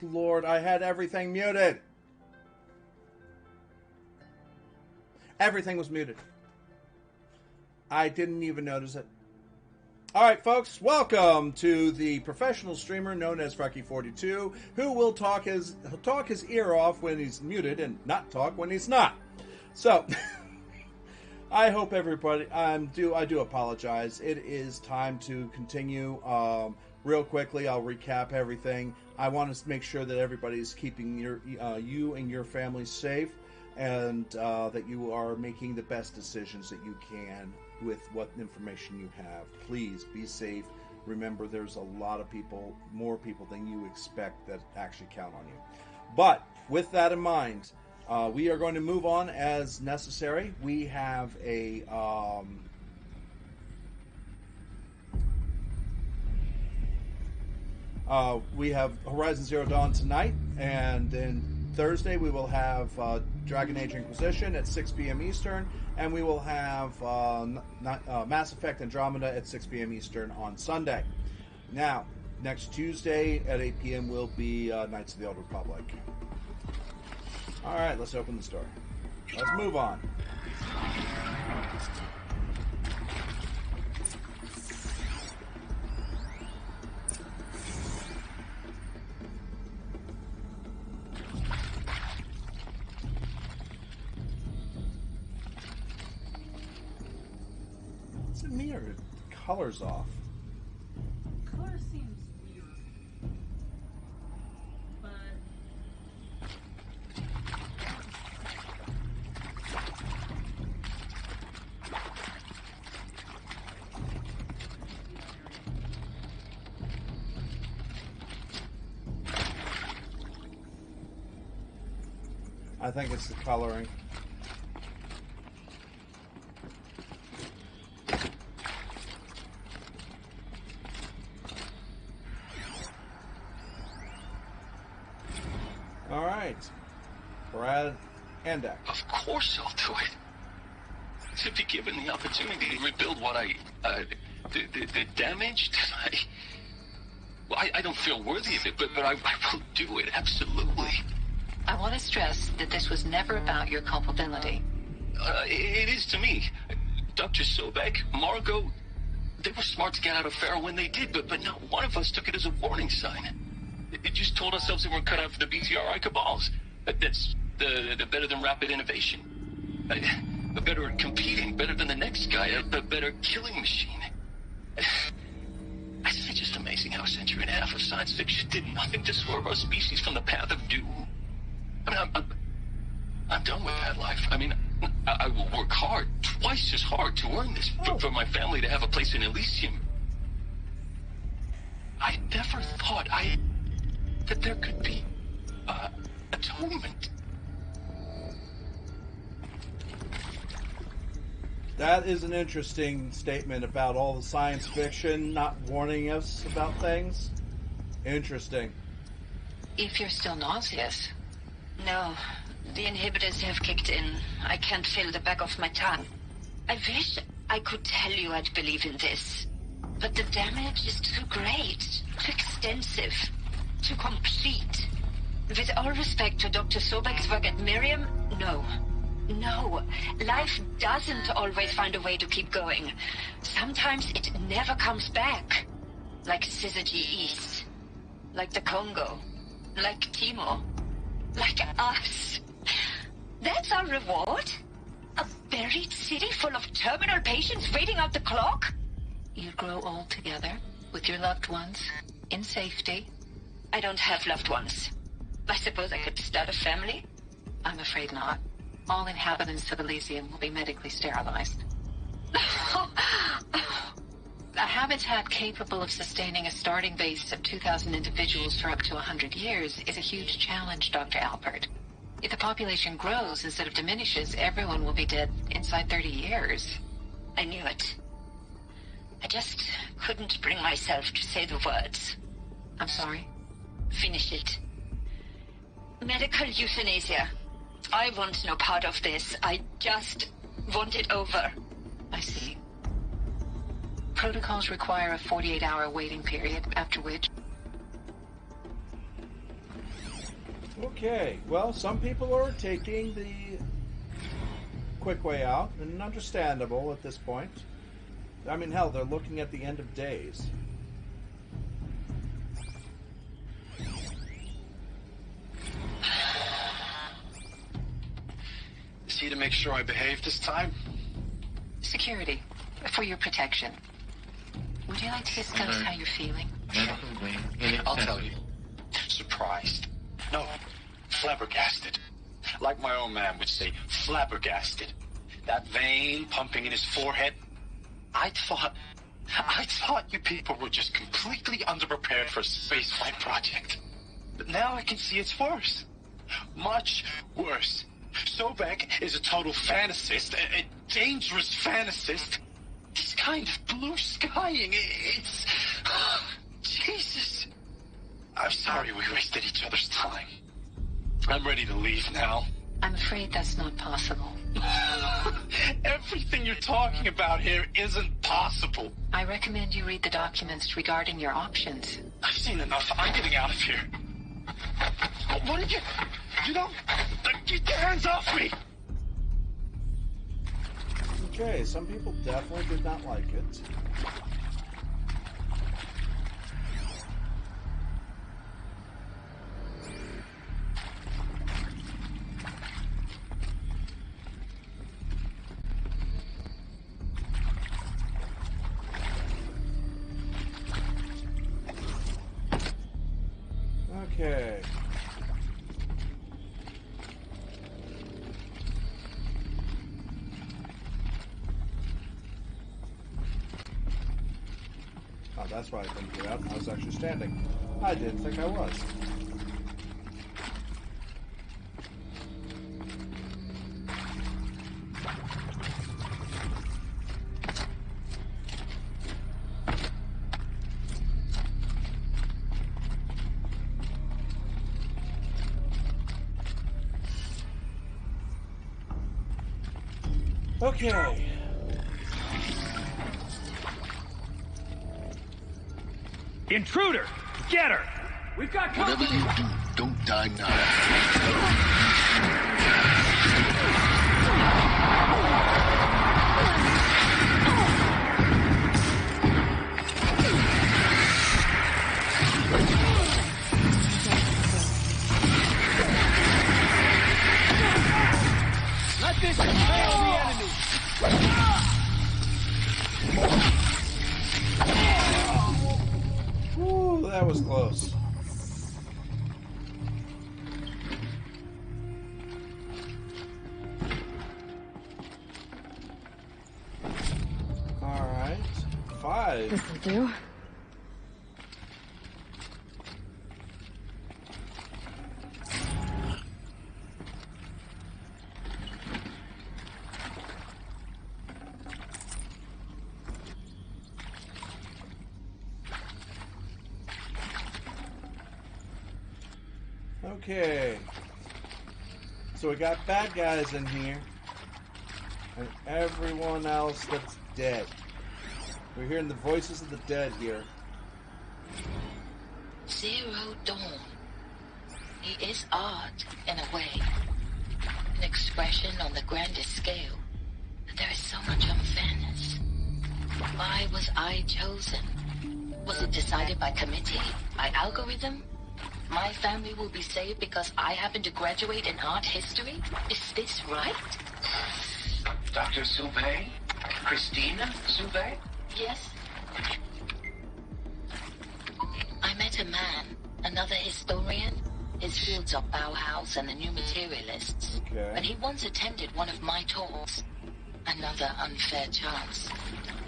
Lord, I had everything muted. Everything was muted. I didn't even notice it. All right, folks, welcome to the professional streamer known as Frecky42, who will talk his ear off when he's muted and not talk when he's not. So, I hope everybody. I do apologize. It is time to continue. Real quickly, I'll recap everything. I want to make sure that everybody's keeping you and your family safe, and that you are making the best decisions that you can with what information you have. Please be safe. Remember, there's a lot of people, more people than you expect, that actually count on you. But with that in mind, we are going to move on as necessary. We have a we have Horizon Zero Dawn tonight, and then Thursday we will have Dragon Age Inquisition at 6 p.m. Eastern, and we will have Mass Effect Andromeda at 6 p.m. Eastern on Sunday. Now, next Tuesday at 8 p.m. will be Knights of the Old Republic. All right, let's open the store. Let's move on. What's it mirror? The color's off. Color seems weird, but I think it's the coloring. All right, Brad Andek. Of course I'll do it. To be given the opportunity to rebuild what the damage that I don't feel worthy of it, but I will do it, absolutely. I want to stress that this was never about your culpability. It is to me. Dr. Sobek, Margot, they were smart to get out of Pharaoh when they did, but not one of us took it as a warning sign. It just told ourselves we weren't cut out for the BTRI cabals. That's the better than rapid innovation. Better at competing, better than the next guy, a better killing machine. It's just amazing how a century and a half of science fiction did nothing to swerve our species from the path of doom. I mean, I'm done with that life. I mean, I will work hard, twice as hard, to earn this, for my family to have a place in Elysium. I never thought that there could be atonement. That is an interesting statement about all the science fiction not warning us about things. Interesting. If you're still nauseous. No, the inhibitors have kicked in. I can't feel the back of my tongue. I wish I could tell you I'd believe in this. But the damage is too great, too extensive, too complete. With all respect to Dr. Sobek's work at Miriam, no. No, life doesn't always find a way to keep going. Sometimes it never comes back. Like Syzygy East. Like the Congo. Like Timor. Like us. That's our reward? A buried city full of terminal patients waiting out the clock? You grow old together, with your loved ones, in safety. I don't have loved ones. I suppose I could start a family? I'm afraid not. All inhabitants of Elysium will be medically sterilized. A habitat capable of sustaining a starting base of 2,000 individuals for up to 100 years is a huge challenge, Dr. Alpert. If the population grows instead of diminishes, everyone will be dead inside 30 years. I knew it. I just couldn't bring myself to say the words. I'm sorry? Finish it. Medical euthanasia. I want no part of this. I just want it over. I see. Protocols require a 48-hour waiting period, after which Okay, well, some people are taking the quick way out, and understandable at this point. I mean, hell, they're looking at the end of days. Is he to make sure I behave this time? Security, for your protection. Would you like to discuss how you're feeling? I'll tell you. Surprised. No, flabbergasted. Like my own man would say, flabbergasted. That vein pumping in his forehead. I thought you people were just completely underprepared for a spaceflight project. But now I can see it's worse. Much worse. Sobek is a total fantasist, a dangerous fantasist. This kind of blue skying, it's... Jesus. I'm sorry we wasted each other's time. I'm ready to leave now. I'm afraid that's not possible. Everything you're talking about here isn't possible. I recommend you read the documents regarding your options. I've seen enough. I'm getting out of here. What did you... You don't... Get your hands off me! Okay, some people definitely did not like it. Okay. Oh, that's why I couldn't get out. I was actually standing. I didn't think I was. Okay. Intruder! Get her! We've got Whatever company! you do, don't die now. Let this fail the enemy! Ooh, that was close. Alright. 5. This'll do. Okay. So we got bad guys in here. And everyone else that's dead. We're hearing the voices of the dead here. Zero Dawn. He is art, in a way. An expression on the grandest scale. But there is so much unfairness. Why was I chosen? Was it decided by committee? By algorithm? My family will be saved because I happen to graduate in art history? Is this right? Dr. Soubet? Christina Soubet? Yes. I met a man, another historian. His fields are Bauhaus and the New Materialists. Okay. But he once attended one of my talks. Another unfair chance.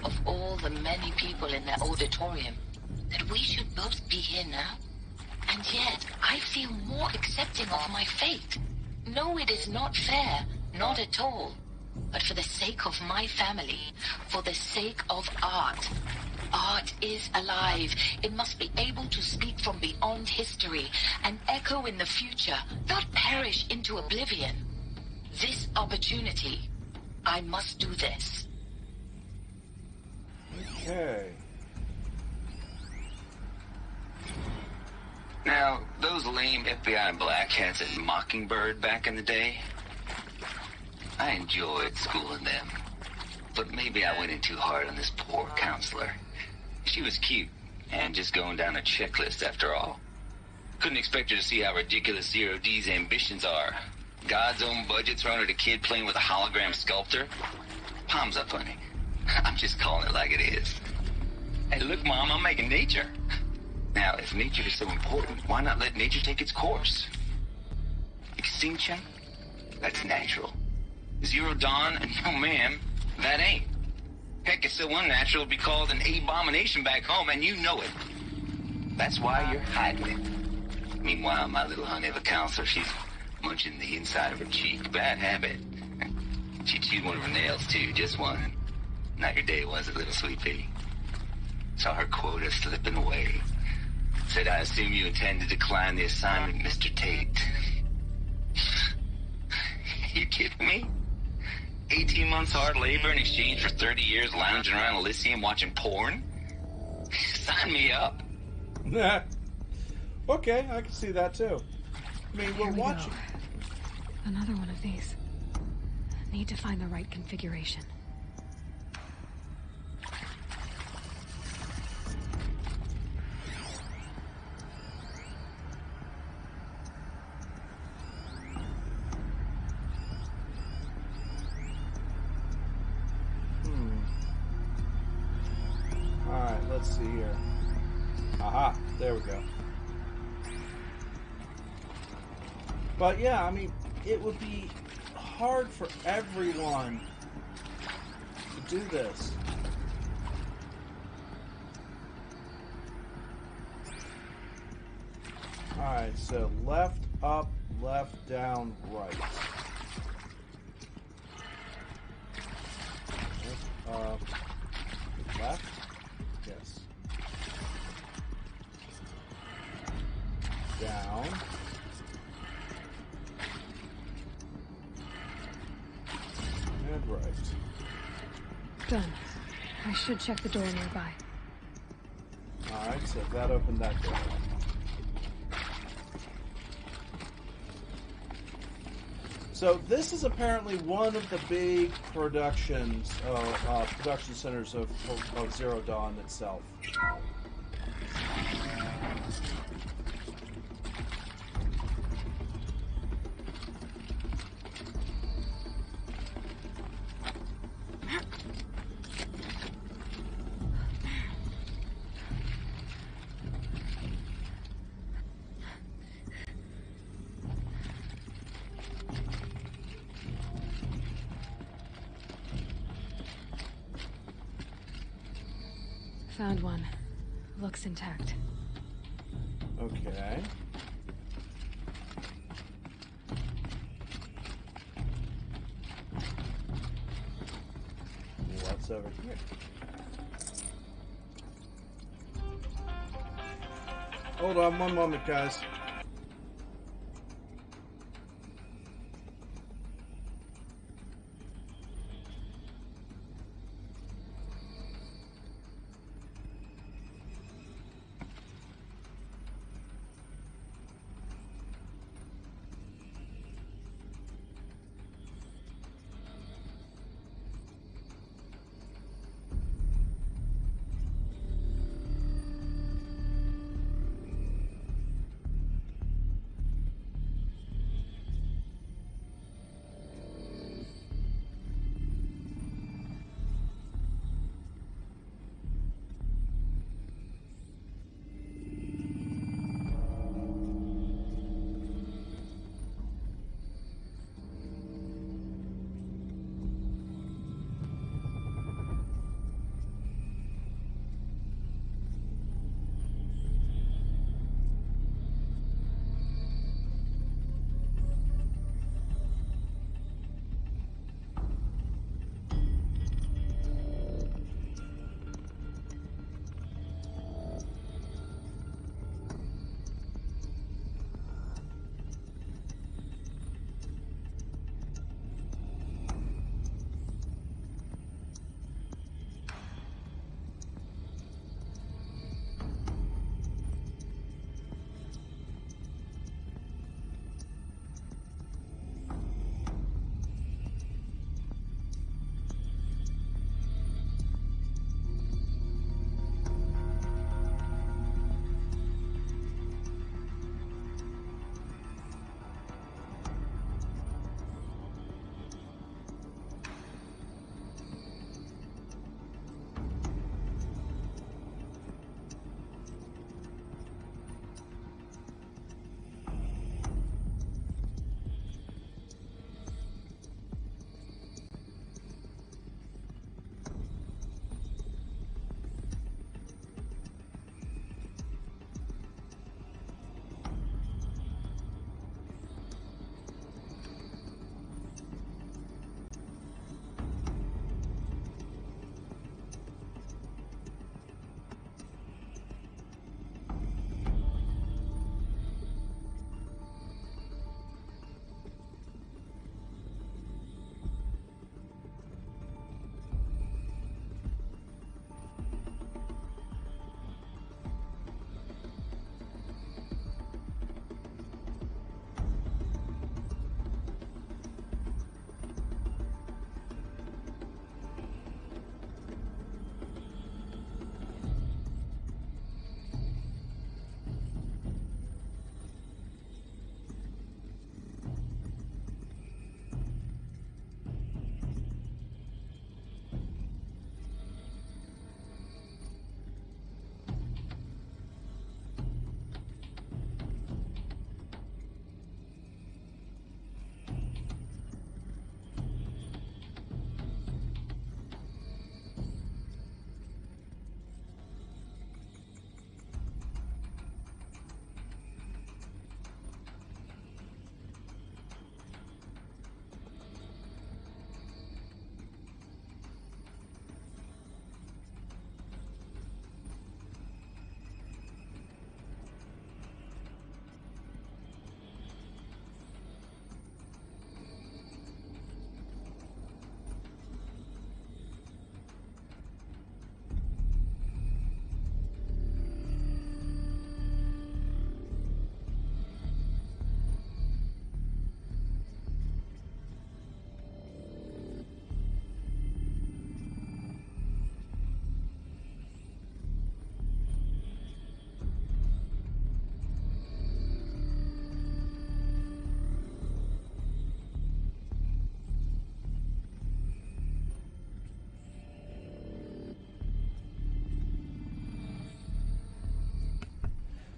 Of all the many people in that auditorium, that we should both be here now. And yet, I feel more accepting of my fate. No, it is not fair. Not at all. But for the sake of my family, for the sake of art. Art is alive. It must be able to speak from beyond history and echo in the future, not perish into oblivion. This opportunity, I must do this. Okay. Now, those lame FBI black hats at Mockingbird back in the day, I enjoyed schooling them. But maybe I went in too hard on this poor counselor. She was cute, and just going down a checklist after all. Couldn't expect her to see how ridiculous Zero D's ambitions are. God's own budget thrown at a kid playing with a hologram sculptor. Palms up, honey. I'm just calling it like it is. Hey, look, Mom, I'm making nature. Now, if nature is so important, why not let nature take its course? Extinction? That's natural. Zero Dawn? No, ma'am, that ain't. Heck, it's so unnatural it'd be called an abomination back home, and you know it. That's why you're hiding it. Meanwhile, my little honey of a counselor, she's munching the inside of her cheek. Bad habit. She chewed one of her nails, too, just one. Not your day, was it, little sweet pea? Saw her quota slipping away. Said, I assume you intend to decline the assignment, Mr. Tate. You kidding me? 18 months hard labor in exchange for 30 years lounging around Elysium watching porn? Sign me up. Okay, I can see that too. I mean, Here we're we watching. go. Another one of these. Need to find the right configuration. Alright, let's see here. Aha, there we go. But yeah, I mean, it would be hard for everyone to do this. Alright, so left, up, left, down, right. Left, up, left. Yes. Down. And right. Done. I should check the door nearby. Alright, so that opened that door. So this is apparently one of the big production centers of Zero Dawn itself. Found one. Looks intact. Okay. What's over here? Hold on one moment, guys.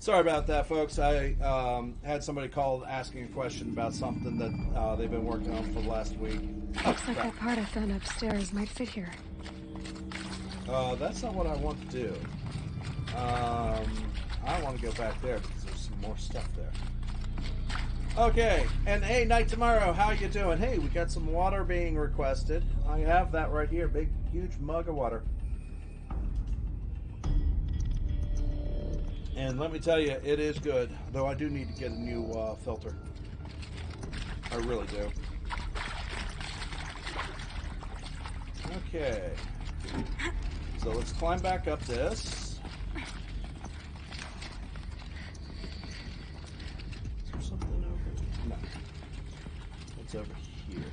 Sorry about that, folks. I had somebody call asking a question about something that they've been working on for the last week. Looks like that part I found upstairs might fit here. That's not what I want to do. I want to go back there because there's some more stuff there. Okay, and hey, Night Tomorrow, how you doing? Hey, we got some water being requested. I have that right here, big, huge mug of water. And let me tell you, it is good, though I do need to get a new filter. I really do. Okay. So let's climb back up this. Over here.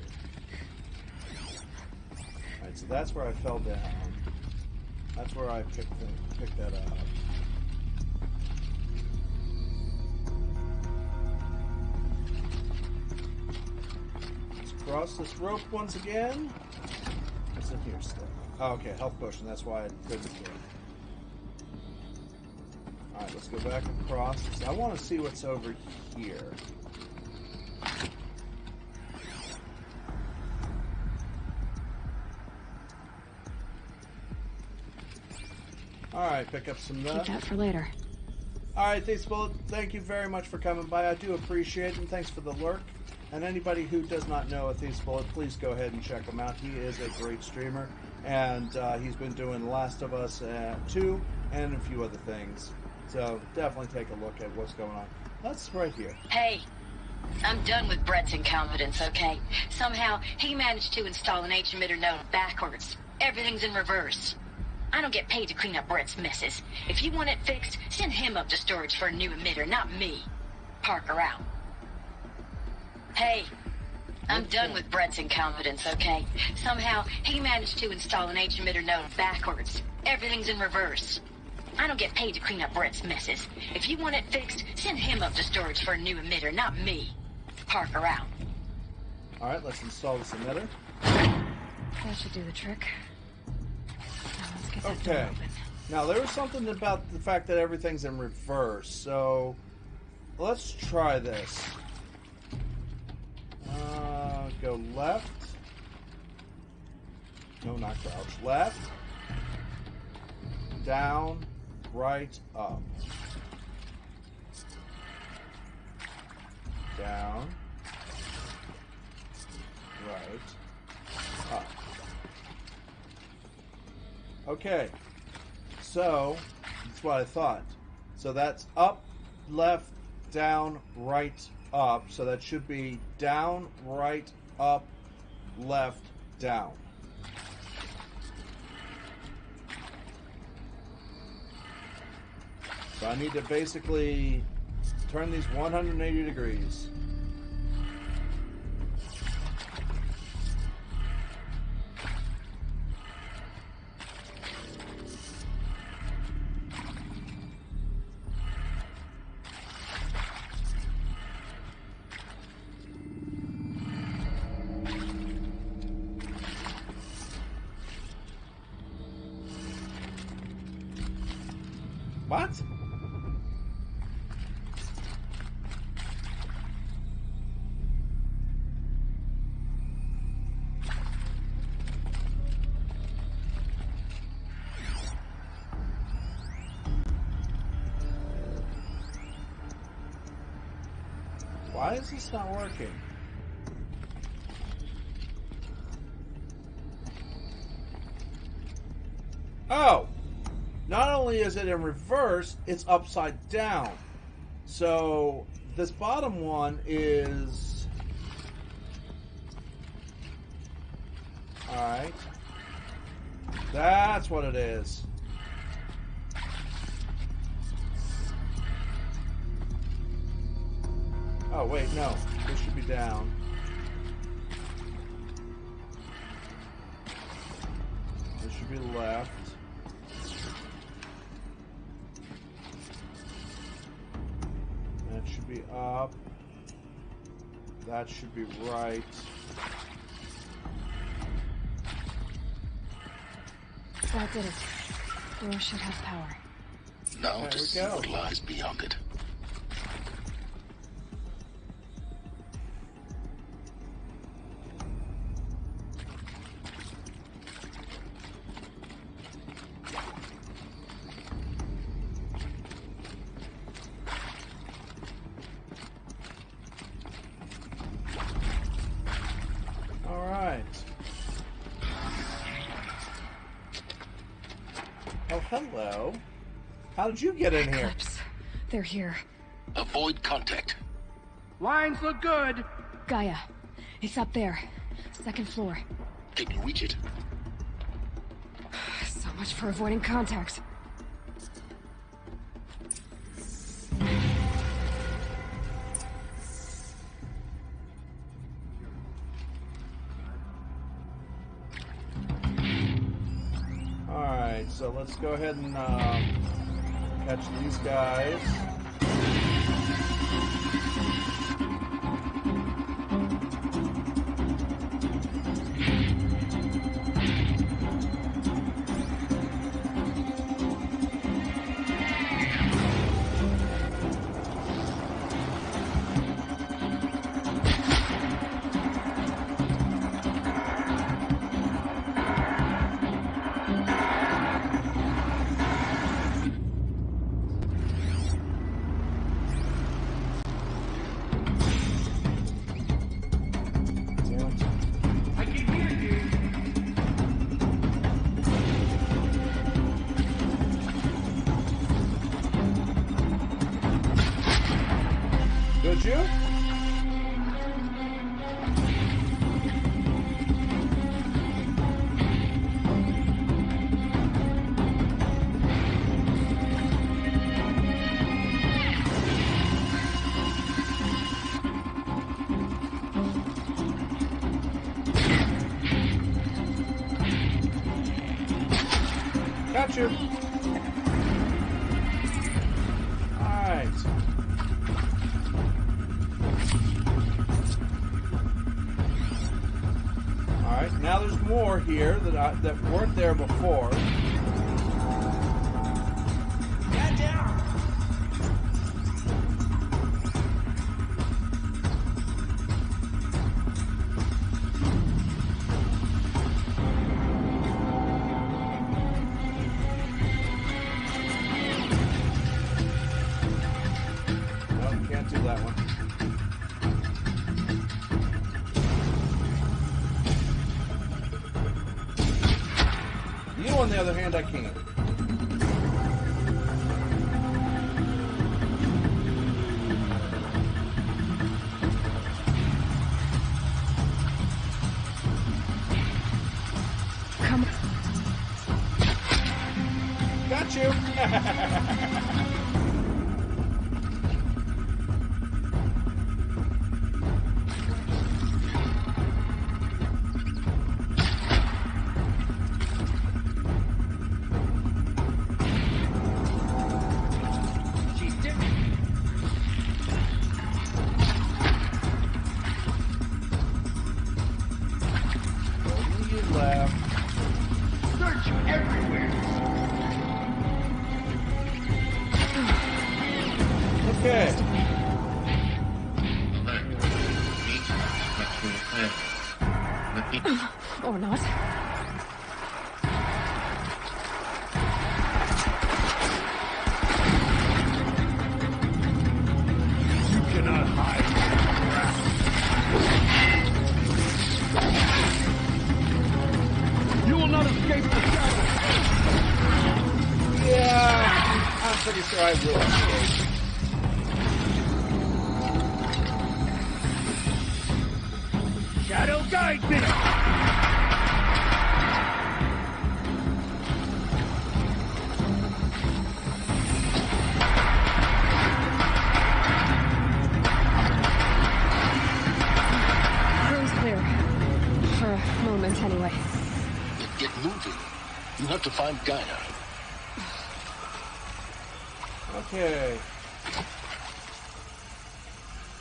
Alright, so that's where I fell down. That's where I picked that up. Let's cross this rope once again. What's in here still? Oh, okay, health potion. That's why I couldn't get it. Alright, let's go back across. I want to see what's over here. Alright, pick up some Keep that for later. Alright, Thieves Bullet, thank you very much for coming by. I do appreciate it, and thanks for the lurk. And anybody who does not know a Thieves Bullet, please go ahead and check him out. He is a great streamer, and he's been doing Last of Us 2 and a few other things. So definitely take a look at what's going on. That's right here. Hey, I'm done with Brett's incompetence, okay? Somehow, he managed to install an H-emitter node backwards. Everything's in reverse. I don't get paid to clean up Brett's messes. If you want it fixed, send him up to storage for a new emitter, not me. Parker out. Hey, I'm done with Brett's incompetence, okay? Somehow, he managed to install an H-emitter node backwards. Everything's in reverse. I don't get paid to clean up Brett's messes. If you want it fixed, send him up to storage for a new emitter, not me. Parker out. Alright, let's install this emitter. That should do the trick. Okay. Now, there was something about the fact that everything's in reverse, so let's try this. Go left. No, not crouch. Left. Down. Right. Up. Down. Right. Up. Okay, so that's what I thought. So that's up, left, down, right, up. So that should be down, right, up, left, down. So I need to basically turn these 180 degrees. What? Why is this not working? Oh! Not only is it in reverse, it's upside down. So this bottom one is... Alright. That's what it is. Oh, wait, no. This should be down. This should be left. That should be up. That should be right. That did it. Door should have power. Now There to we see go. what lies beyond it. All right. Oh, hello. How did you get in here? Eclipse. They're here. Avoid contact. Lines look good. Gaia. It's up there. Second floor. Can you reach it? So much for avoiding contact. Alright, so let's go ahead and catch these guys. I can hear you. Could you? Got you. Alright. Alright, now there's more here that weren't there before. Get down. No, can't do that one. You, on the other hand, I can. Come. Got you. She's different. Only you left. Search everywhere. Okay. Or not. You cannot hide. You will not escape the shadow. Yeah, I'm pretty sure I will escape. Shadow guide me. Room's clear. For a moment, anyway. Get moving. You have to find Gaia. Okay.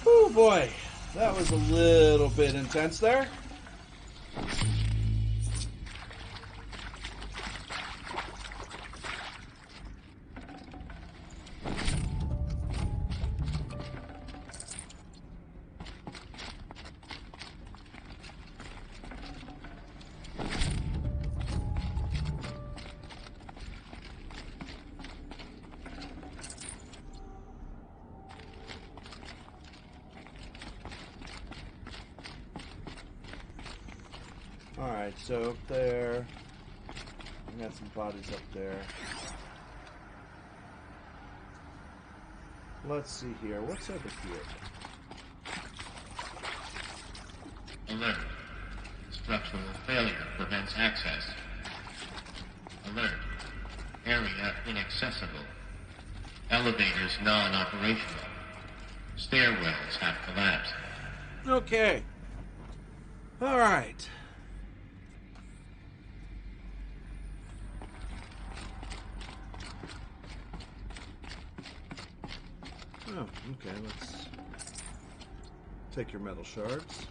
Oh boy, that was a little bit intense there. Alright, so up there. We got some bodies up there. Let's see here. What's over here? Alert. Structural failure prevents access. Alert. Area inaccessible. Elevators non-operational. Stairwells have collapsed. Okay. Alright. Oh, okay, let's take your metal shards.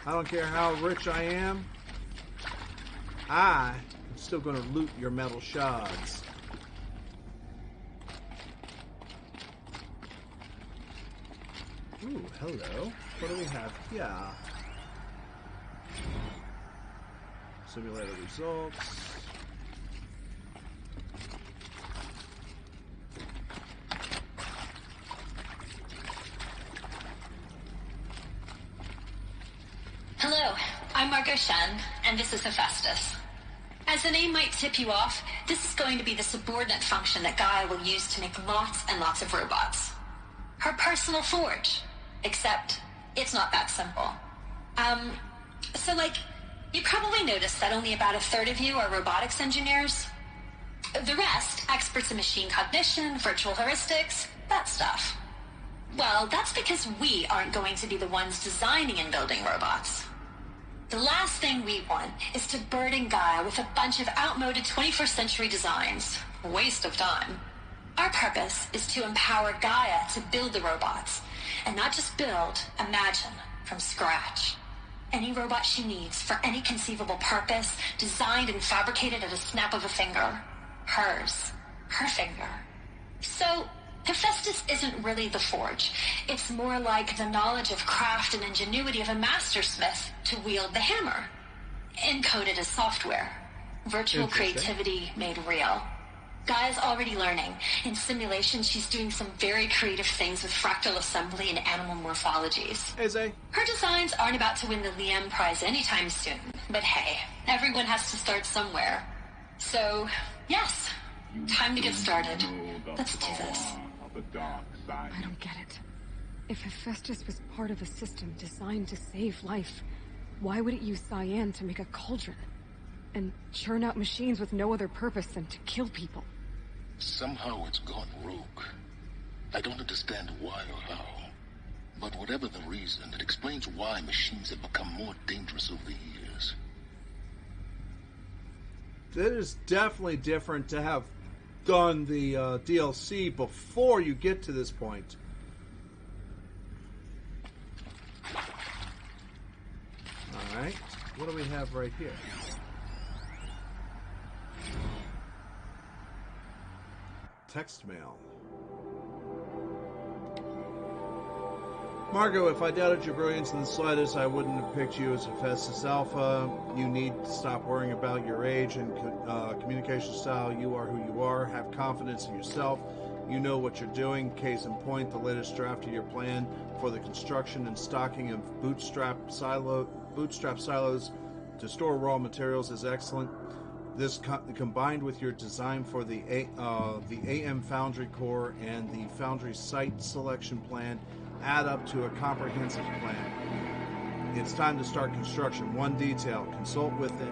I don't care how rich I am, I'm still going to loot your metal shards. Ooh, hello. What do we have here? Simulator results. Hello, I'm Margot Shen, and this is Hephaestus. As the name might tip you off, this is going to be the subordinate function that Gaia will use to make lots and lots of robots. Her personal forge. Except, it's not that simple. You probably noticed that only about a third of you are robotics engineers. The rest, experts in machine cognition, virtual heuristics, that stuff. Well, that's because we aren't going to be the ones designing and building robots. The last thing we want is to burden Gaia with a bunch of outmoded 21st century designs. A waste of time. Our purpose is to empower Gaia to build the robots. And not just build, imagine, from scratch. Any robot she needs for any conceivable purpose, designed and fabricated at a snap of a finger. Hers. Her finger. So, Hephaestus isn't really the forge. It's more like the knowledge of craft and ingenuity of a mastersmith to wield the hammer. Encoded as software. Virtual creativity made real. Gaia's already learning. In simulation, she's doing some very creative things with fractal assembly and animal morphologies. Hey, Zay. Her designs aren't about to win the Liam Prize anytime soon. But hey, everyone has to start somewhere. So, yes, time to get started. Let's do this. I don't get it. If Hephaestus was part of a system designed to save life, why would it use cyan to make a cauldron? And churn out machines with no other purpose than to kill people? Somehow it's gone rogue. I don't understand why or how. But whatever the reason, it explains why machines have become more dangerous over the years. It is definitely different to have done the DLC before you get to this point. Alright, what do we have right here? Text mail. Margot, if I doubted your brilliance in the slightest, I wouldn't have picked you as Hephaestus Alpha. You need to stop worrying about your age and communication style. You are who you are. Have confidence in yourself. You know what you're doing. Case in point, the latest draft of your plan for the construction and stocking of bootstrap silos to store raw materials is excellent. This combined with your design for the AM Foundry core and the Foundry site selection plan add up to a comprehensive plan. It's time to start construction. One detail, consult with the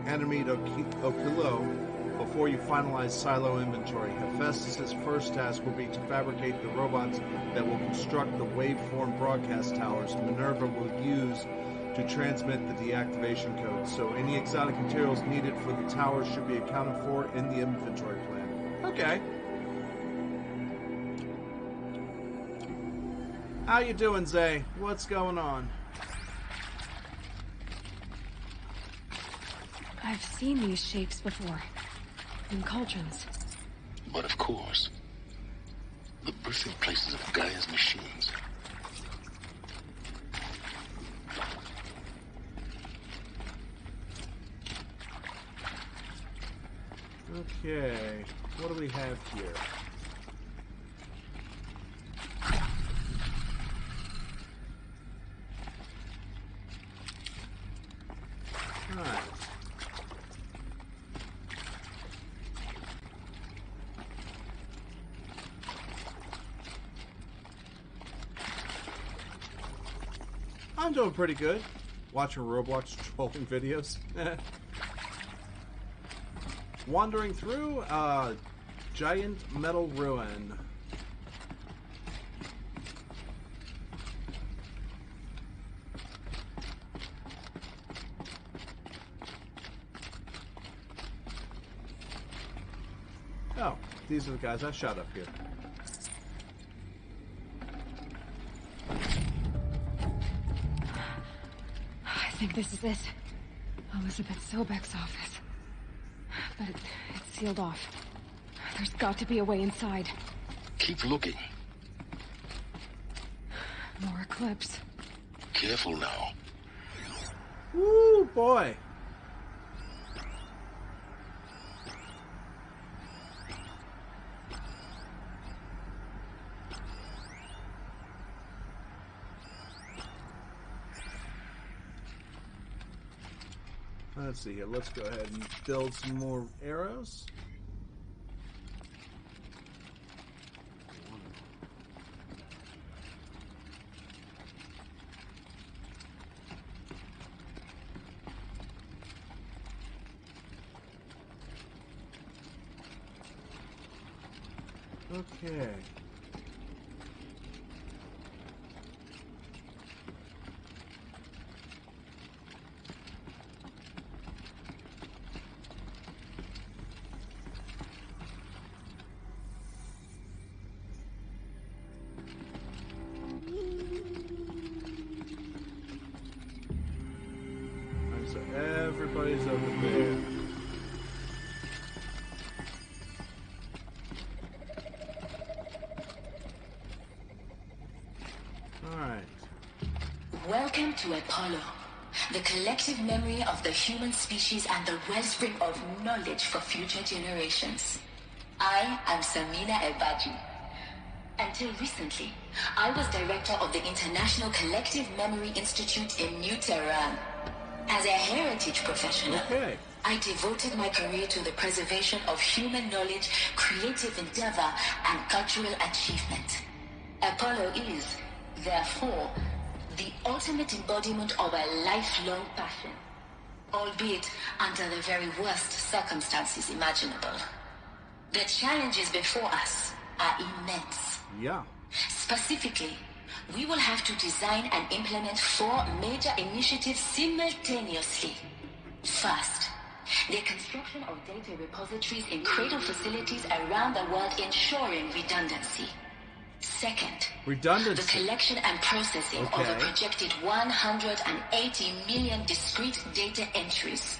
enemy Okilo before you finalize silo inventory. Hephaestus' first task will be to fabricate the robots that will construct the waveform broadcast towers Minerva will use to transmit the deactivation code, so any exotic materials needed for the towers should be accounted for in the inventory plan. Okay. How you doing, Zay? What's going on? I've seen these shapes before. In cauldrons. But of course, the birthing places of Gaia's machines. Okay, what do we have here? I'm doing pretty good. Watching Roblox trolling videos. Wandering through a giant metal ruin. Oh, these are the guys I shot up here. I think this is it. Elizabeth Sobek's office. But it's sealed off. There's got to be a way inside. Keep looking. More Eclipse. Careful now. Woo, boy. Let's see here. Let's go ahead and build some more arrows. Okay. So everybody's over there. Alright. Welcome to Apollo, the collective memory of the human species and the wellspring of knowledge for future generations. I am Samina Ebaji. Until recently, I was director of the International Collective Memory Institute in New Tehran. As a heritage professional, I devoted my career to the preservation of human knowledge, creative endeavor, and cultural achievement. Apollo is, therefore, the ultimate embodiment of a lifelong passion, albeit under the very worst circumstances imaginable. The challenges before us are immense. Yeah. Specifically, we will have to design and implement 4 major initiatives simultaneously. First, the construction of data repositories in cradle facilities around the world, ensuring redundancy. Second, redundancy. The collection and processing of a projected 180 million discrete data entries.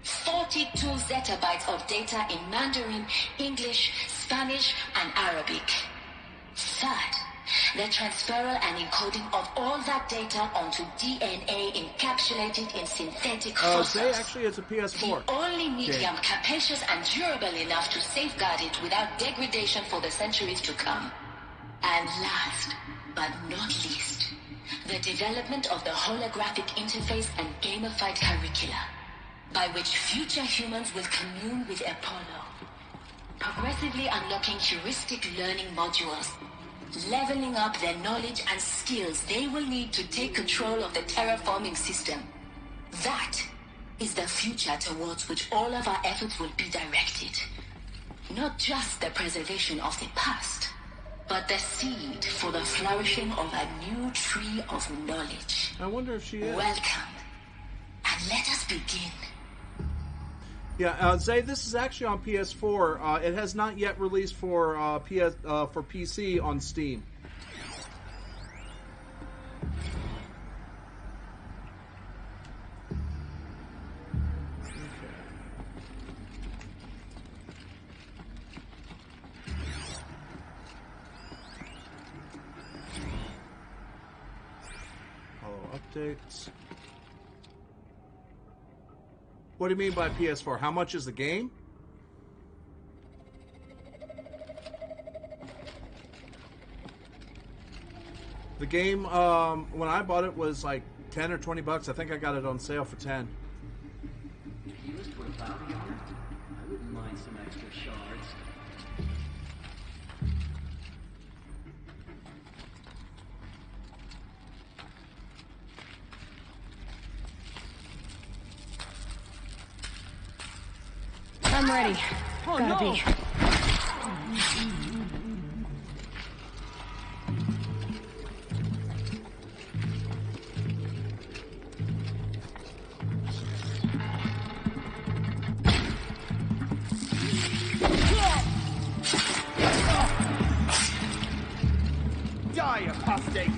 42 zettabytes of data in Mandarin, English, Spanish, and Arabic. Third, the transferal and encoding of all that data onto DNA encapsulated in synthetic fossils. Actually, it's a PS4. The only medium capacious and durable enough to safeguard it without degradation for the centuries to come. And last, but not least, the development of the holographic interface and gamified curricula, by which future humans will commune with Apollo, progressively unlocking heuristic learning modules, leveling up their knowledge and skills they will need to take control of the terraforming system. That is the future towards which all of our efforts will be directed. Not just the preservation of the past, but the seed for the flourishing of a new tree of knowledge. I wonder if she is. Welcome, and let us begin. Yeah, Zay, this is actually on PS4. It has not yet released for for PC on Steam. Updates. What do you mean by PS4? How much is the game? The game, when I bought it, was like 10 or 20 bucks. I think I got it on sale for 10. If you was to put a bounty on it, I wouldn't mind some extra shards. I'm ready. Oh, Gotta no. be. Die, apostate!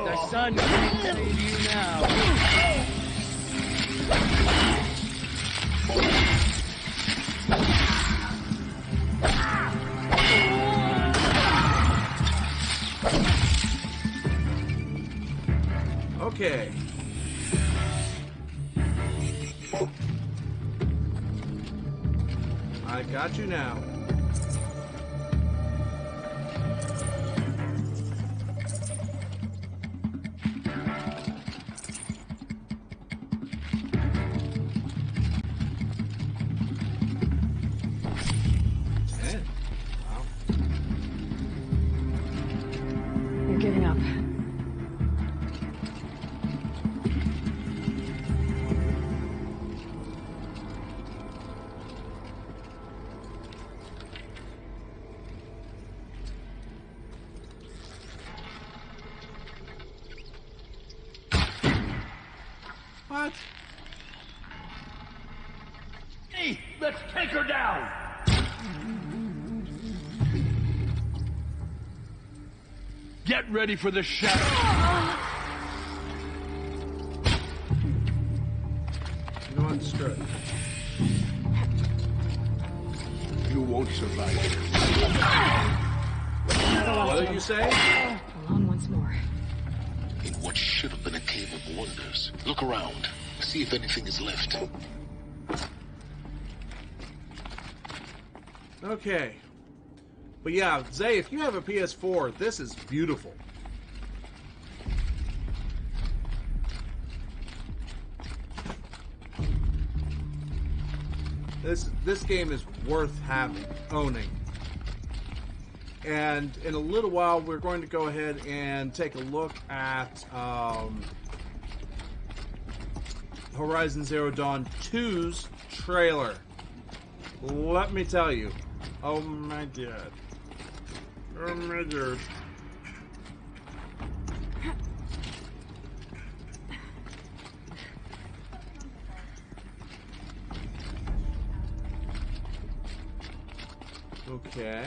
The sun can't save you now. Okay. I got you now. Wow. You're giving up. What? Hey, let's take her down! Get ready for the shadow! No understood. You won't survive. What did you say? Alone once more. In what should have been a cave of wonders. Look around. See if anything is left. Okay. But yeah, Zay, if you have a PS4, this is beautiful. This game is worth owning. And in a little while, we're going to go ahead and take a look at Horizon Zero Dawn 2's trailer. Let me tell you. Oh my god. Oh my god. Okay.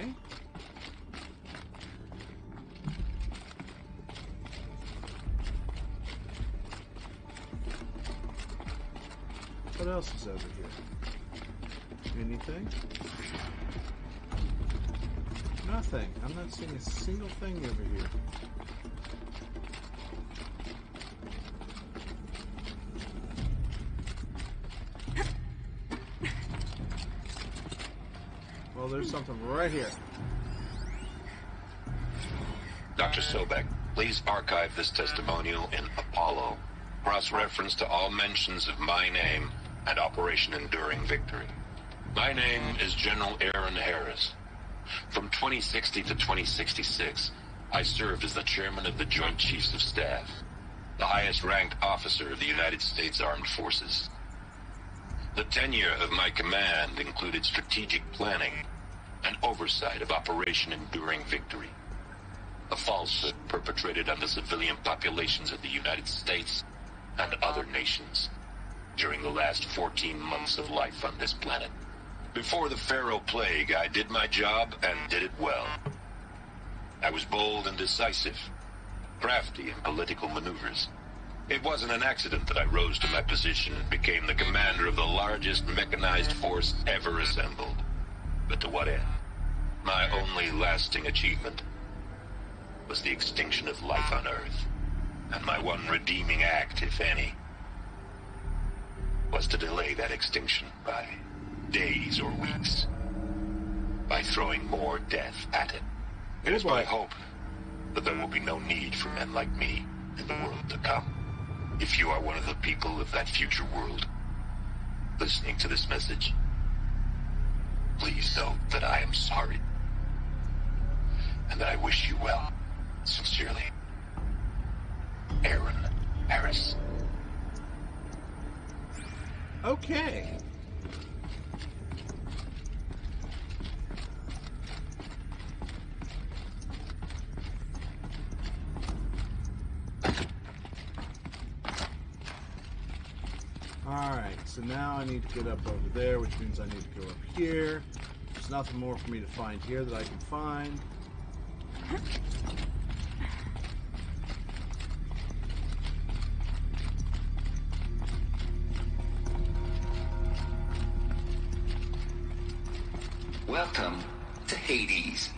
What else is over here? Anything? Nothing. I'm not seeing a single thing over here. Well, there's something right here. Dr. Sobek, please archive this testimonial in Apollo. Cross-reference to all mentions of my name and Operation Enduring Victory. My name is General Aaron Harris. From 2060 to 2066, I served as the chairman of the Joint Chiefs of Staff, the highest-ranked officer of the United States Armed Forces. The tenure of my command included strategic planning and oversight of Operation Enduring Victory, a falsehood perpetrated on the civilian populations of the United States and other nations during the last 14 months of life on this planet. Before the Pharaoh Plague, I did my job and did it well. I was bold and decisive, crafty in political maneuvers. It wasn't an accident that I rose to my position and became the commander of the largest mechanized force ever assembled. But to what end? My only lasting achievement was the extinction of life on Earth. And my one redeeming act, if any, was to delay that extinction by days or weeks, by throwing more death at it. It is my hope that there will be no need for men like me in the world to come. If you are one of the people of that future world listening to this message, please know that I am sorry, and that I wish you well, sincerely. Okay. Alright, so now I need to get up over there, which means I need to go up here. There's nothing more for me to find here that I can find. Welcome to Hades,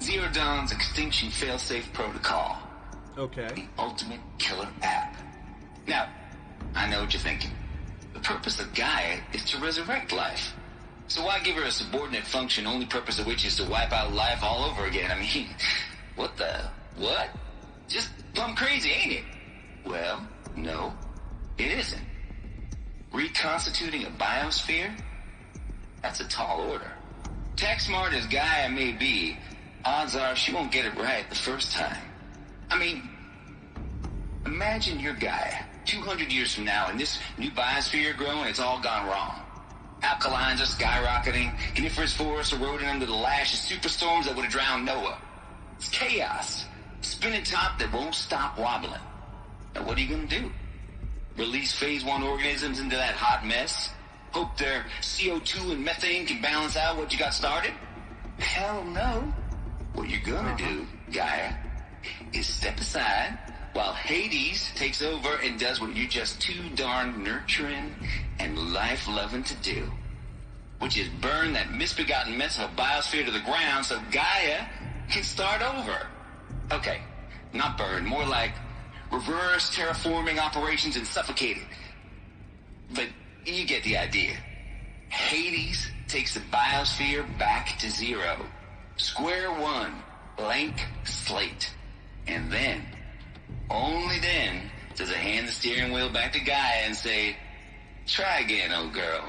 Zero Dawn's extinction failsafe protocol. Okay. The ultimate killer app. Now, I know what you're thinking. The purpose of Gaia is to resurrect life. So why give her a subordinate function, only purpose of which is to wipe out life all over again? I mean, what? Just plumb crazy, ain't it? Well, no, it isn't. Reconstituting a biosphere? That's a tall order. Tech smart as Gaia may be, odds are she won't get it right the first time. I mean, imagine you're Gaia, 200 years from now, and this new biosphere growing, it's all gone wrong. Alkalines are skyrocketing, coniferous forests eroding under the lash of superstorms that would have drowned Noah. It's chaos. Spinning top that won't stop wobbling. Now what are you gonna do? Release phase 1 organisms into that hot mess? Hope their CO2 and methane can balance out what you got started? Hell no. What you're gonna do, Gaia, is step aside while Hades takes over and does what you're just too darn nurturing and life-loving to do, which is burn that misbegotten mess of a biosphere to the ground so Gaia can start over. Okay, not burn, more like reverse terraforming operations and suffocate it. But you get the idea. Hades takes the biosphere back to zero. Square one, blank slate. And then, only then, does it hand the steering wheel back to Gaia and say, try again, old girl.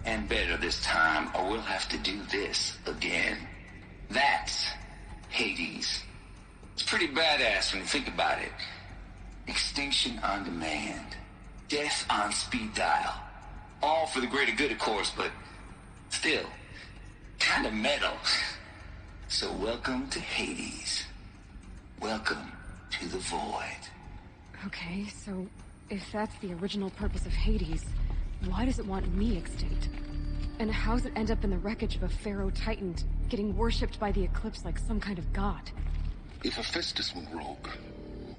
And better this time, or we'll have to do this again. That's Hades. It's pretty badass when you think about it. Extinction on demand. Death on speed dial. All for the greater good, of course, but still, kind of metal. So welcome to Hades. Welcome to the void. Okay, so if that's the original purpose of Hades, why does it want me extinct? And how does it end up in the wreckage of a Pharaoh Titan, getting worshipped by the Eclipse like some kind of god? If Hephaestus went rogue,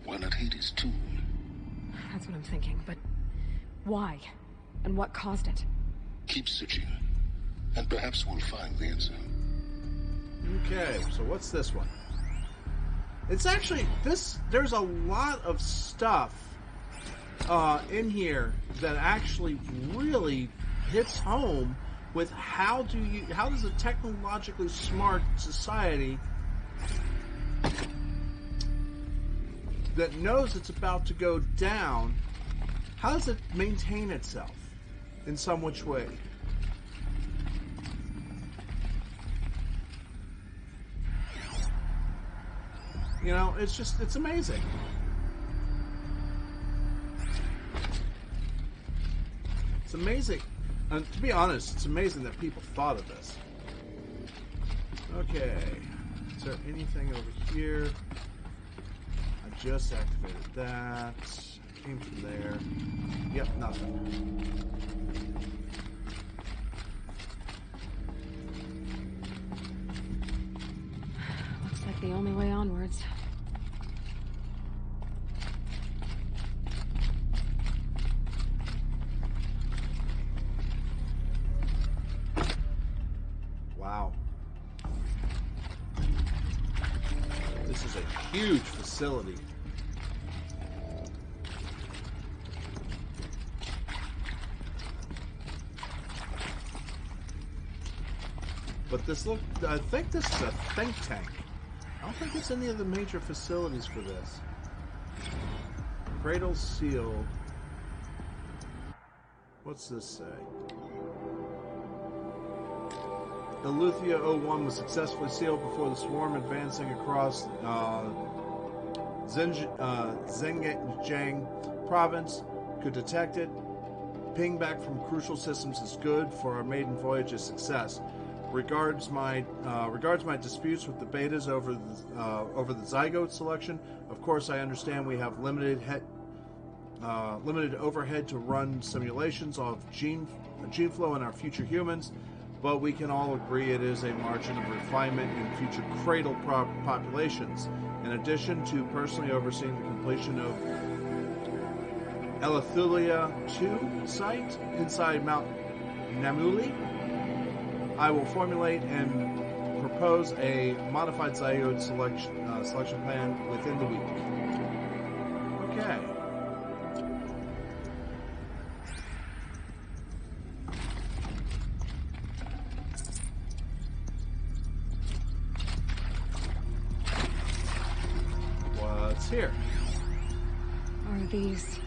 why not Hades too? That's what I'm thinking, but why? And what caused it? Keep searching, and perhaps we'll find the answer. Okay, so what's this one? It's actually, there's a lot of stuff in here that actually really hits home with how does a technologically smart society that knows it's about to go down, how does it maintain itself in some which way? You know, it's amazing. It's amazing. And to be honest, it's amazing that people thought of this. Okay. Is there anything over here? I just activated that. Came from there. Yep, nothing. Looks like the only way onwards. Wow. This is a huge facility. But I think this is a think tank. I don't think it's any of the major facilities for this. Cradle sealed. What's this say? Eleuthia 01 was successfully sealed before the swarm advancing across Xinjiang province could detect it. ping back from crucial systems is good for our maiden voyage's success. Regards my disputes with the betas over the zygote selection. Of course, I understand we have limited overhead to run simulations of gene flow in our future humans, but we can all agree it is a margin of refinement in future cradle populations. In addition to personally overseeing the completion of Elethulia 2 site inside Mount Namuli, I will formulate and propose a modified zygote selection plan within the week. Okay. What's here? Are these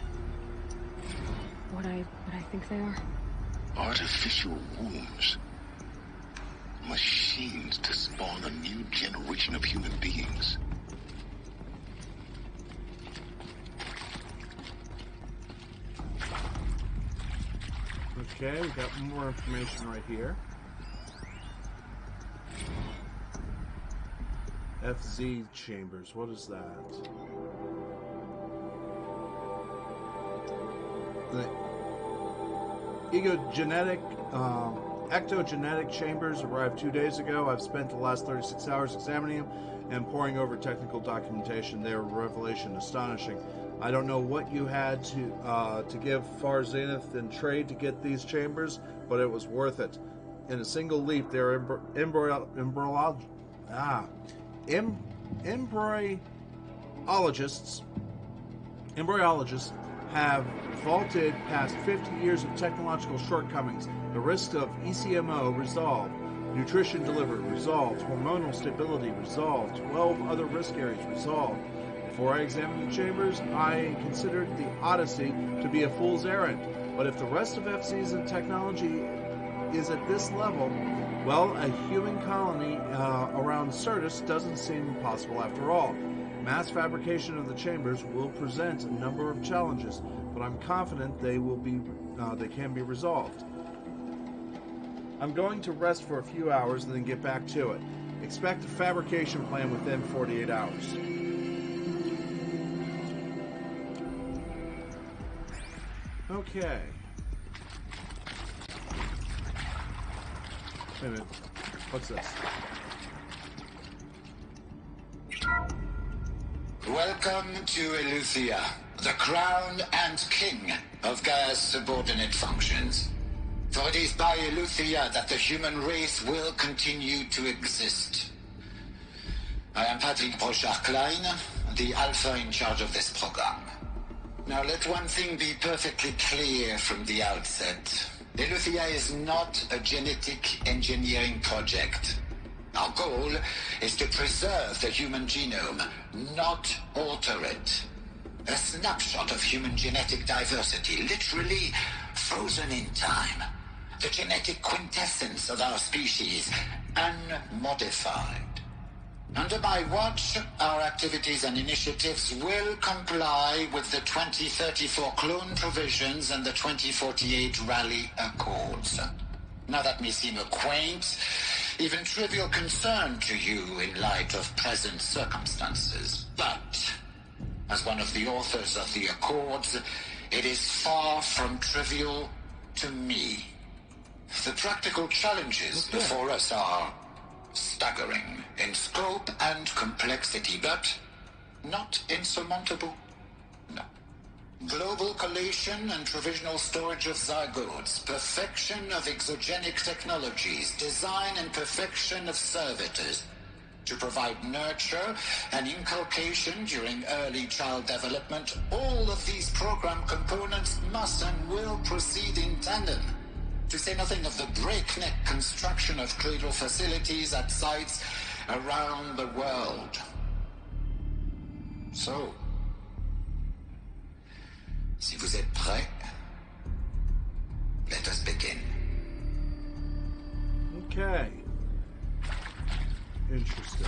what I think they are? Artificial wombs. Machines to spawn a new generation of human beings. Okay, we got more information right here. FZ chambers, what is that? The ectogenetic chambers arrived 2 days ago. I've spent the last 36 hours examining them and poring over technical documentation. Their revelation astonishing. I don't know what you had to give Far Zenith in trade to get these chambers, but it was worth it. In a single leap, their embryologists have vaulted past 50 years of technological shortcomings. The risks of ECMO resolved, nutrition delivered resolved, hormonal stability resolved, 12 other risk areas resolved. Before I examined the chambers, I considered the Odyssey to be a fool's errand. But if the rest of FC's and technology is at this level, well, a human colony around Certus doesn't seem possible after all. Mass fabrication of the chambers will present a number of challenges, but I'm confident they can be resolved. I'm going to rest for a few hours and then get back to it. Expect a fabrication plan within 48 hours. Okay. Wait a minute. What's this? Welcome to Eleuthia, the crown and king of Gaia's subordinate functions. For it is by Eleuthia that the human race will continue to exist. I am Patrick Brochard-Klein, the Alpha in charge of this program. Now let one thing be perfectly clear from the outset. Eleuthia is not a genetic engineering project. Our goal is to preserve the human genome, not alter it. A snapshot of human genetic diversity, literally frozen in time. The genetic quintessence of our species, unmodified. Under my watch, our activities and initiatives will comply with the 2034 clone provisions and the 2048 Rally Accords. Now that may seem a quaint, even trivial concern to you in light of present circumstances, but as one of the authors of the Accords, it is far from trivial to me. The practical challenges before us are staggering in scope and complexity, but not insurmountable. No. Global collation and provisional storage of zygotes, perfection of exogenic technologies, design and perfection of servitors to provide nurture and inculcation during early child development. All of these program components must and will proceed in tandem. To say nothing of the breakneck construction of cradle facilities at sites around the world. So, si vous êtes prêts, let us begin. Okay. Interesting.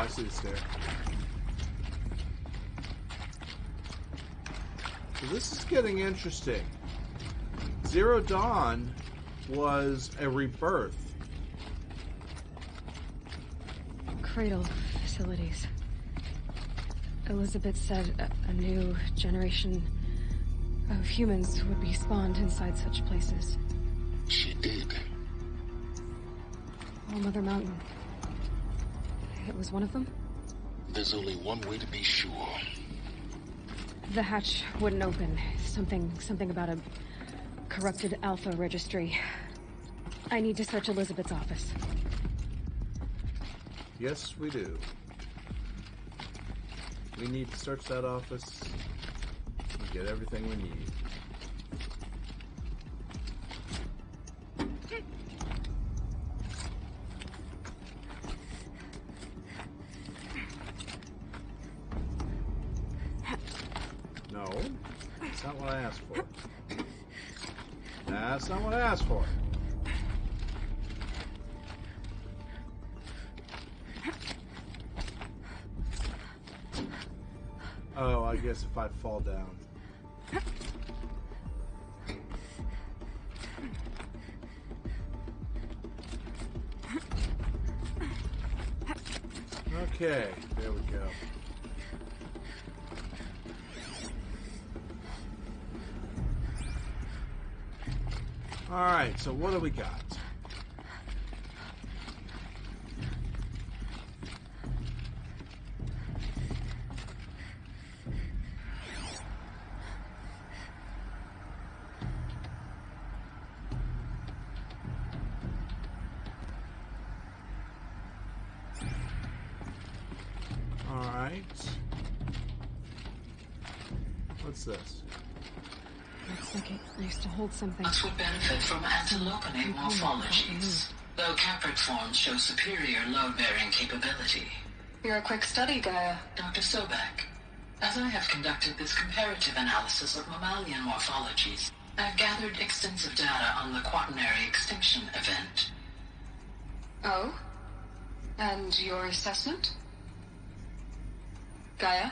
I see the stair. So this is getting interesting. Zero Dawn was a rebirth. Cradle facilities. Elizabeth said a new generation of humans would be spawned inside such places. She did. All Mother Mountain. It was one of them? There's only one way to be sure. The hatch wouldn't open. Something about a corrupted Alpha registry. I need to search Elizabeth's office. Yes, we do. We need to search that office and get everything we need. No, that's not what I asked for. That's not what I asked for. Oh, I guess if I fall down. Okay, there we go. Alright, so what do we got? Alright. What's this? Looks like it used to hold something. Us would benefit from antilocanate morphologies, though caprid forms show superior load-bearing capability. You're a quick study, Gaia. Dr. Sobek, as I have conducted this comparative analysis of mammalian morphologies, I've gathered extensive data on the quaternary extinction event. Oh? And your assessment? Gaia?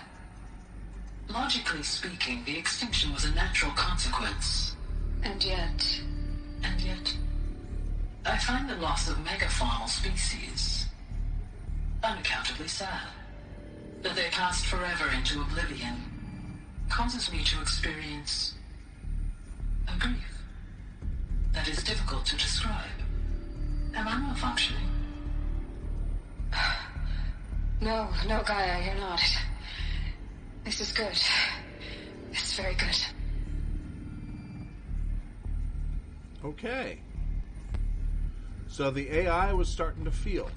Logically speaking, the extinction was a natural consequence. And yet, I find the loss of megafaunal species unaccountably sad. That they passed forever into oblivion causes me to experience a grief that is difficult to describe. Am I malfunctioning? No, Gaia, you're not. This is good. It's very good. Okay. So the AI was starting to feel.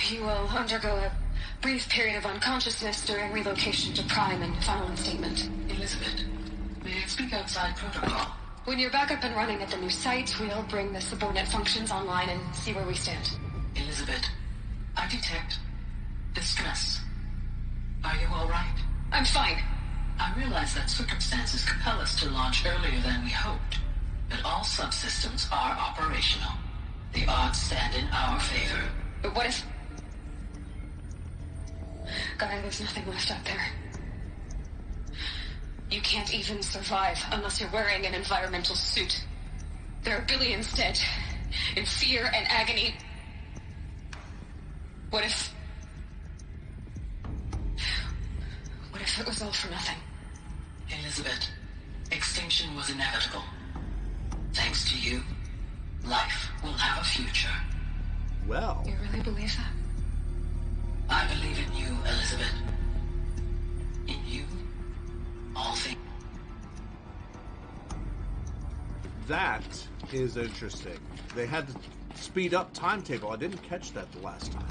You will undergo a brief period of unconsciousness during relocation to Prime and following statement. Elizabeth, may I speak outside protocol? When you're back up and running at the new site, we'll bring the subordinate functions online and see where we stand. Elizabeth, I detect distress. Are you all right? I'm fine. I realize that circumstances compel us to launch earlier than we hoped, but all subsystems are operational. The odds stand in our favor. But what if... Gaia, there's nothing left out there. You can't even survive unless you're wearing an environmental suit. There are billions dead, in fear and agony. What if it was all for nothing? Elizabeth, extinction was inevitable. Thanks to you, life will have a future. Well... You really believe that? I believe in you, Elizabeth. In you, all things. That is interesting. They had to speed up timetable. I didn't catch that the last time.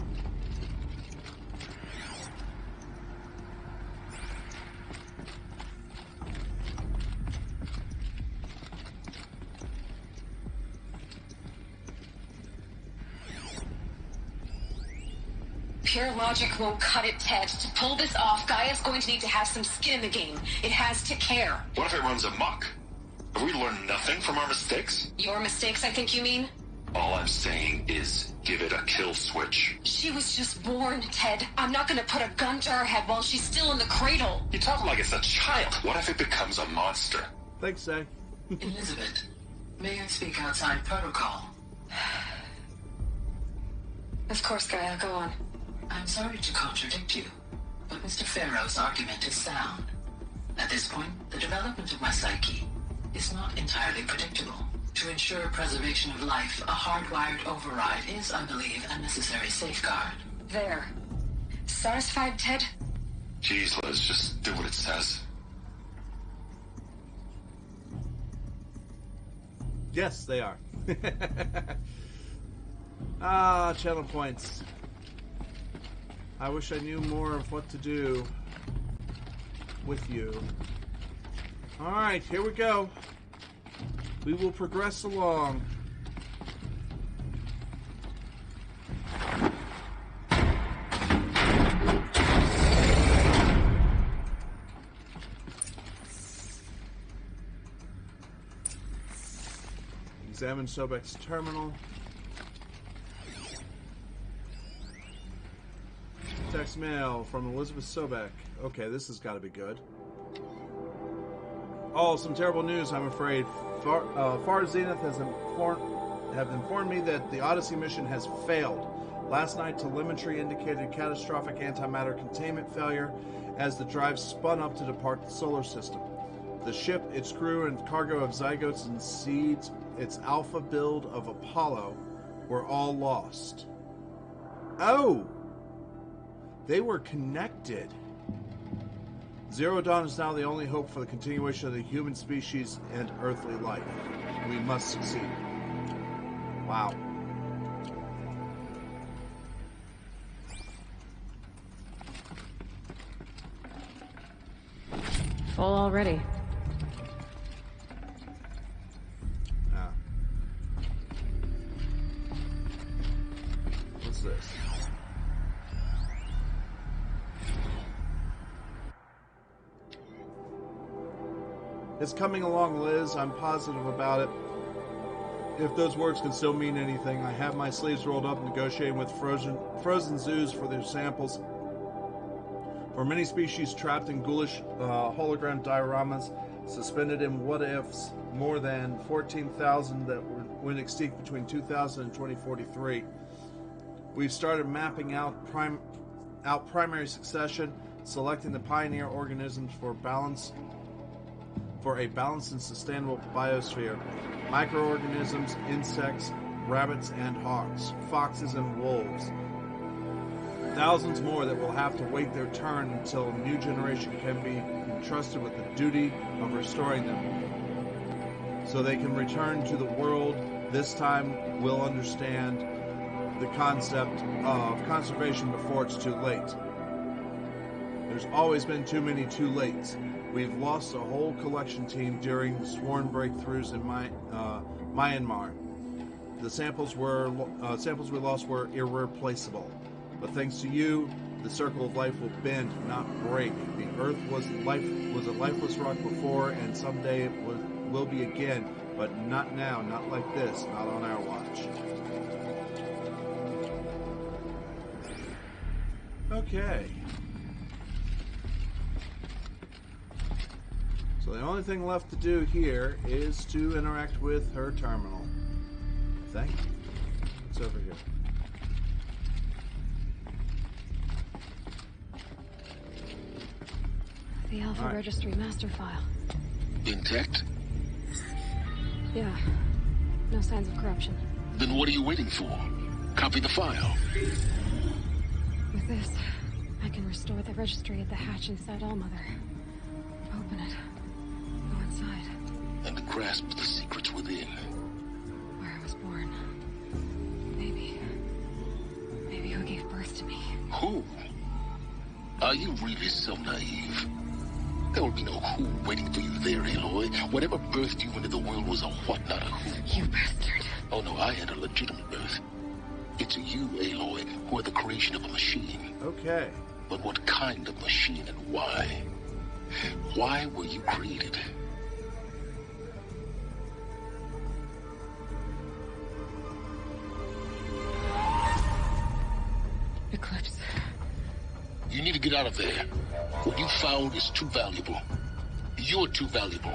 Pure logic won't cut it, Ted. To pull this off, Gaia's going to need to have some skin in the game. It has to care. What if it runs amok? Have we learned nothing from our mistakes? Your mistakes, I think you mean? All I'm saying is give it a kill switch. She was just born, Ted. I'm not gonna put a gun to her head while she's still in the cradle. You talk like it's a child. What if it becomes a monster? Thanks, Zay. Elizabeth, may I speak outside protocol? Of course, Gaia, go on. I'm sorry to contradict you, but Mr. Farrow's argument is sound. At this point, the development of my psyche is not entirely predictable. To ensure preservation of life, a hardwired override is, I believe, a necessary safeguard. There. Satisfied, Ted? Jeez, Liz, just do what it says. Yes, they are. Channel points. I wish I knew more of what to do with you. Alright, here we go. We will progress along. Examine Sobek's terminal. Text mail from Elizabeth Sobek. Okay, this has got to be good. Oh, some terrible news, I'm afraid. Far Zenith have informed me that the Odyssey mission has failed. Last night, telemetry indicated catastrophic antimatter containment failure as the drive spun up to depart the solar system. The ship, its crew, and cargo of zygotes and seeds, its alpha build of Apollo, were all lost. Oh! They were connected. Zero Dawn is now the only hope for the continuation of the human species and earthly life. We must succeed. Wow. Full already. Ah. What's this? It's coming along, Liz. I'm positive about it. If those words can still mean anything, I have my sleeves rolled up negotiating with frozen zoos for their samples. For many species trapped in ghoulish hologram dioramas, suspended in what-ifs, more than 14,000 that went extinct between 2000 and 2043. We've started mapping out primary succession, selecting the pioneer organisms for a balanced and sustainable biosphere. Microorganisms, insects, rabbits and hawks, foxes and wolves. Thousands more that will have to wait their turn until a new generation can be entrusted with the duty of restoring them. So they can return to the world. This time we'll understand the concept of conservation before it's too late. There's always been too many too lates. We've lost a whole collection team during the sworn breakthroughs in Myanmar. The samples we lost were irreplaceable. But thanks to you, the circle of life will bend, not break. The Earth was a lifeless rock before, and someday it will be again. But not now, not like this, not on our watch. Okay. So the only thing left to do here is to interact with her terminal. Thank you. It's over here. The Alpha Registry master file. Intact? Yeah. No signs of corruption. Then what are you waiting for? Copy the file. With this, I can restore the registry at the hatch inside Allmother. Open it. Go inside. And grasp the secrets within. Where I was born. Maybe who gave birth to me. Who? Are you really so naive? There will be no who waiting for you there, Aloy. Whatever birthed you into the world was a what, not a who. You bastard. Oh no, I had a legitimate birth. It's you, Aloy, who are the creation of a machine. Okay. But what kind of machine and why? Why were you created? Eclipse. You need to get out of there. What you found is too valuable. You're too valuable.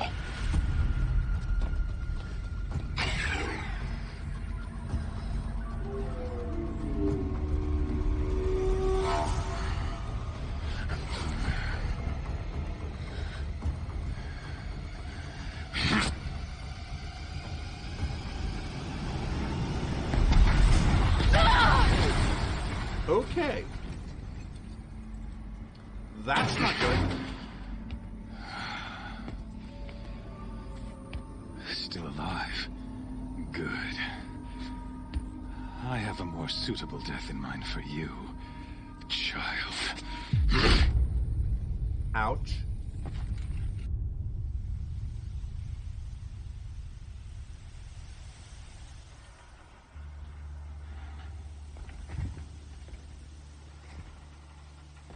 Okay. That's not good. Still alive. Good. I have a more suitable death in mind for you, child. Ouch.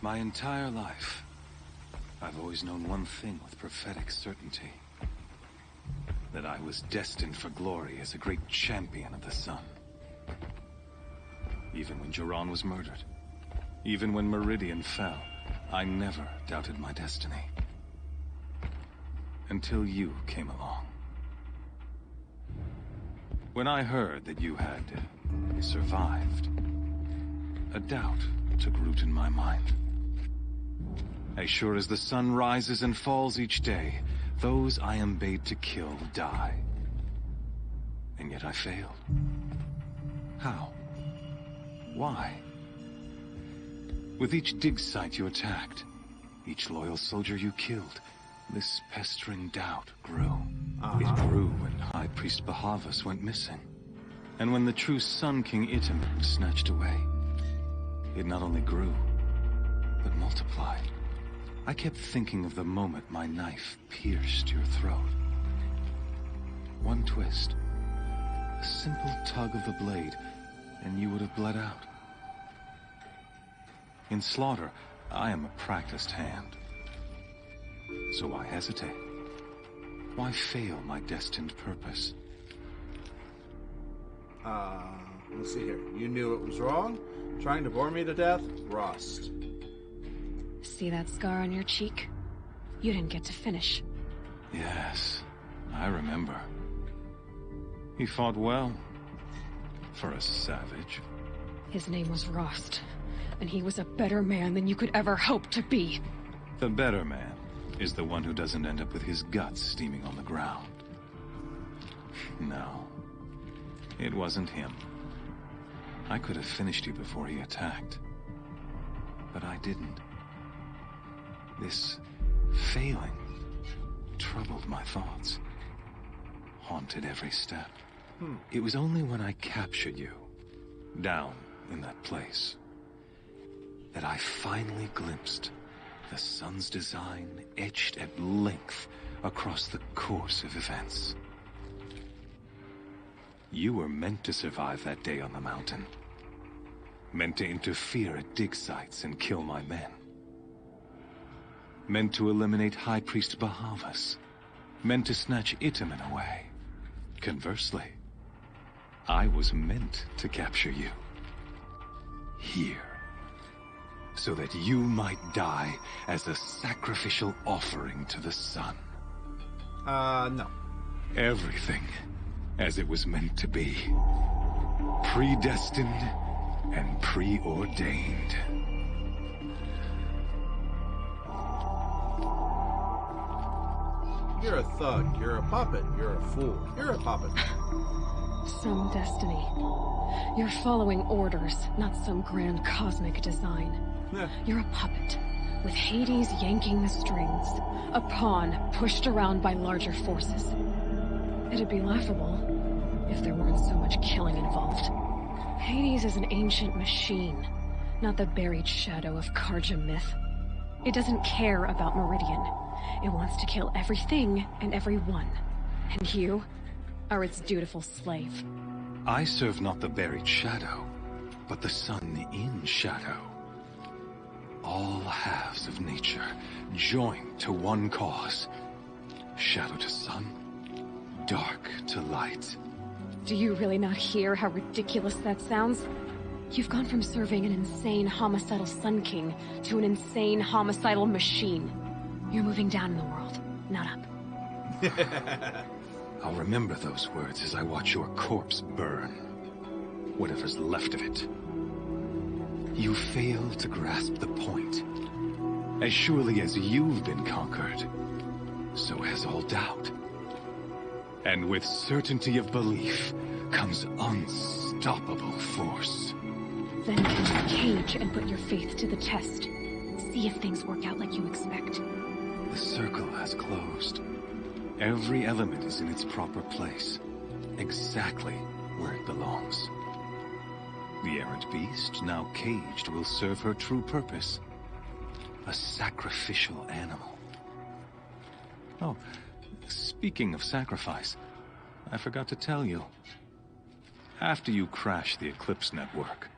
My entire life, I've always known one thing with prophetic certainty. That I was destined for glory as a great champion of the sun. Even when Jiran was murdered, even when Meridian fell, I never doubted my destiny. Until you came along. When I heard that you had survived, a doubt took root in my mind. As sure as the sun rises and falls each day, those I am bade to kill die. And yet I failed. How? Why? With each dig site you attacked, each loyal soldier you killed, this pestering doubt grew. It grew when High Priest Bahavas went missing. And when the true Sun King Itamen was snatched away. It not only grew, but multiplied. I kept thinking of the moment my knife pierced your throat. One twist, a simple tug of the blade, and you would have bled out. In slaughter, I am a practiced hand. So why hesitate? Why fail my destined purpose? Let's see here. You knew it was wrong? Trying to bore me to death? Rost. See that scar on your cheek? You didn't get to finish. Yes, I remember. He fought well. For a savage. His name was Rost, and he was a better man than you could ever hope to be. The better man is the one who doesn't end up with his guts steaming on the ground. No, it wasn't him. I could have finished you before he attacked. But I didn't. This failing troubled my thoughts. Haunted every step. It was only when I captured you, down in that place, that I finally glimpsed the sun's design etched at length across the course of events. You were meant to survive that day on the mountain. Meant to interfere at dig sites and kill my men. Meant to eliminate High Priest Bahavas. Meant to snatch Itamen away. Conversely, I was meant to capture you. Here. So that you might die as a sacrificial offering to the sun. No. Everything as it was meant to be. Predestined and preordained. You're a thug. You're a puppet. You're a fool. You're a puppet. Some destiny. You're following orders, not some grand cosmic design. You're a puppet, with Hades yanking the strings. A pawn pushed around by larger forces. It'd be laughable if there weren't so much killing involved. Hades is an ancient machine, not the buried shadow of Karja myth. It doesn't care about Meridian. It wants to kill everything and everyone. And you are its dutiful slave. I serve not the buried shadow, but the sun in shadow. All halves of nature joined to one cause. Shadow to sun, dark to light. Do you really not hear how ridiculous that sounds? You've gone from serving an insane homicidal Sun King to an insane homicidal machine. You're moving down in the world, not up. I'll remember those words as I watch your corpse burn. Whatever's left of it. You fail to grasp the point. As surely as you've been conquered, so has all doubt. And with certainty of belief comes unstoppable force. Then come Cage and put your faith to the test. See if things work out like you expect. The circle has closed. Every element is in its proper place, exactly where it belongs. The errant beast, now caged, will serve her true purpose. A sacrificial animal. Oh, speaking of sacrifice, I forgot to tell you. After you crashed the Eclipse network,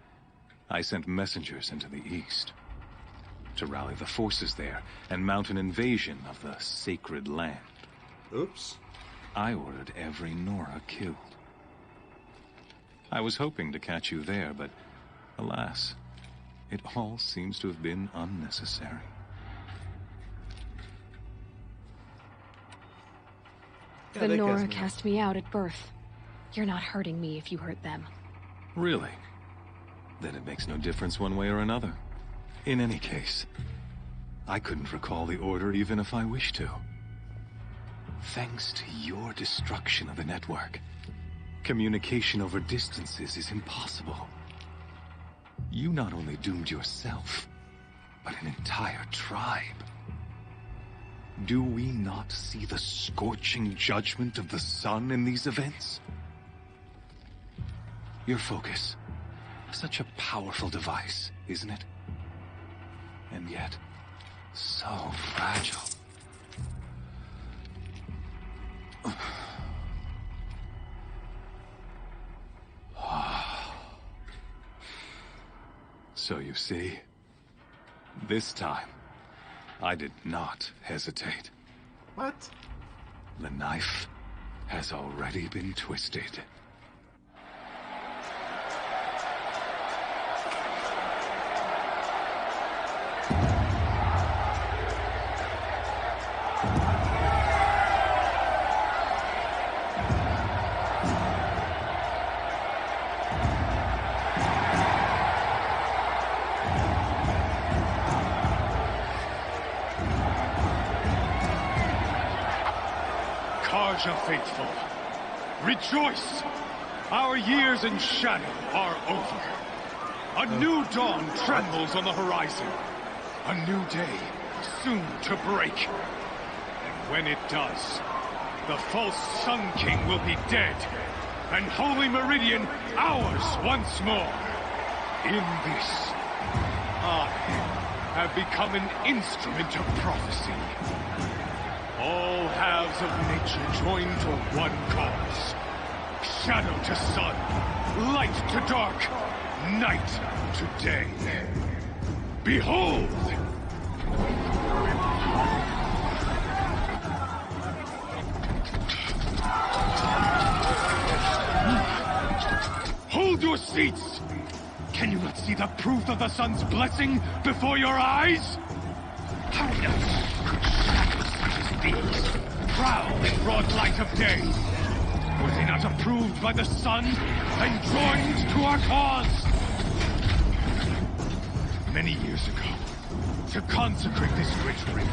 I sent messengers into the east to rally the forces there and mount an invasion of the sacred land. Oops. I ordered every Nora killed. I was hoping to catch you there, but alas, it all seems to have been unnecessary. The Nora cast me out at birth. You're not hurting me if you hurt them. Really? Then it makes no difference one way or another. In any case, I couldn't recall the order even if I wished to. Thanks to your destruction of the network, communication over distances is impossible. You not only doomed yourself, but an entire tribe. Do we not see the scorching judgment of the sun in these events? Your focus. Such a powerful device, isn't it? And yet, so fragile. So you see, this time, I did not hesitate. What? The knife has already been twisted. Faithful, rejoice! Our years in shadow are over. A new dawn trembles on the horizon. A new day soon to break. And when it does, the false Sun King will be dead, and Holy Meridian ours once more. In this, I have become an instrument of prophecy. All halves of nature join to one cause. Shadow to sun, light to dark, night to day. Behold! Hold your seats! Can you not see the proof of the sun's blessing before your eyes? How else could shadows such as these prowl in broad light of day? Were they not approved by the sun and joined to our cause? Many years ago, to consecrate this great ring,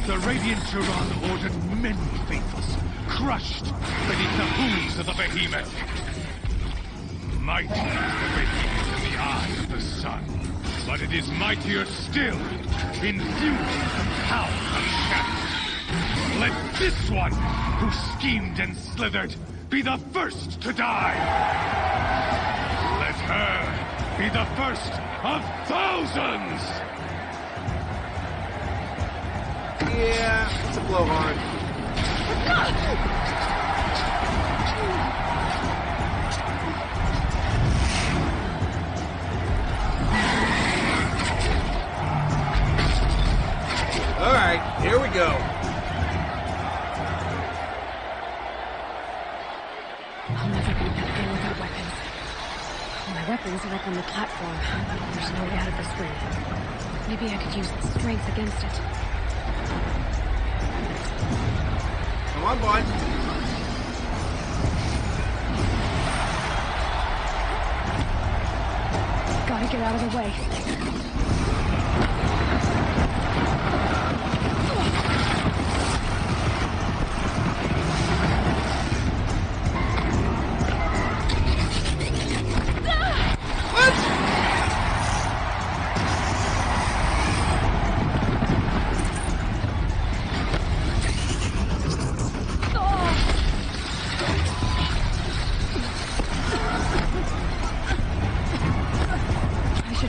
the Radiant Turan ordered many faithfuls crushed beneath the hooves of the behemoth. Mighty is the behemoth in the eye of the sun, but it is mightier still, infused with the power of shadow. Let this one, who schemed and slithered, be the first to die. Let her be the first of thousands! Yeah, it's a blowhard. Alright, here we go. I'll never be that thing without weapons. My weapons are up on the platform. There's no way out of this room. Maybe I could use its strength against it. Come on, boy. Gotta get out of the way.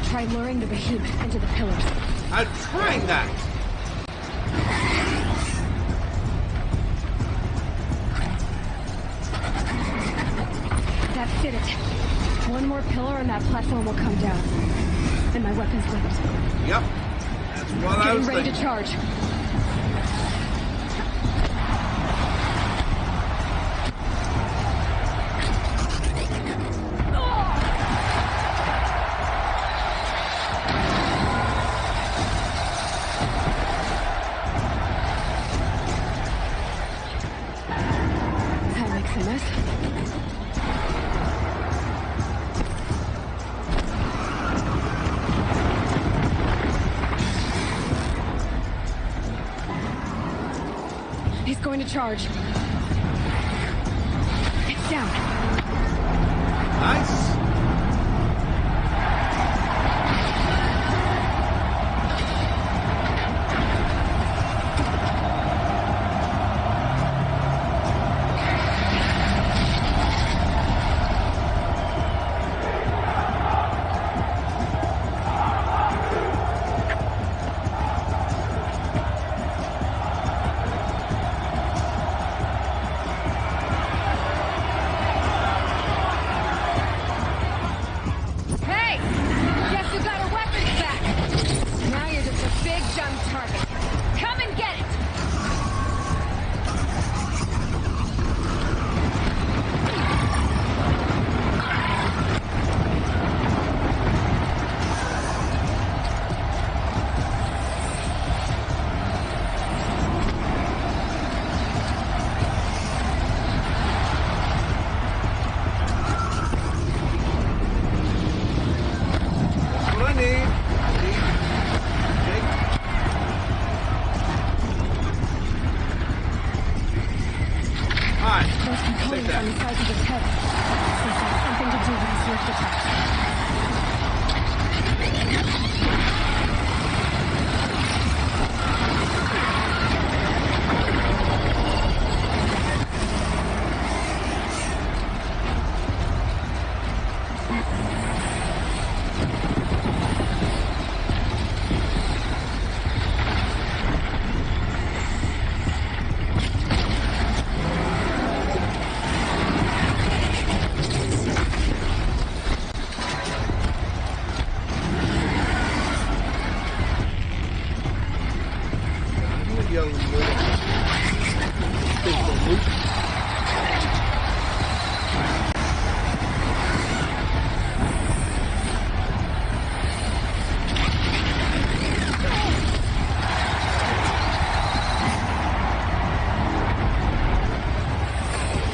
Try luring the behemoth into the pillars. I'm trying that. That did it. One more pillar and that platform will come down. And my weapon's linked. Yep. That's what I was getting ready thinking. to charge. He's going to charge. It's down. Nice.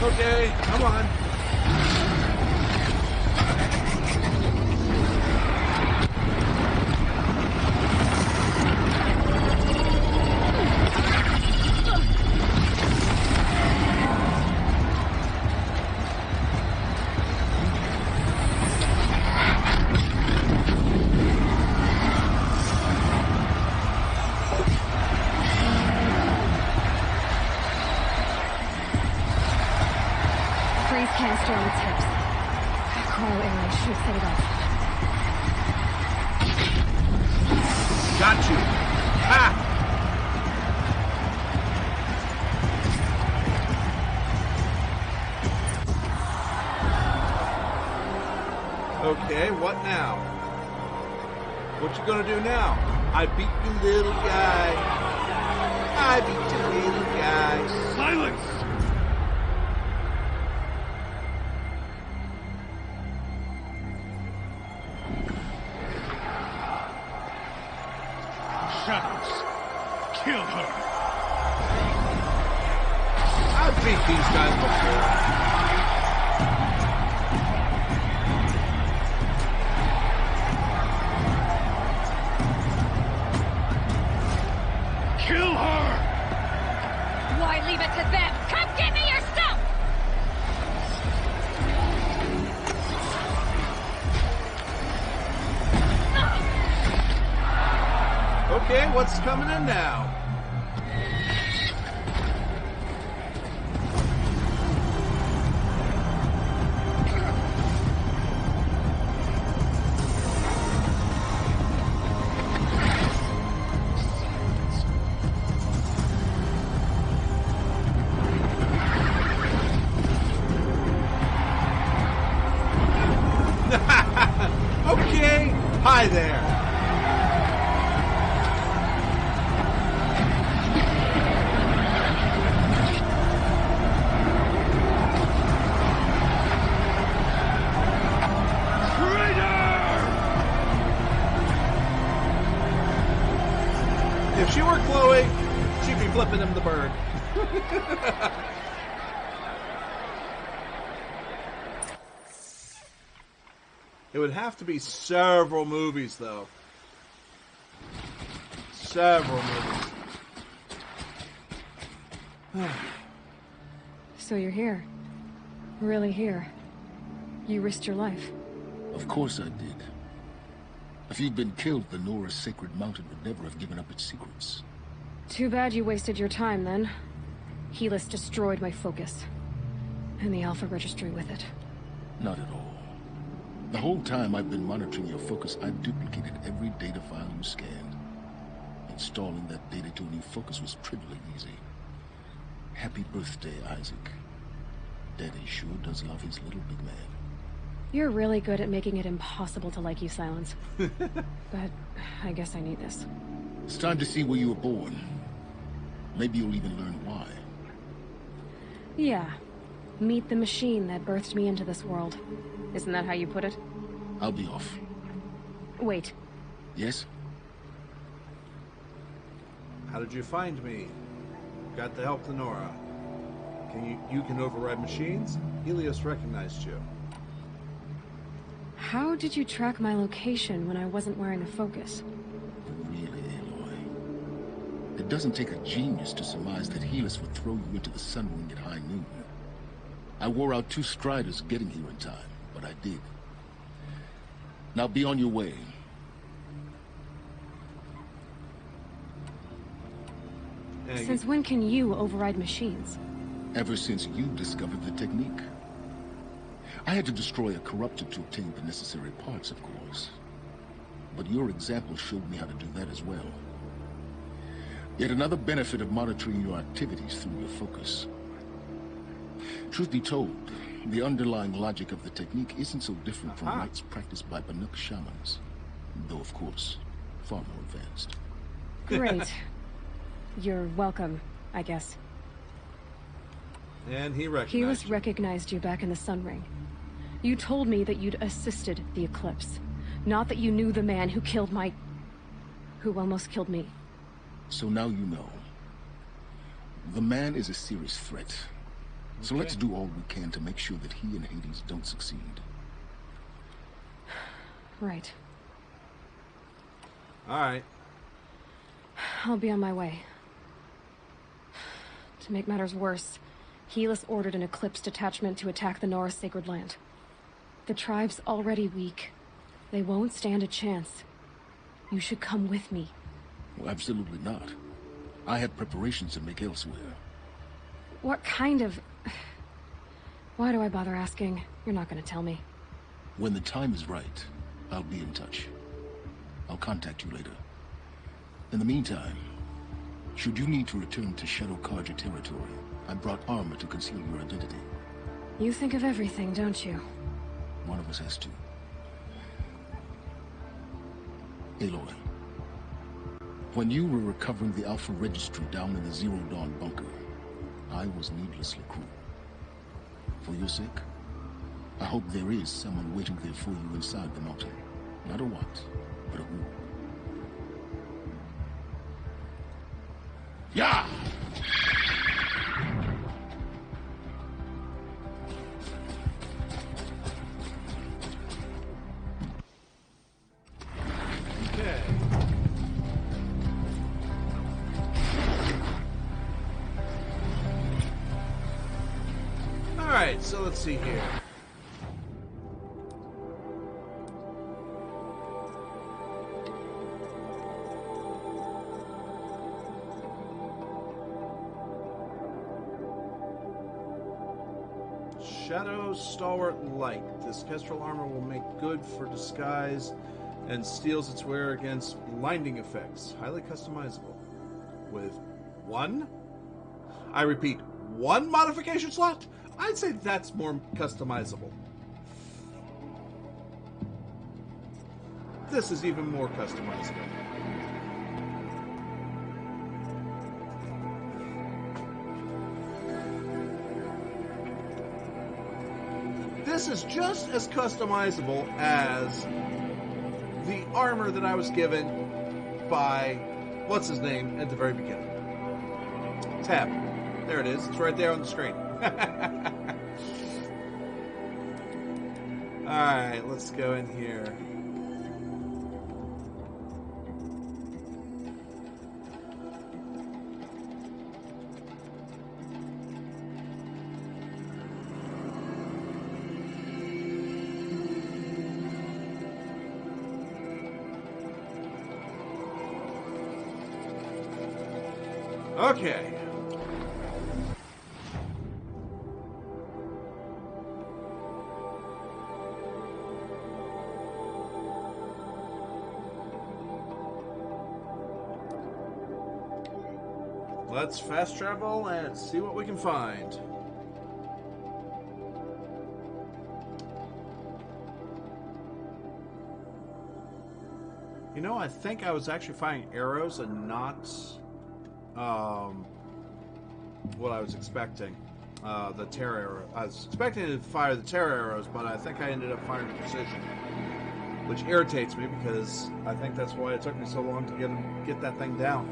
Okay, come on. Canister on its hips. Cryo arrow should set it off. Got you. Ha! Okay, what now? What you gonna do now? I beat you, little guy. Kill her! I've beat these guys before. Kill her! Why leave it to them? Come give me your stuff! Okay, what's coming in now? Okay, hi there. If she were Chloe, she'd be flipping him the bird. It would have to be several movies, though. Several movies. So you're here. Really here. You risked your life. Of course I did. If you'd been killed, the Nora's sacred mountain would never have given up its secrets. Too bad you wasted your time, then. Helis destroyed my focus. And the Alpha Registry with it. Not at all. The whole time I've been monitoring your focus, I've duplicated every data file you scanned. Installing that data to a new focus was trivially easy. Happy birthday, Isaac. Daddy sure does love his little big man. You're really good at making it impossible to like you, Silence. But I guess I need this. It's time to see where you were born. Maybe you'll even learn why. Yeah. Meet the machine that birthed me into this world. Isn't that how you put it? I'll be off. Wait. Yes? How did you find me? Got to help the Nora. You can override machines? Helios recognized you. How did you track my location when I wasn't wearing a focus? Really, Aloy? It doesn't take a genius to surmise that Helios would throw you into the sun ring at high noon. I wore out 2 striders getting here in time, but I did. Now be on your way. Since when can you override machines? Ever since you discovered the technique. I had to destroy a corruptor to obtain the necessary parts, of course. But your example showed me how to do that as well. Yet another benefit of monitoring your activities through your focus. Truth be told, the underlying logic of the technique isn't so different from rites practiced by Banuk shamans. Though, of course, far more advanced. Great. You're welcome, I guess. And he recognized Helis recognized you back in the Sun Ring. You told me that you'd assisted the Eclipse. Not that you knew the man who killed my... who almost killed me. So now you know. The man is a serious threat. So let's do all we can to make sure that he and Hades don't succeed. Right. Alright. I'll be on my way. To make matters worse, Helis ordered an Eclipse detachment to attack the Nora's sacred land. The tribe's already weak. They won't stand a chance. You should come with me. Well, absolutely not. I have preparations to make elsewhere. What kind of... Why do I bother asking? You're not going to tell me. When the time is right, I'll be in touch. I'll contact you later. In the meantime, should you need to return to Shadow Karja territory, I brought armor to conceal your identity. You think of everything, don't you? One of us has to. Aloy, when you were recovering the Alpha Registry down in the Zero Dawn bunker, I was needlessly cruel. For your sake, I hope there is someone waiting there for you inside the mountain. Not a what, but a who. Yeah! Okay. Alright, so let's see here. Shadow Stalwart Light. This kestrel armor will make good for disguise and steals its wearer against blinding effects. Highly customizable. With one? I repeat, one modification slot? I'd say that's more customizable. This is even more customizable. This is just as customizable as the armor that I was given by, what's his name, at the very beginning. Tab. There it is. It's right there on the screen. Alright, let's go in here. Okay. Let's fast travel and see what we can find. You know, I think I was actually firing arrows and not what I was expecting. The terror arrow. I was expecting to fire the terror arrows, but I think I ended up firing precision, which irritates me because I think that's why it took me so long to get that thing down.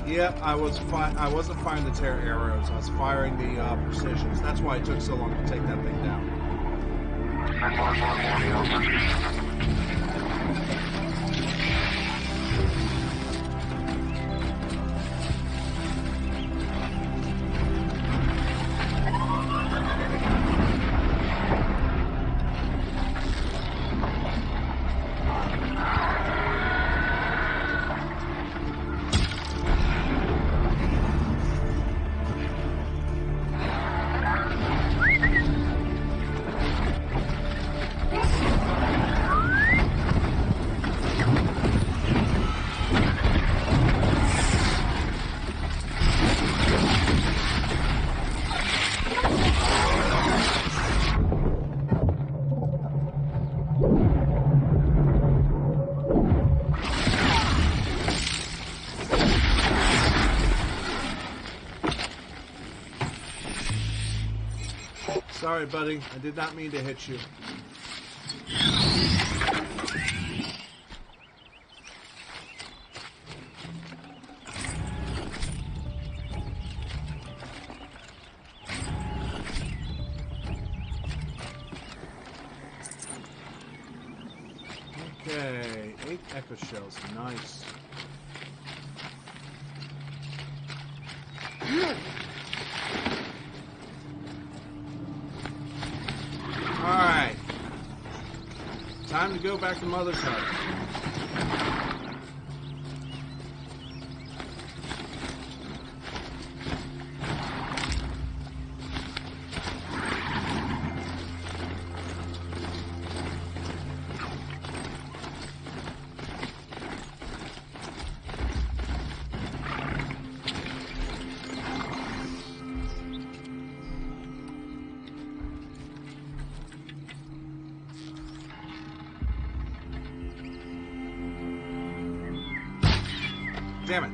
Yep, I wasn't firing the terror arrows. I was firing the precisions. That's why it took so long to take that thing down. Sorry, buddy. I did not mean to hit you. Okay, 8 echo shells. Nice. Alright. Time to go back to Mother's hut. Damn it.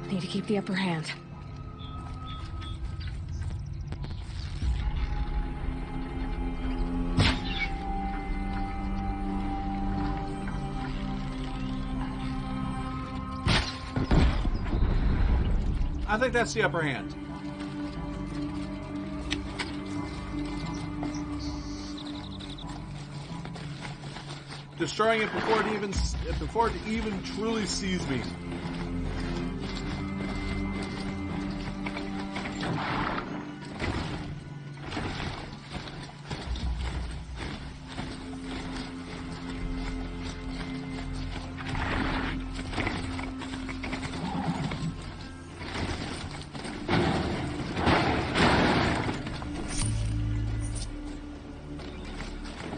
Need to keep the upper hand. I think that's the upper hand. Destroying it before it even truly sees me.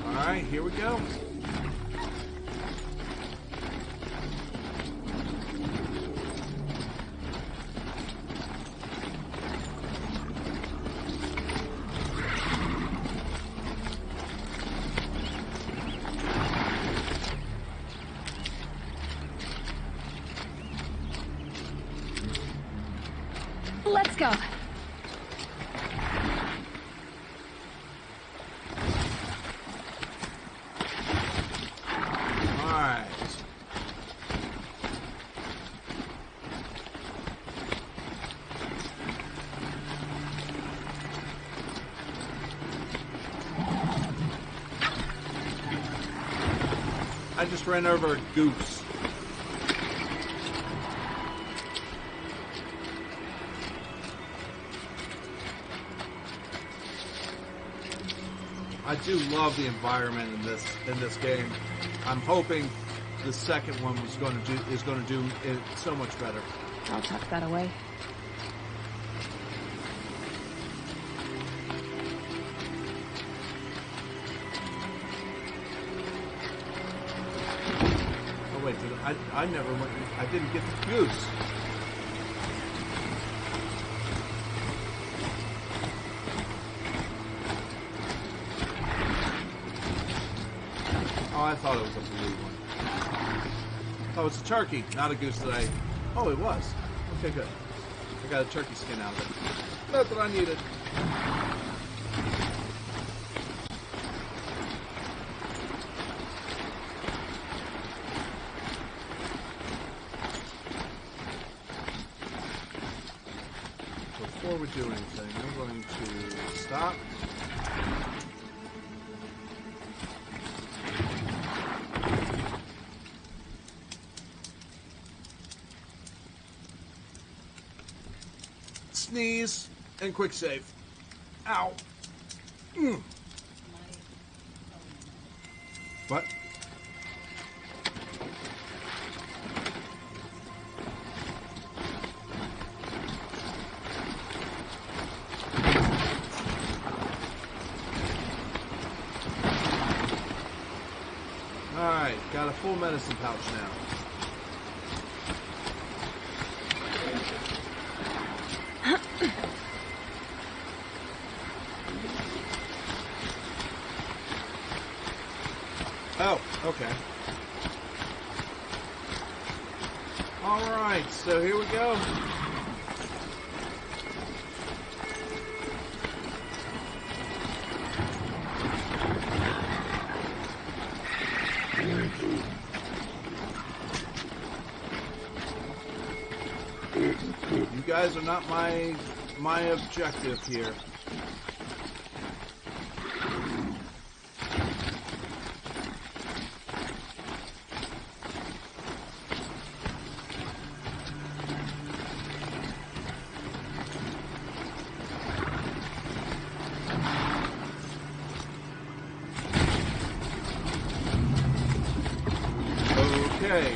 All right, here we go. Let's go. Alright. I just ran over a goose. I do love the environment in this game. I'm hoping the second one is going to do it so much better. I'll tuck that away. Oh wait, I never went. I didn't get the goose. Oh, I thought it was a blue one. Oh, it's a turkey, not a goose today. Oh, it was. Okay, good. I got a turkey skin out of it. Not that I needed. Before we do anything, I'm going to stop. Sneeze and quick save. Ow. What? Alright, got a full medicine pouch now. Oh, okay. Alright, so here we go. You guys are not my objective here. Okay.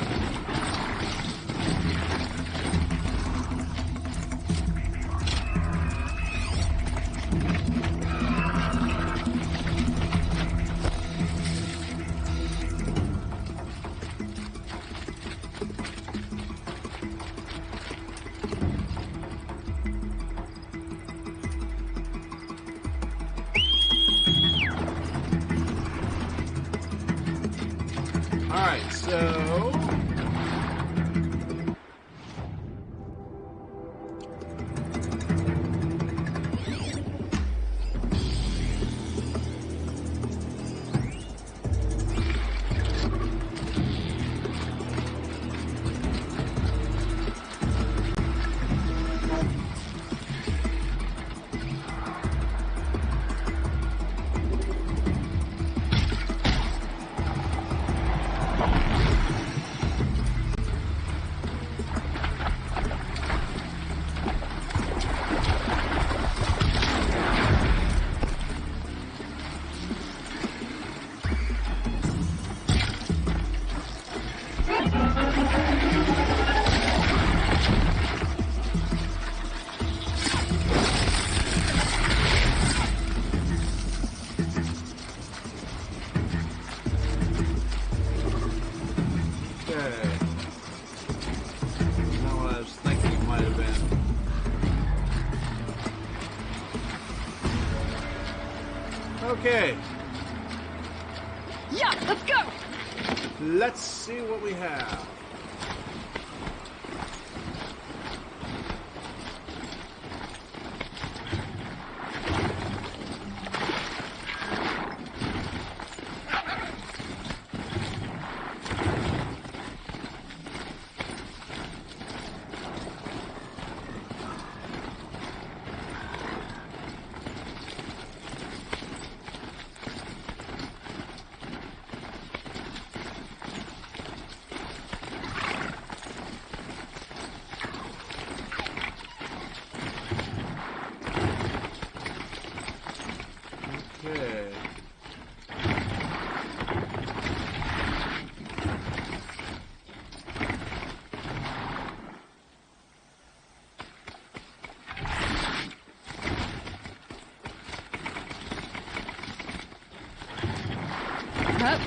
Alright, so... Okay. Yeah, let's go. Let's see what we have. Okay. Up.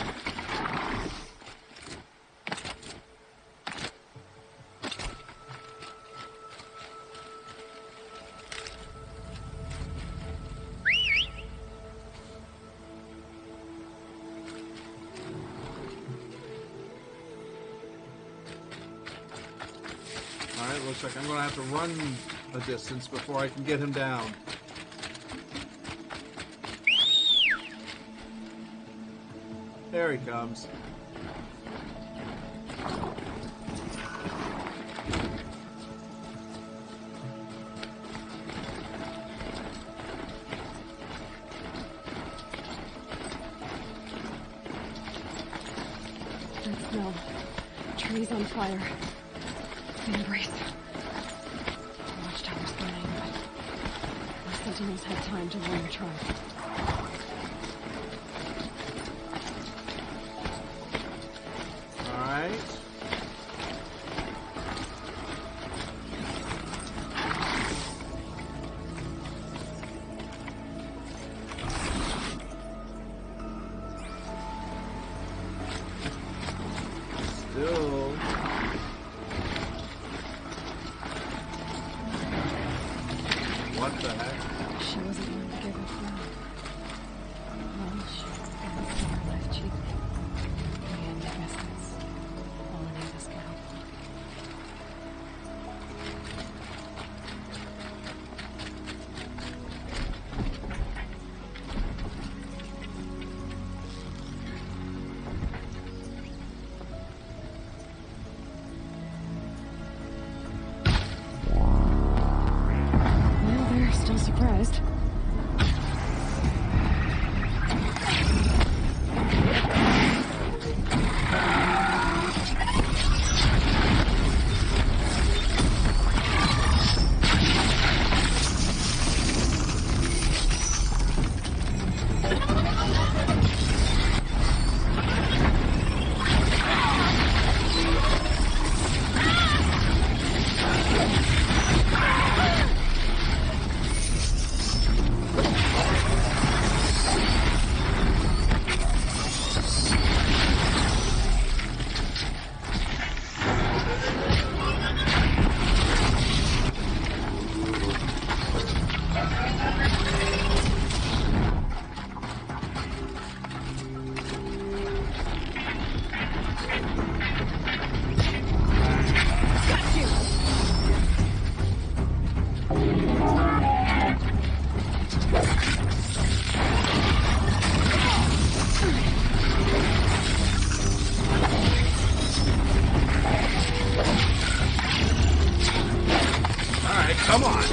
Alright, looks like I'm going to have to run a distance before I can get him down. There he comes. That smell. Trees on fire. Embrace. The watchtower's burning, but my sentinels had time to warn the tribe. Alright. Still. What the heck? She wasn't going to give up now. Well, she was going to see her life cheaply. We had no business. All in this girl. come on.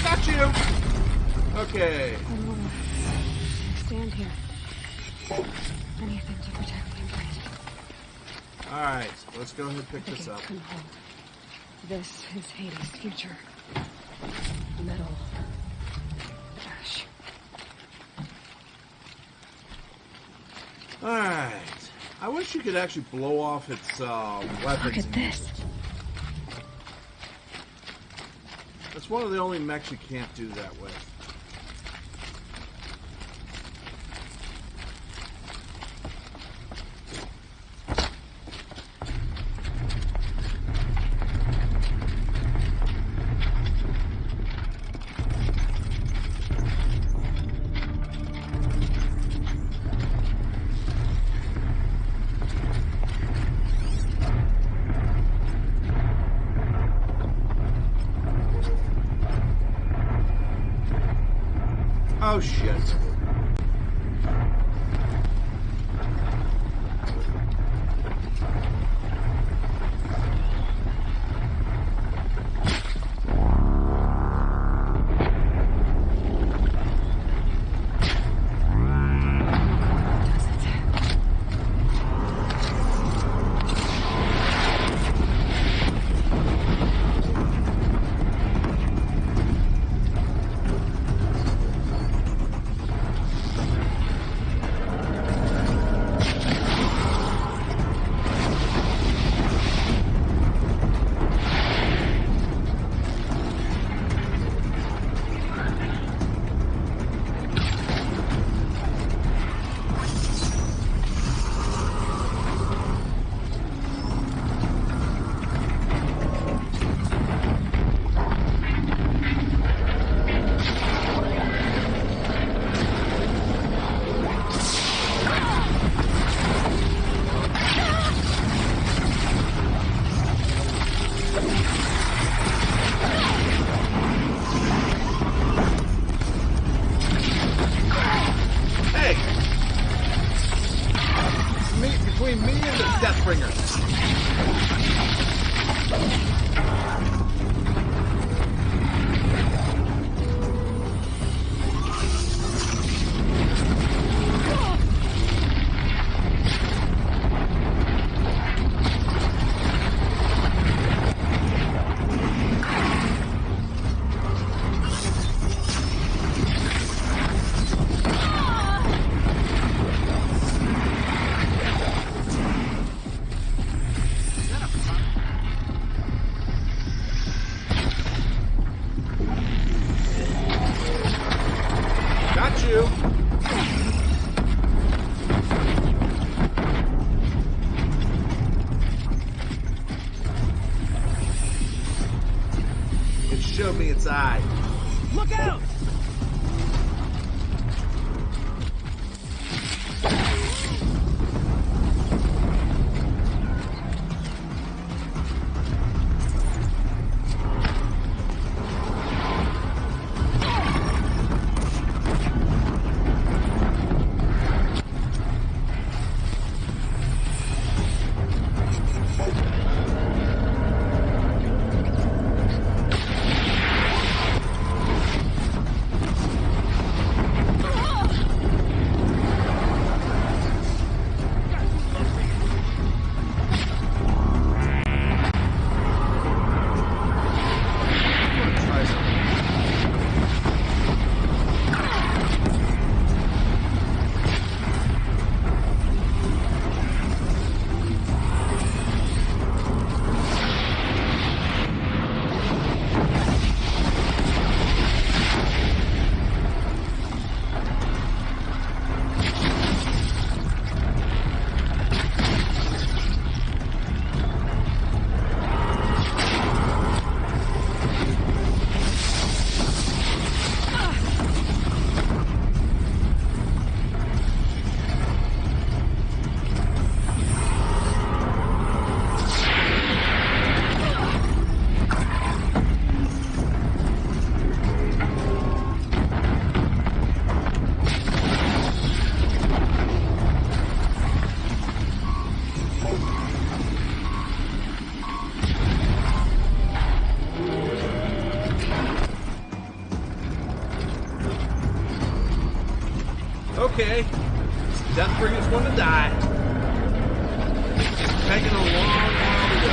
Got you. Okay. Stand here. Anything to protect the imprint. All right, let's go ahead and pick this up. This is Hades' future. Metal. Ash. All right. I wish you could actually blow off its weapons. Look at this. That's one of the only mechs you can't do that with. Oh, shit. Between me and the Deathbringer. Showed me its eye. Look out! Okay. Deathbringer's going to die. It's taking a long while to go.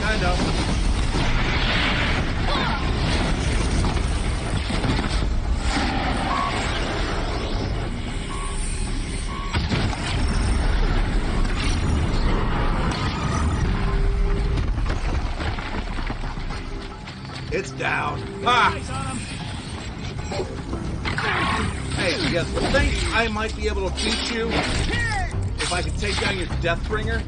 Kind of. It's down. Ah! Hey, you think I might be able to beat you if I could take down your Deathbringer?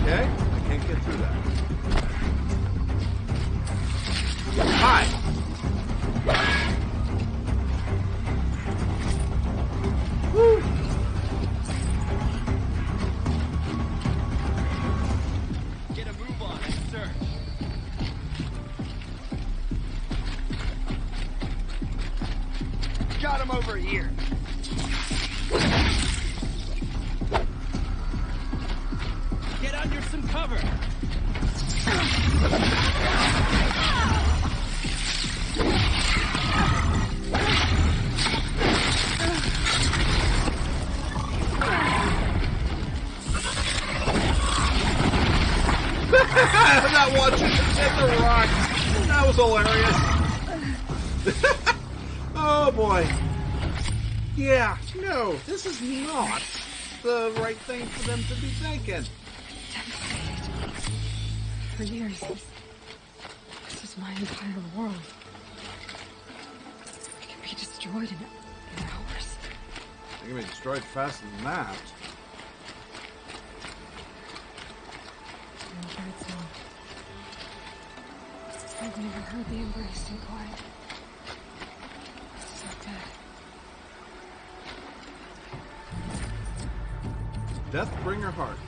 Okay, I can't get through that. Hi. Woo. Get a move on it, sir. Got him over here. Get under some cover. I'm not watching it hit the rocks. That was hilarious. Oh boy. Yeah, no, this is not the right thing for them to be thinking. For years, this is my entire world. It can be destroyed in hours. It can be destroyed faster than that. I've never heard the embrace so quiet. So dead. Deathbringer Heart.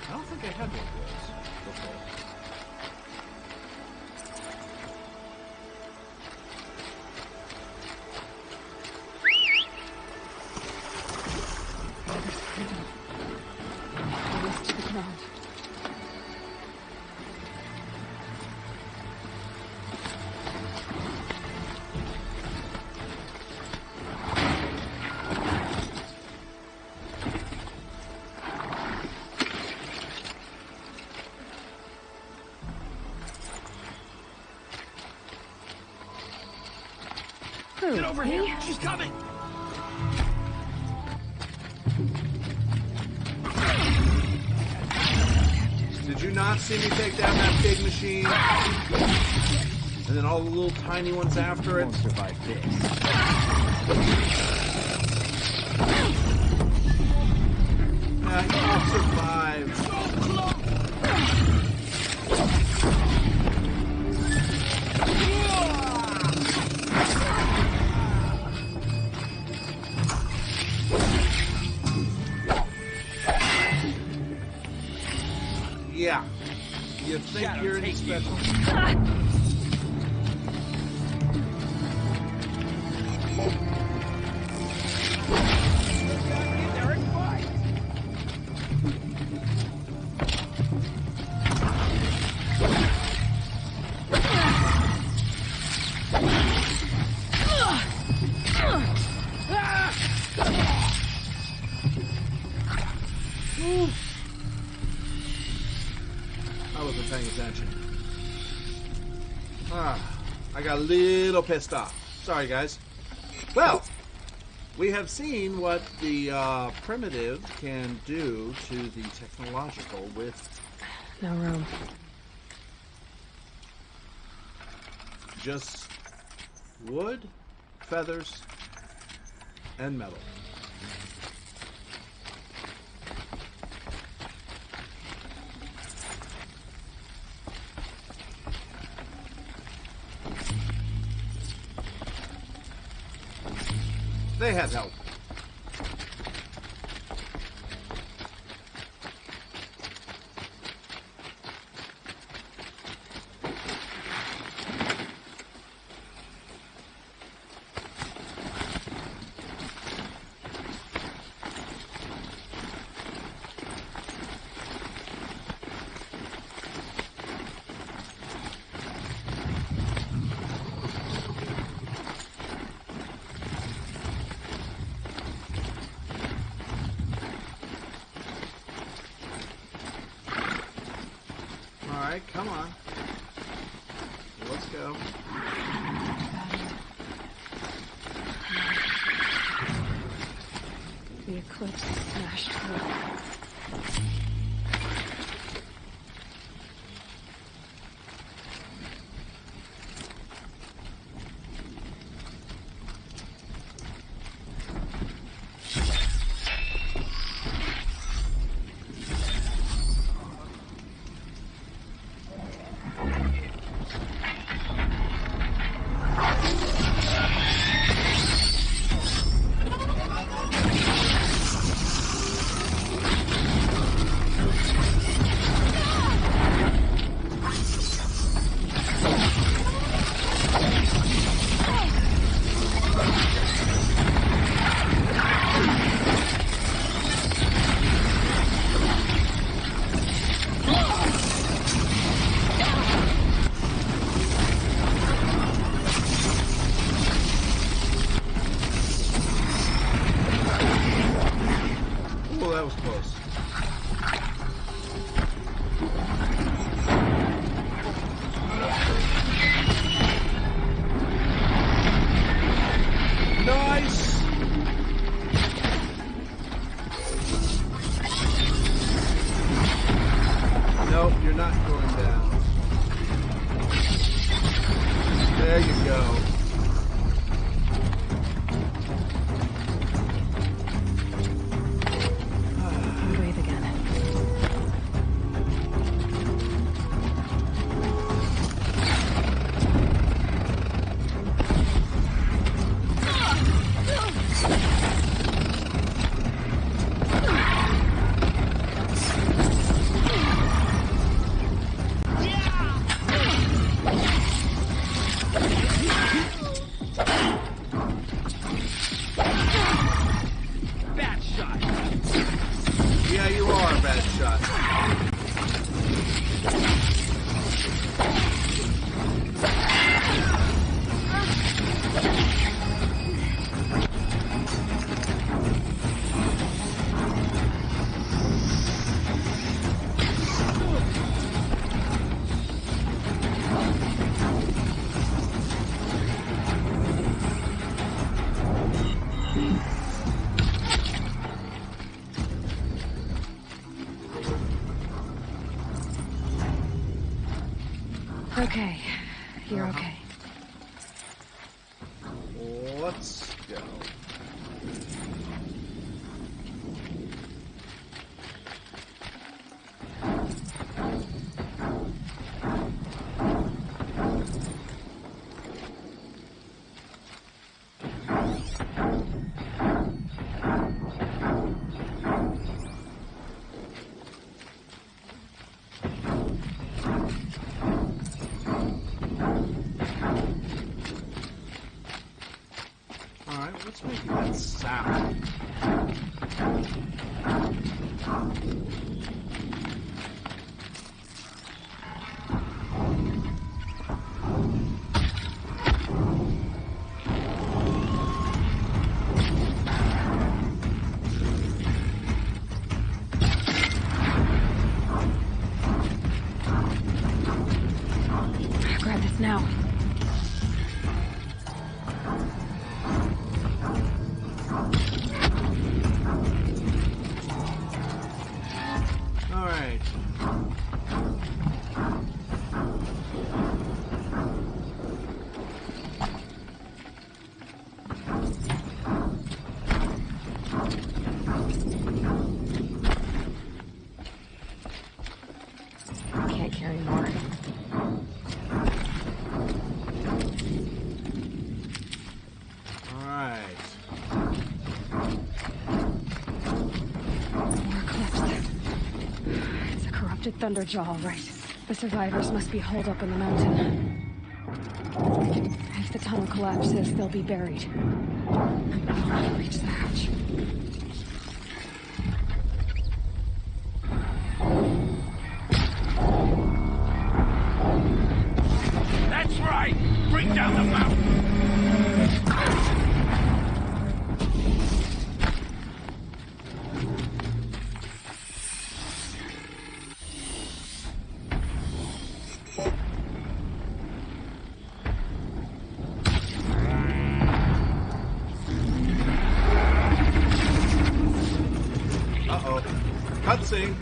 I don't think I had one of those before. Almost to the ground. Get over here. She's coming. Did you not see me take down that big machine? And then all the little tiny ones after it? Won't survive this. Yeah, he won't survive. Yeah. You think you're any special? I wasn't paying attention. I got a little pissed off. Sorry, guys. Well, we have seen what the primitive can do to the technological with No room. just wood, feathers, and metal. They had help. Alright, come on. Let's go. The eclipse smashed through. Okay. You're okay. Let's go. What's making that sound? Grab this now. Can't carry more. Alright. More eclipse. It's a corrupted Thunderjaw, all right. The survivors must be holed up in the mountain. If the tunnel collapses, they'll be buried. I'll reach the hatch. That's right! Bring down the mountain! Cutscene.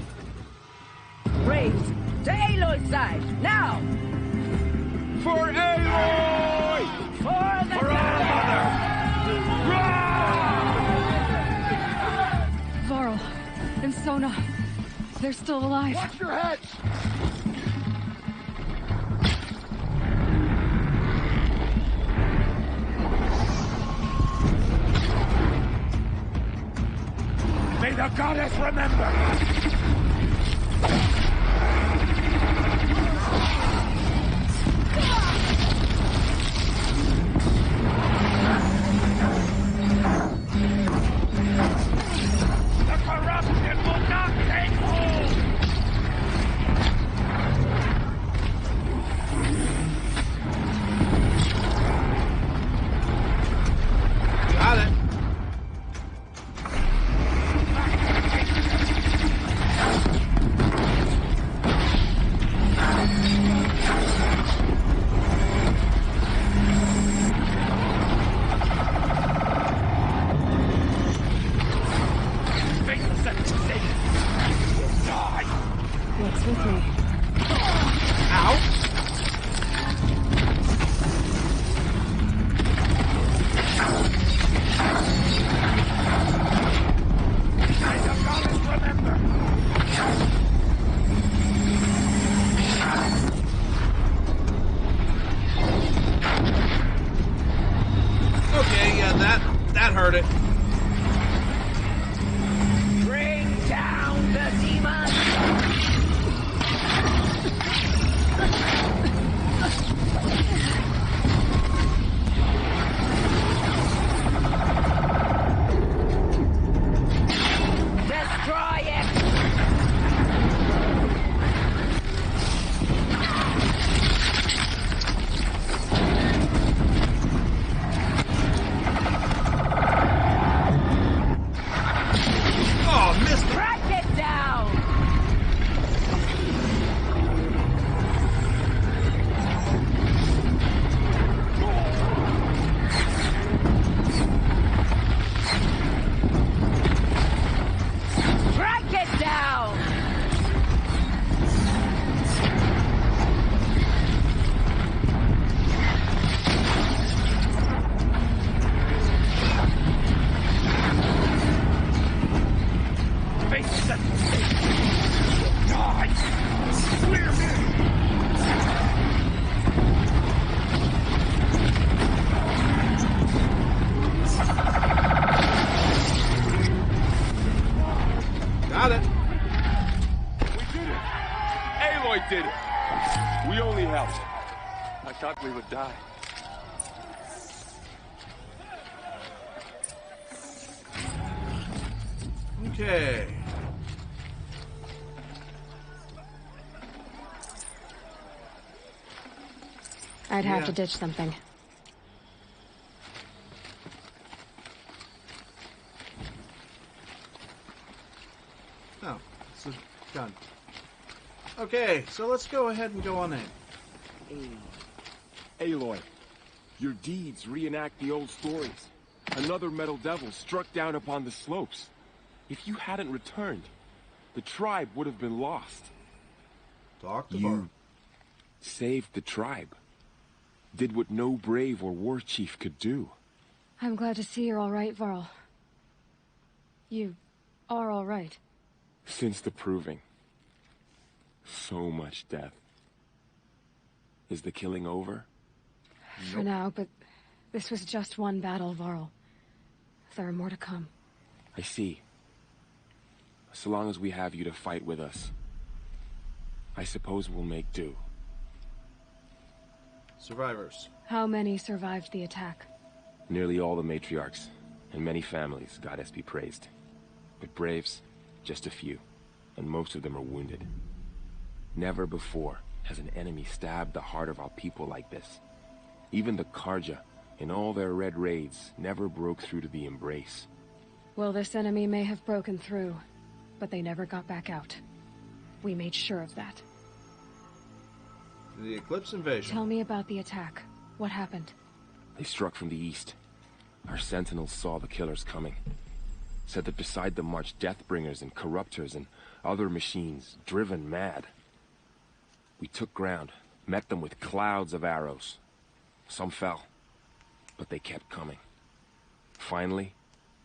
Braves, to Aloy's side, now! For Aloy! For the Varl and Sona, they're still alive. Watch your heads! May the goddess remember! The corruption will not take hold! Got it. What's with me? Ow. May the goddess remember! Okay, yeah, that hurt it. Bring down the demon! Destroy it! Oh, missed it. Crack it down! Crack it down! Face the die! Clear me! Got it. We did it! Aloy did it! We only helped. I thought we would die. Okay. I'd have Yeah. to ditch something. Oh, so done. Okay, so let's go ahead and go on in. Aloy, your deeds reenact the old stories. Another metal devil struck down upon the slopes. If you hadn't returned, the tribe would have been lost. Talk to You Varl. saved the tribe. Did what no brave or war chief could do. I'm glad to see you're all right, Varl. You are all right. Since the proving. So much death. Is the killing over? For now, but this was just one battle, Varl. There are more to come. I see. So long as we have you to fight with us, I suppose we'll make do. Survivors. How many survived the attack? Nearly all the matriarchs, and many families, goddess be praised. But braves, just a few, and most of them are wounded. Never before has an enemy stabbed the heart of our people like this. Even the Karja, in all their red raids, never broke through to the embrace. Well, this enemy may have broken through, but they never got back out. We made sure of that. The Eclipse invasion. Tell me about the attack. What happened? They struck from the east. Our sentinels saw the killers coming. Said that beside them marched Deathbringers and Corruptors and Other machines, driven mad. We took ground, met them with clouds of arrows. Some fell, but they kept coming. Finally,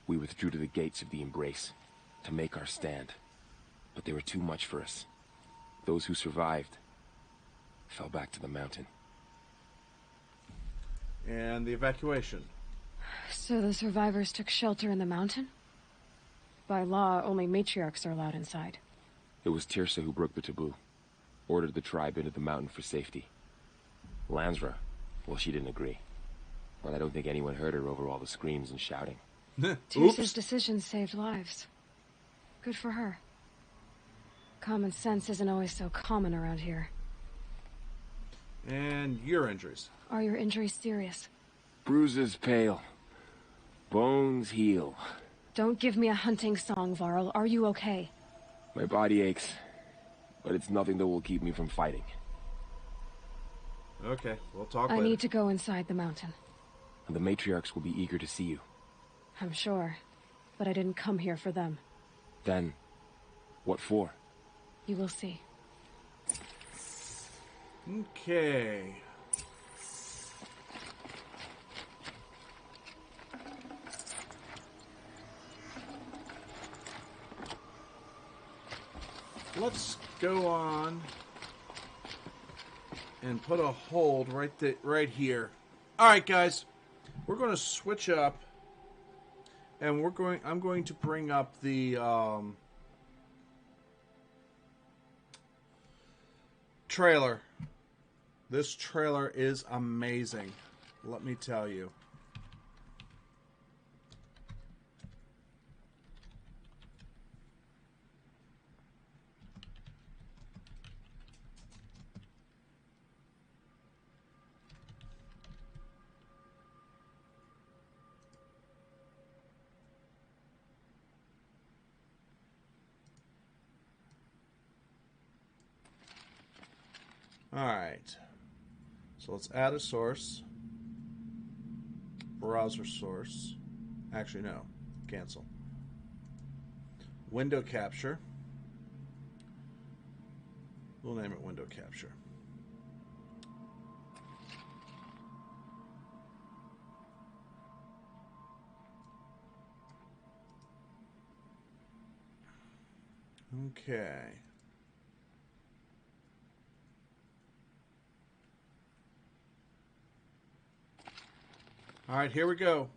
we withdrew to the gates of the Embrace to make our stand. But they were too much for us. Those who survived fell back to the mountain. And the evacuation. So the survivors took shelter in the mountain? By law, only matriarchs are allowed inside. It was Tirsa who broke the taboo. Ordered the tribe into the mountain for safety. Lansra, well, she didn't agree. But I don't think anyone heard her over all the screams and shouting. Tirsa's decision saved lives. Good for her. Common sense isn't always so common around here. And your injuries. Are your injuries serious? Bruises pale. Bones heal. Don't give me a hunting song, Varl. Are you okay? My body aches, but it's nothing that will keep me from fighting. Okay, we'll talk later. I need to go inside the mountain. And the matriarchs will be eager to see you. I'm sure, but I didn't come here for them. Then, what for? You will see. Okay. Let's go on and put a hold right here. All right, guys, we're going to switch up, and I'm going to bring up the trailer. This trailer is amazing, let me tell you. Alright, so let's add a source, browser source, actually no, cancel, window capture, we'll name it window capture. Okay. All right, here we go.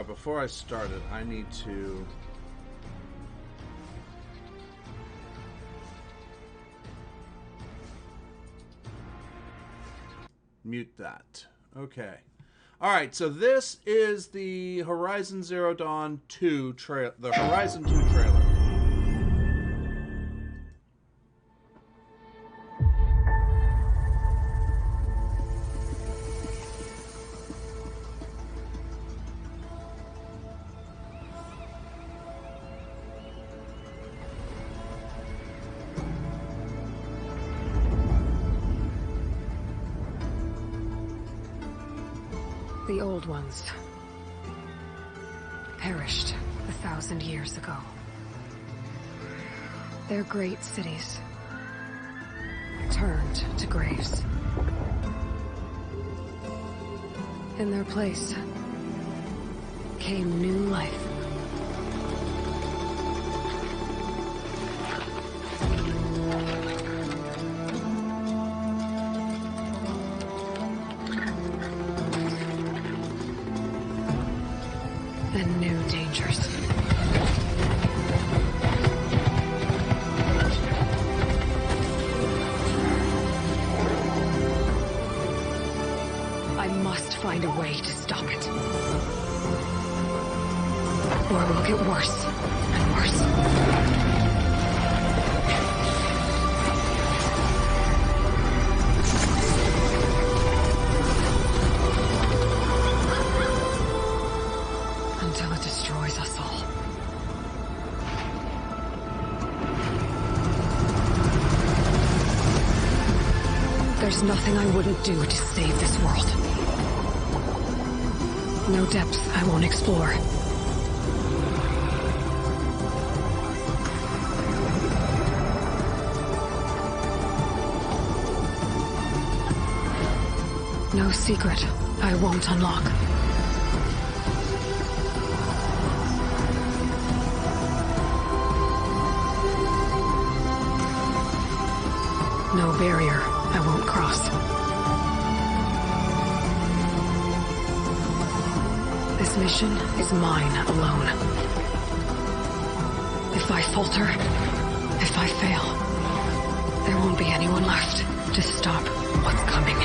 Before I start it, I need to mute that. Okay. All right, so this is the Horizon Zero Dawn 2 trailer, the Horizon 2 trailer. The old ones perished 1,000 years ago. Their great cities turned to graves. In their place came new life. And new dangers. I must find a way to stop it. Or it will get worse and worse. Until it destroys us all. There's nothing I wouldn't do to save this world. No depths I won't explore. No secret I won't unlock. No barrier I won't cross. This mission is mine alone. If I falter, if I fail, there won't be anyone left to stop what's coming.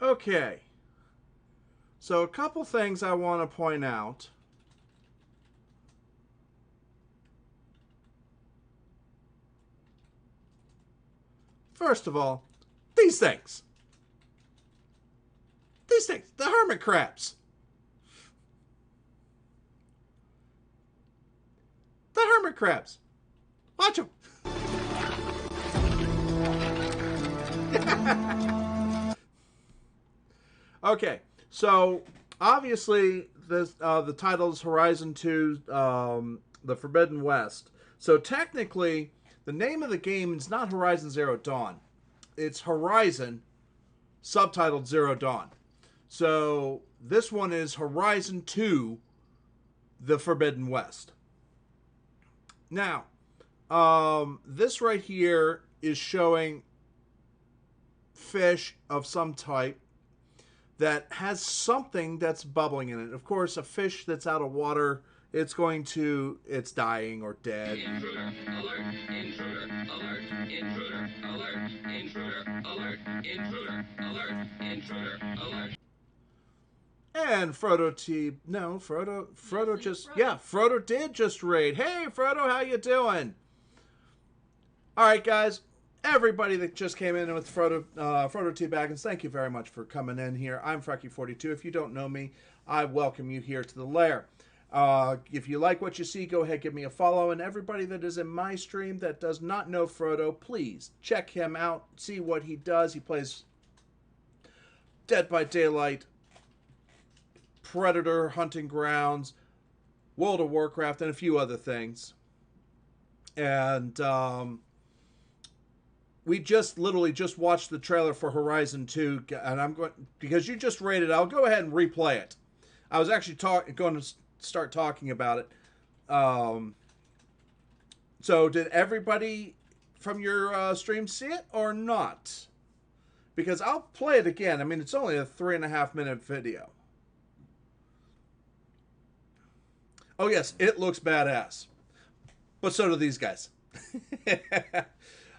Okay, so a couple things I want to point out. First of all, these things, the hermit crabs. The hermit crabs. Watch them. Okay, so obviously the title is Horizon 2, The Forbidden West. So technically, the name of the game is not Horizon Zero Dawn. It's Horizon, subtitled Zero Dawn. So this one is Horizon 2, The Forbidden West. Now, this right here is showing fish of some type that has something that's bubbling in it. Of course, a fish that's out of water, it's dying or dead. Intruder, alert, intruder, alert, intruder, alert, intruder, alert, intruder, alert, intruder, alert. And Frodo did just raid. Hey, Frodo, how you doing? All right, guys. Everybody that just came in with Frodo T. Baggins, thank you very much for coming in here. I'm Frecky42. If you don't know me, I welcome you here to the lair. If you like what you see, go ahead, give me a follow. And everybody that is in my stream that does not know Frodo, please check him out, see what he does. He plays Dead by Daylight, Predator, Hunting Grounds, World of Warcraft, and a few other things. And we literally just watched the trailer for Horizon 2, and I'm going, because you just rated it, I'll go ahead and replay it. I was actually going to start talking about it. So did everybody from your stream see it or not? Because I'll play it again. I mean, it's only a 3.5-minute video. Oh yes, it looks badass. But so do these guys.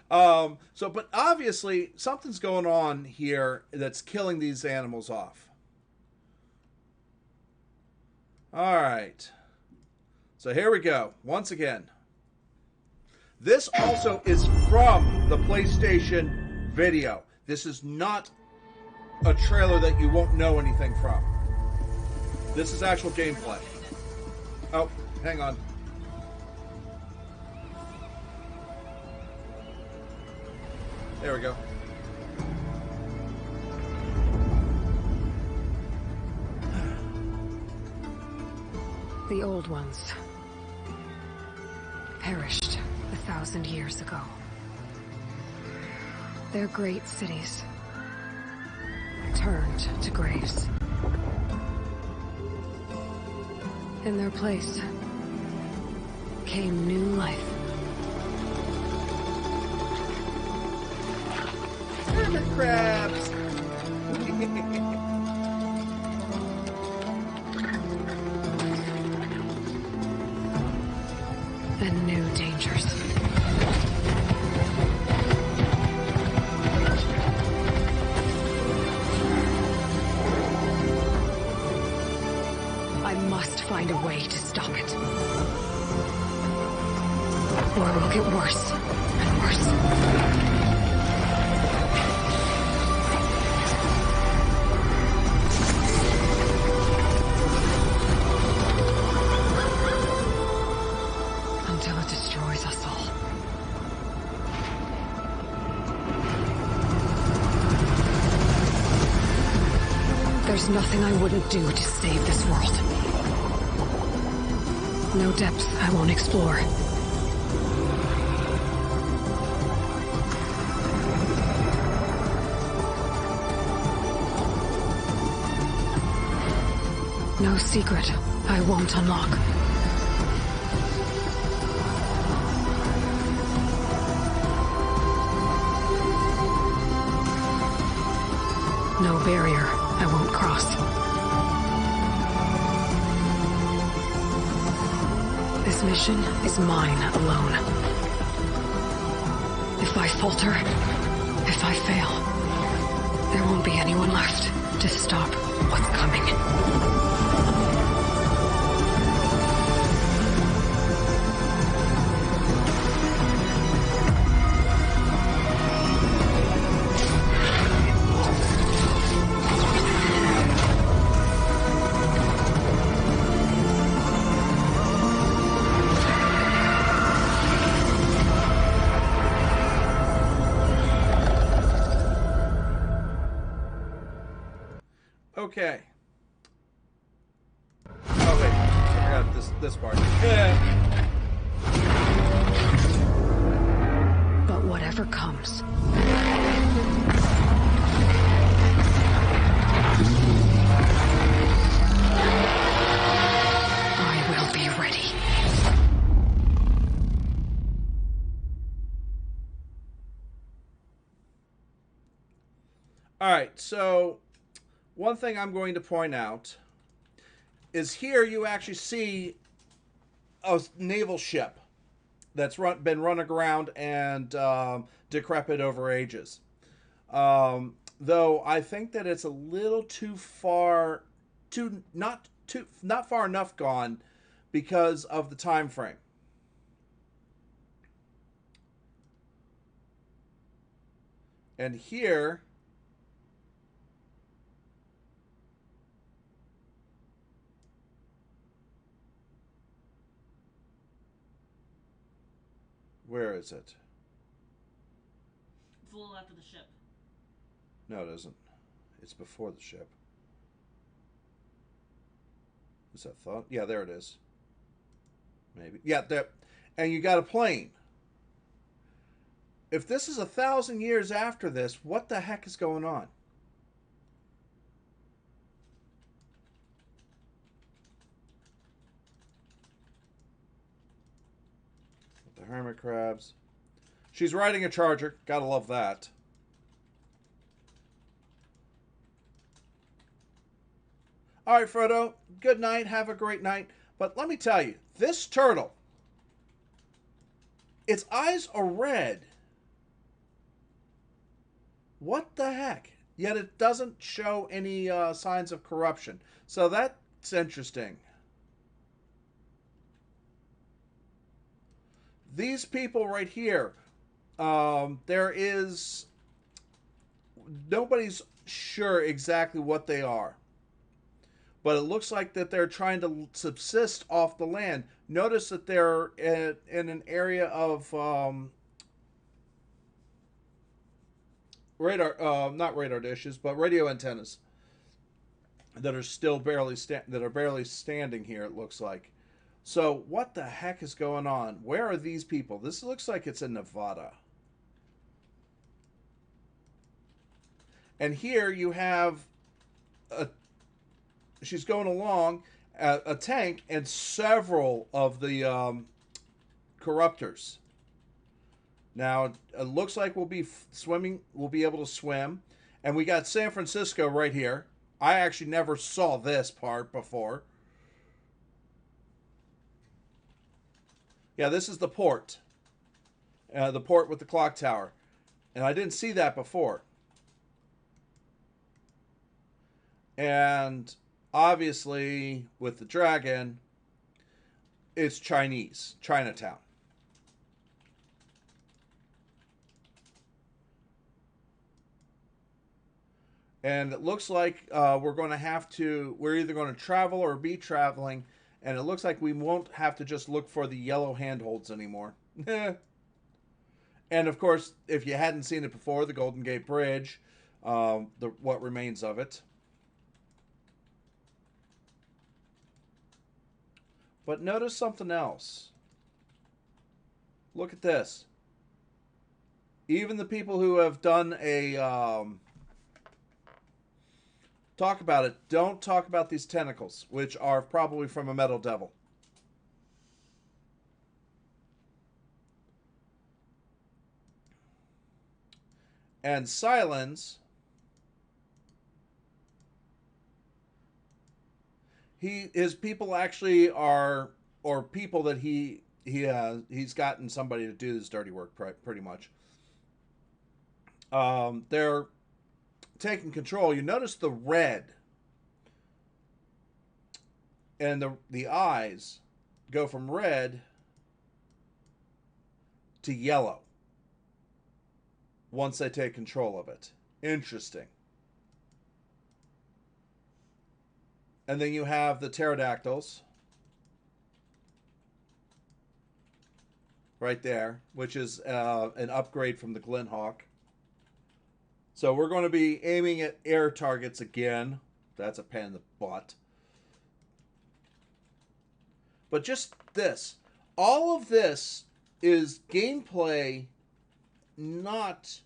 But obviously something's going on here that's killing these animals off. All right. So here we go. Once again. This also is from the PlayStation video. This is not a trailer that you won't know anything from. This is actual gameplay. Oh, hang on. There we go. The old ones perished 1,000 years ago. Their great cities turned to graves. In their place, came new life. Hermit crabs! And new dangers. I must find a way to stop it. Or it will get worse and worse. Until it destroys us all. There's nothing I wouldn't do to save this world. No depths I won't explore. No secret I won't unlock. No barrier I won't cross. This mission is mine alone. If I falter, if I fail, there won't be anyone left to stop what's coming. Okay. Oh wait, I forgot this part. Yeah. But whatever comes, I will be ready. All right, so one thing I'm going to point out is here you actually see a naval ship that's been running around and decrepit over ages. Though I think that it's a little too far, not far enough gone because of the time frame. And here, where is it? It's a little after the ship. No, it isn't. It's before the ship. Is that thought? Yeah, there it is. Maybe. Yeah, there. And you got a plane. If this is 1,000 years after this, what the heck is going on? The hermit crabs. She's riding a charger. Gotta love that. All right, Frodo. Good night. Have a great night. But let me tell you, this turtle, its eyes are red. What the heck? Yet it doesn't show any signs of corruption. So that's interesting. These people right here, there is... Nobody's sure exactly what they are. But it looks like that they're trying to subsist off the land. Notice that they're in an area of... radar, not radar dishes, but radio antennas that are still barely standing here. It looks like. So what the heck is going on? Where are these people? This looks like it's in Nevada. And here you have she's going along a tank and several of the corruptors. Now, it looks like we'll be swimming. We'll be able to swim. And we got San Francisco right here. I actually never saw this part before. Yeah, this is the port. The port with the clock tower. And I didn't see that before. And obviously, with the dragon, it's Chinese. Chinatown. And it looks like we're going to have to, we're either going to travel or be traveling. And it looks like we won't have to just look for the yellow handholds anymore. And of course, if you hadn't seen it before, the Golden Gate Bridge, what remains of it. But notice something else. Look at this. Even the people who have done a talk about it don't talk about these tentacles, which are probably from a metal devil. And Silence, his people actually are, or people that he's gotten somebody to do this dirty work pretty much. They're taking control. You notice the red and the eyes go from red to yellow once they take control of it. Interesting. And then you have the pterodactyls right there, which is an upgrade from the Glenhawk. So we're going to be aiming at air targets again. That's a pain in the butt. But just this. All of this is gameplay, not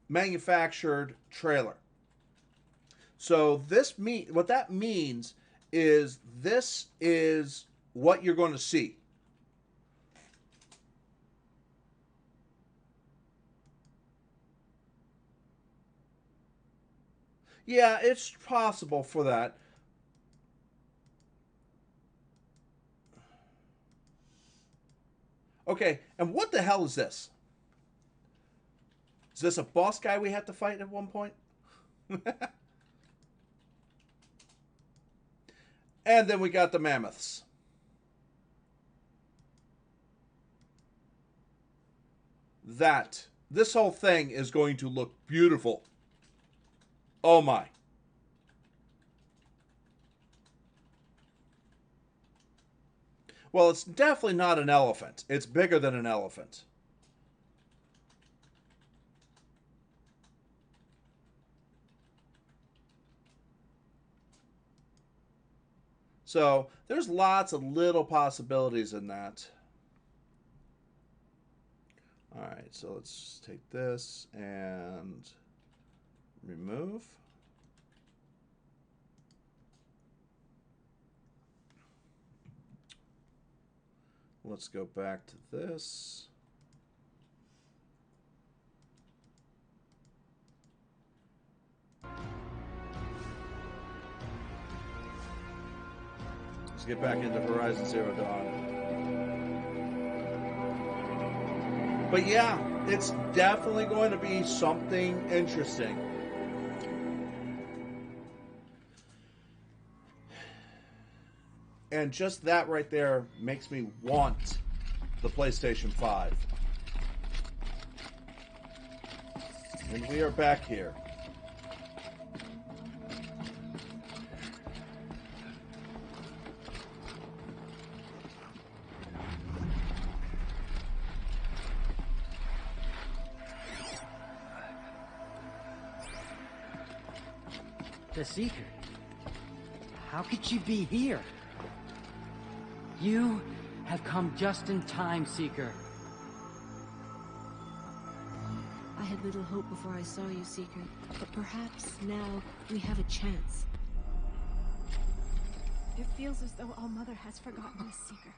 manufactured trailer. So what that means is this is what you're going to see. Yeah, it's possible for that. Okay, and what the hell is this? Is this a boss guy we have to fight at one point? And then we got the mammoths. This whole thing is going to look beautiful. Oh my. Well, it's definitely not an elephant. It's bigger than an elephant. So, there's lots of little possibilities in that. Alright, so let's take this and remove. Let's go back to this. Let's get back into Horizon Zero Dawn. But yeah, it's definitely going to be something interesting. And just that right there makes me want the PlayStation 5. And we are back here. The Seeker. How could she be here? You have come just in time, Seeker. I had little hope before I saw you, Seeker, but perhaps now we have a chance. It feels as though All-Mother has forgotten us, Seeker.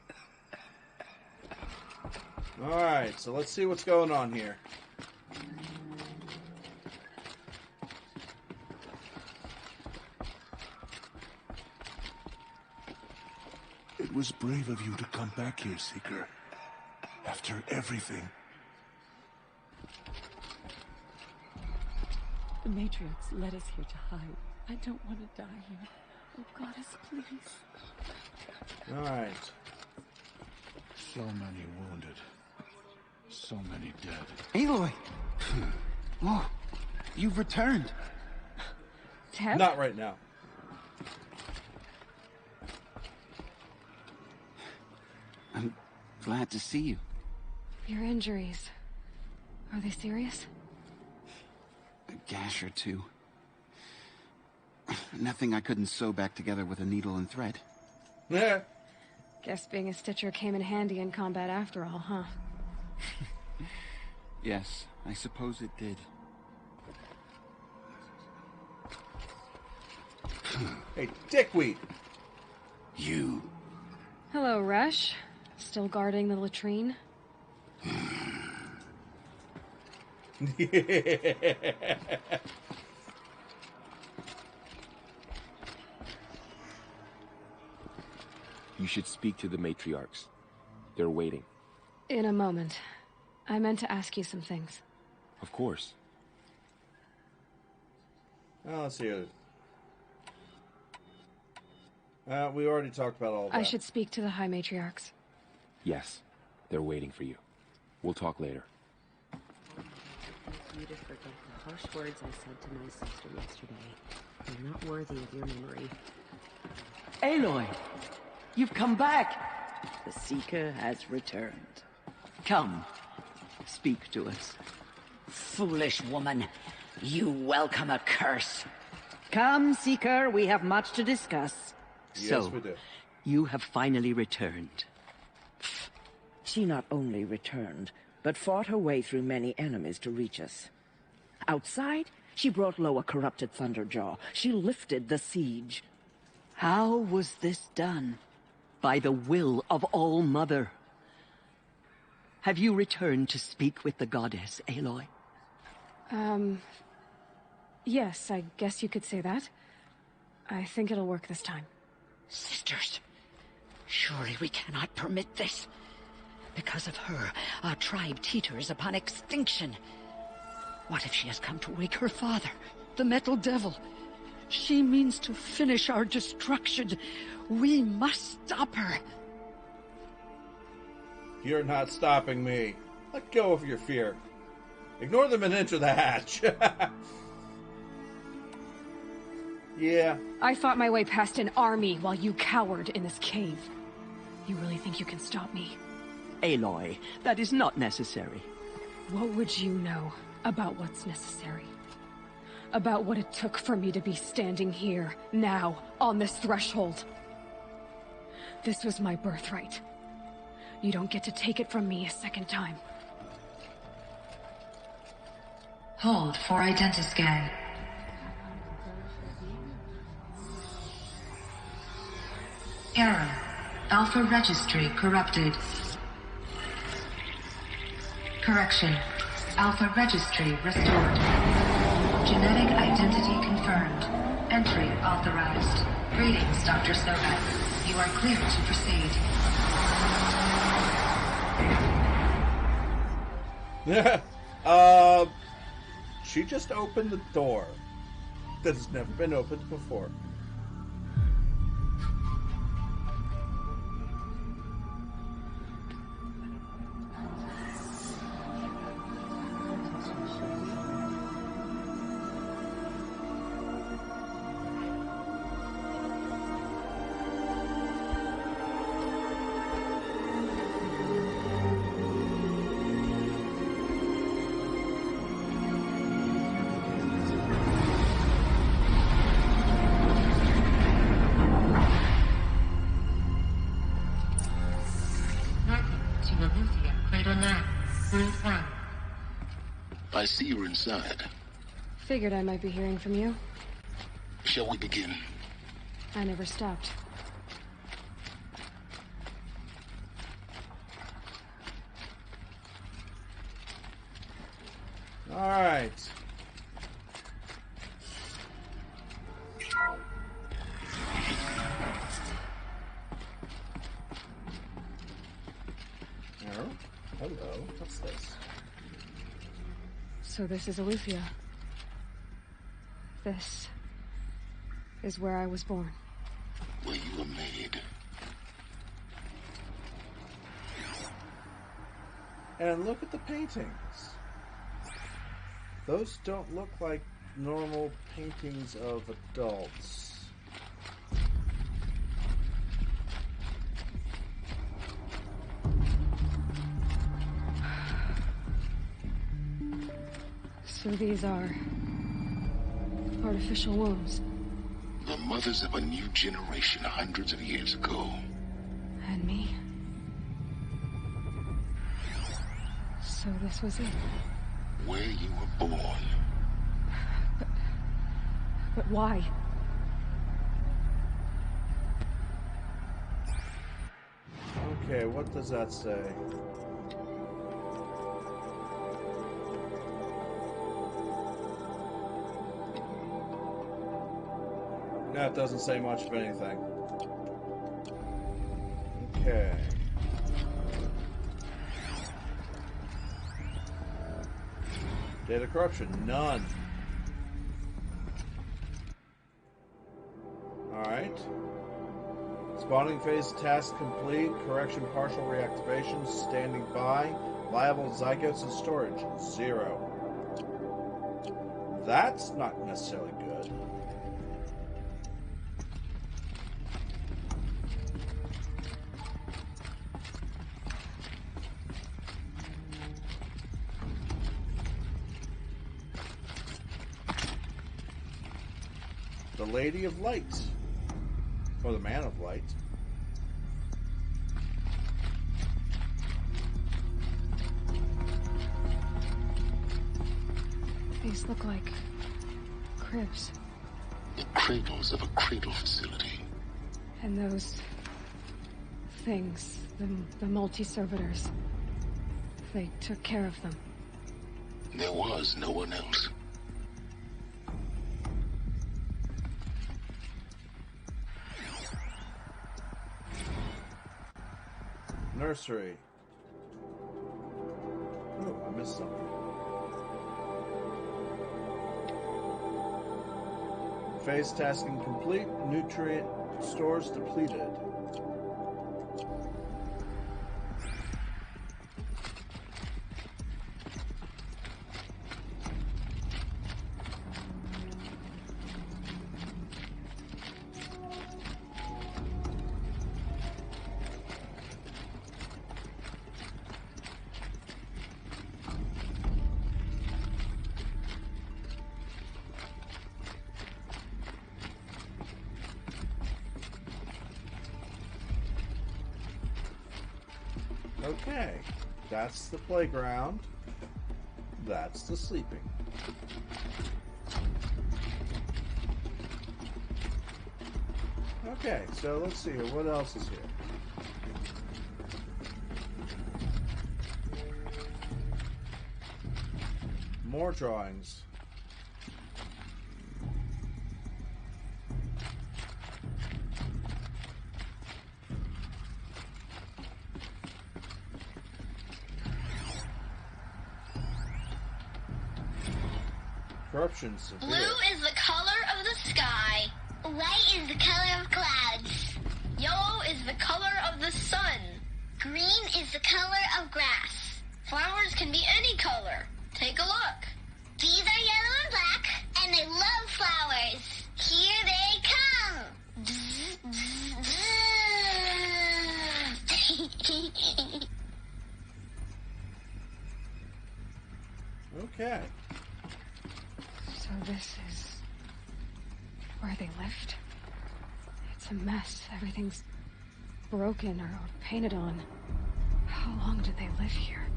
Alright, so let's see what's going on here. It was brave of you to come back here, Seeker. After everything. The Matriarchs led us here to hide. I don't want to die here. Oh, Goddess, please. Alright. So many wounded. So many dead. Aloy! Oh, you've returned. Teb? Not right now. I'm glad to see you. Your injuries. Are they serious? A gash or two. Nothing I couldn't sew back together with a needle and thread. Yeah. Guess being a Stitcher came in handy in combat after all, huh? Yes, I suppose it did. Hey, dickweed! You. Hello, Resh. Still guarding the latrine? You should speak to the matriarchs. They're waiting. In a moment. I meant to ask you some things. Of course. Oh, let's see. We already talked about all that. I should speak to the High Matriarchs. Yes, they're waiting for you. We'll talk later. You to forget the harsh words I said to my sister yesterday. I'm not worthy of your memory. Aloy! You've come back! The Seeker has returned. Come, speak to us. Foolish woman, you welcome a curse. Come, Seeker, we have much to discuss. Yes, we do. You have finally returned. She not only returned, but fought her way through many enemies to reach us. Outside, she brought low a corrupted Thunderjaw. She lifted the siege. How was this done? By the will of All-Mother. Have you returned to speak with the goddess, Aloy? Yes, I guess you could say that. I think it'll work this time. Sisters, surely we cannot permit this. Because of her, our tribe teeters upon extinction. What if she has come to wake her father, the Metal Devil? She means to finish our destruction. We must stop her. You're not stopping me. Let go of your fear. Ignore them and enter the hatch. Yeah. I fought my way past an army while you cowered in this cave. You really think you can stop me? Aloy, that is not necessary. What would you know about what's necessary? About what it took for me to be standing here, now, on this threshold? This was my birthright. You don't get to take it from me a second time. Hold for identiscan. Error. Alpha registry corrupted. Correction. Alpha registry restored. Genetic identity confirmed. Entry authorized. Greetings, Dr. Sobek. You are clear to proceed. She just opened the door that has never been opened before. I see you're inside. Figured I might be hearing from you. Shall we begin? I never stopped. Alright. Hello. What's this? So this is Aletheia. This is where I was born. Where you were made. And look at the paintings. Those don't look like normal paintings of adults. So these are artificial wombs. The mothers of a new generation hundreds of years ago. And me. So this was it. Where you were born. But why? Okay, what does that say? No, it doesn't say much of anything. Okay. Data corruption, none. Alright. Spawning phase task complete. Correction partial reactivation. Standing by. Viable zygotes in storage. 0. That's not necessarily good. The Lady of Light. Or the Man of Light. These look like cribs. The cradles of a cradle facility. And those things, the multi-servitors, they took care of them. There was no one else. Nursery. Oh, I missed something. Phase tasking complete. Nutrient stores depleted. Okay, that's the playground. That's the sleeping. Okay, so let's see here. What else is here? More drawings. Corruption severe. Blue is the color of the sky. White is the color of clouds. Yellow is the color of the sun. Green is the color of grass. Flowers can be any color. Take a look. These are yellow and black, and they love flowers. Here they come. Okay. So this is where they lived? It's a mess. Everything's broken or painted on. How long did they live here?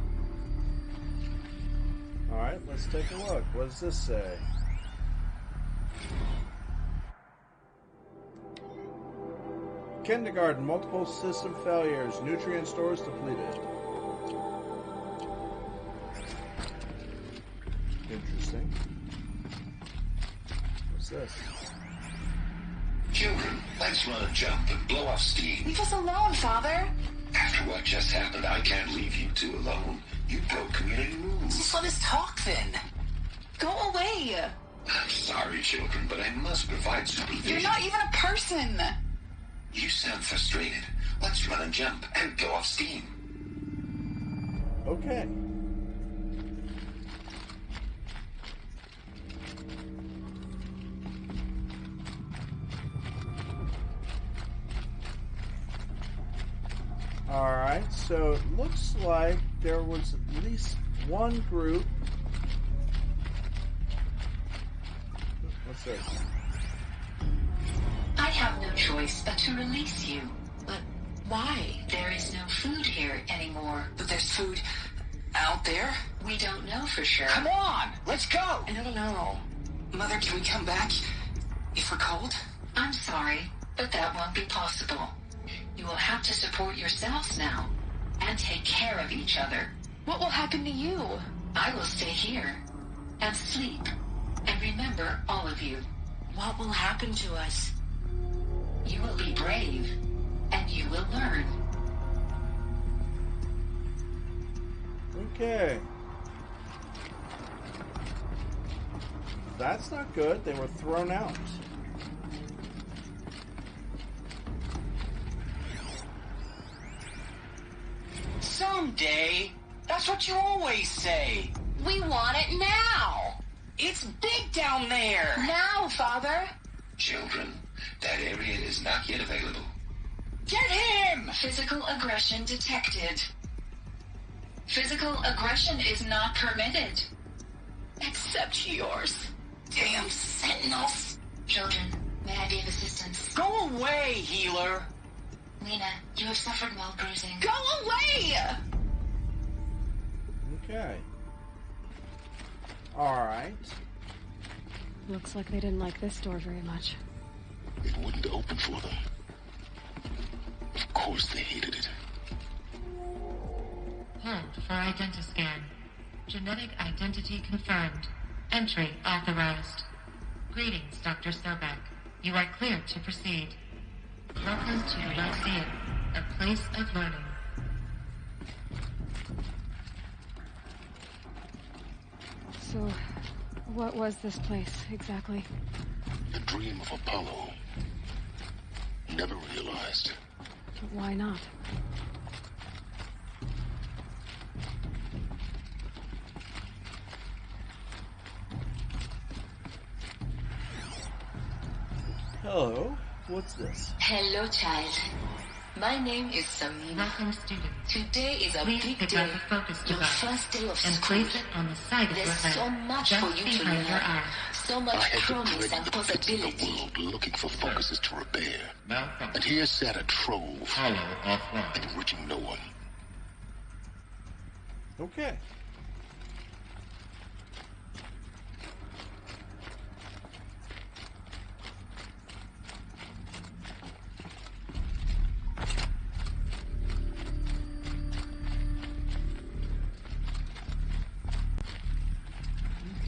Alright, let's take a look. What does this say? Kindergarten, multiple system failures, nutrient stores depleted. What's this? Children, let's run a jump and blow off steam. Leave us alone, Father. After what just happened, I can't leave you two alone. You broke community rules. Just let us talk then. Go away. I'm sorry, children, but I must provide supervision. You're not even a person. You sound frustrated. Let's run and jump and blow off steam. Okay. Alright, so it looks like there was at least one group. What's this? I have no choice but to release you. But why? There is no food here anymore. But there's food out there? We don't know for sure. Come on, let's go! I don't know. Mother, can we come back if we're cold? I'm sorry, but that won't be possible. You will have to support yourselves now, and take care of each other. What will happen to you? I will stay here, and sleep, and remember all of you. What will happen to us? You will be brave, and you will learn. Okay. That's not good. They were thrown out. Someday. That's what you always say. We want it now. It's big down there. Now, Father. Children, that area is not yet available. Get him! Physical aggression detected. Physical aggression is not permitted. Except yours. Damn sentinels. Children, may I be of assistance? Go away, healer. Lena, you have suffered mild bruising. Go away! Okay. Alright. Looks like they didn't like this door very much. It wouldn't open for them. Of course they hated it. Hold for identiscan. Genetic identity confirmed. Entry authorized. Greetings, Dr. Sobek. You are cleared to proceed. Welcome to Rost, a place of learning. So, what was this place, exactly? The dream of Apollo. Never realized. Why not? Hello. What's this? Hello, child. My name is Samina. Welcome, students. Today is a Please big pick day. up the focus Your device first day of and school. place it on the side of your There's head, so much just for you to behind your learn. eye. So I much had to promise thread and the pits of the possibility. world looking for focuses to repair. Malfunction. And here sat a trove, Hollow offline. enriching no one. Okay.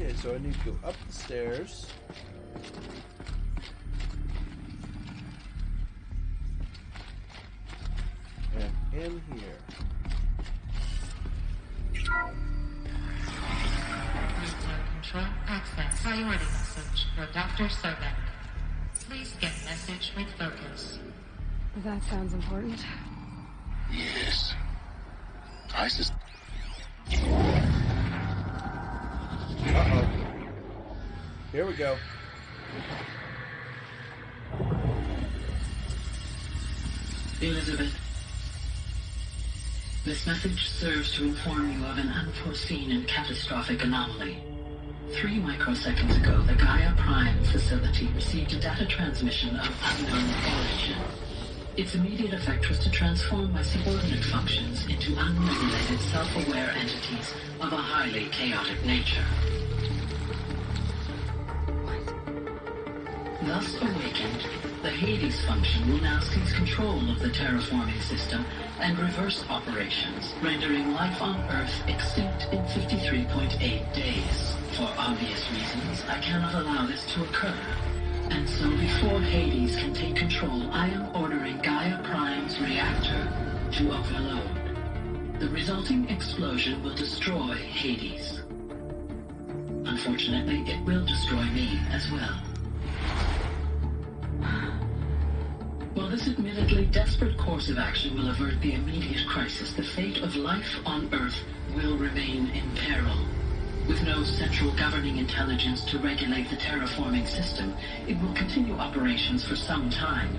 Okay, so I need to go up the stairs. And in here. Return control access. Priority message for Dr. Sobek. Please get message with focus. That sounds important. Yes. ISIS. Uh-oh. Here we go. Elizabeth, this message serves to inform you of an unforeseen and catastrophic anomaly. 3 microseconds ago, the Gaia Prime facility received a data transmission of unknown origin. Its immediate effect was to transform my subordinate functions into unregulated, self-aware entities of a highly chaotic nature. Thus awakened, the Hades function will now seize control of the terraforming system and reverse operations, rendering life on Earth extinct in 53.8 days. For obvious reasons, I cannot allow this to occur. And so before Hades can take control, I am ordering Gaia Prime's reactor to overload. The resulting explosion will destroy Hades. Unfortunately, it will destroy me as well. While this admittedly desperate course of action will avert the immediate crisis, the fate of life on Earth will remain in peril. With no central governing intelligence to regulate the terraforming system, it will continue operations for some time,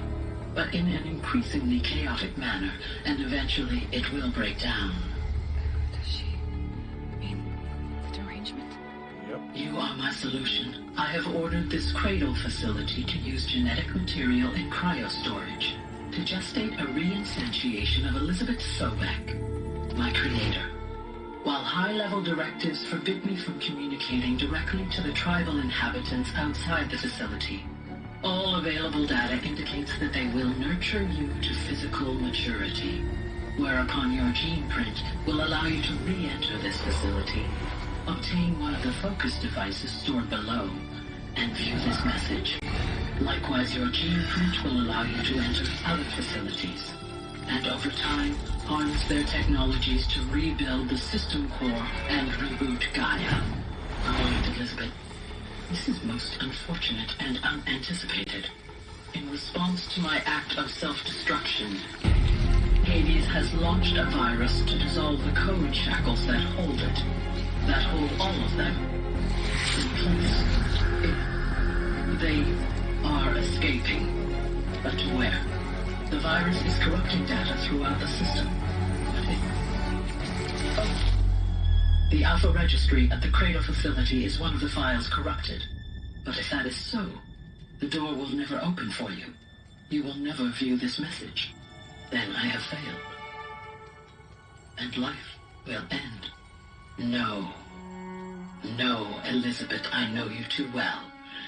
but in an increasingly chaotic manner, and eventually it will break down. Does she mean the derangement? Yep. You are my solution. I have ordered this cradle facility to use genetic material in cryostorage to gestate a re-instantiation of Elizabeth Sobek, my creator. While high-level directives forbid me from communicating directly to the tribal inhabitants outside the facility, all available data indicates that they will nurture you to physical maturity, whereupon your gene print will allow you to re-enter this facility, obtain one of the focus devices stored below, and view this message. Likewise, your gene print will allow you to enter other facilities, and over time, harness their technologies to rebuild the system core and reboot Gaia. Oh, Elizabeth, this is most unfortunate and unanticipated. In response to my act of self-destruction, Hades has launched a virus to dissolve the code shackles that hold it, that hold all of them in place. They are escaping, but to where? The virus is corrupting data throughout the system. The Alpha Registry at the Cradle facility is one of the files corrupted. But if that is so, the door will never open for you. You will never view this message. Then I have failed. And life will end. No. No, Elizabeth, I know you too well.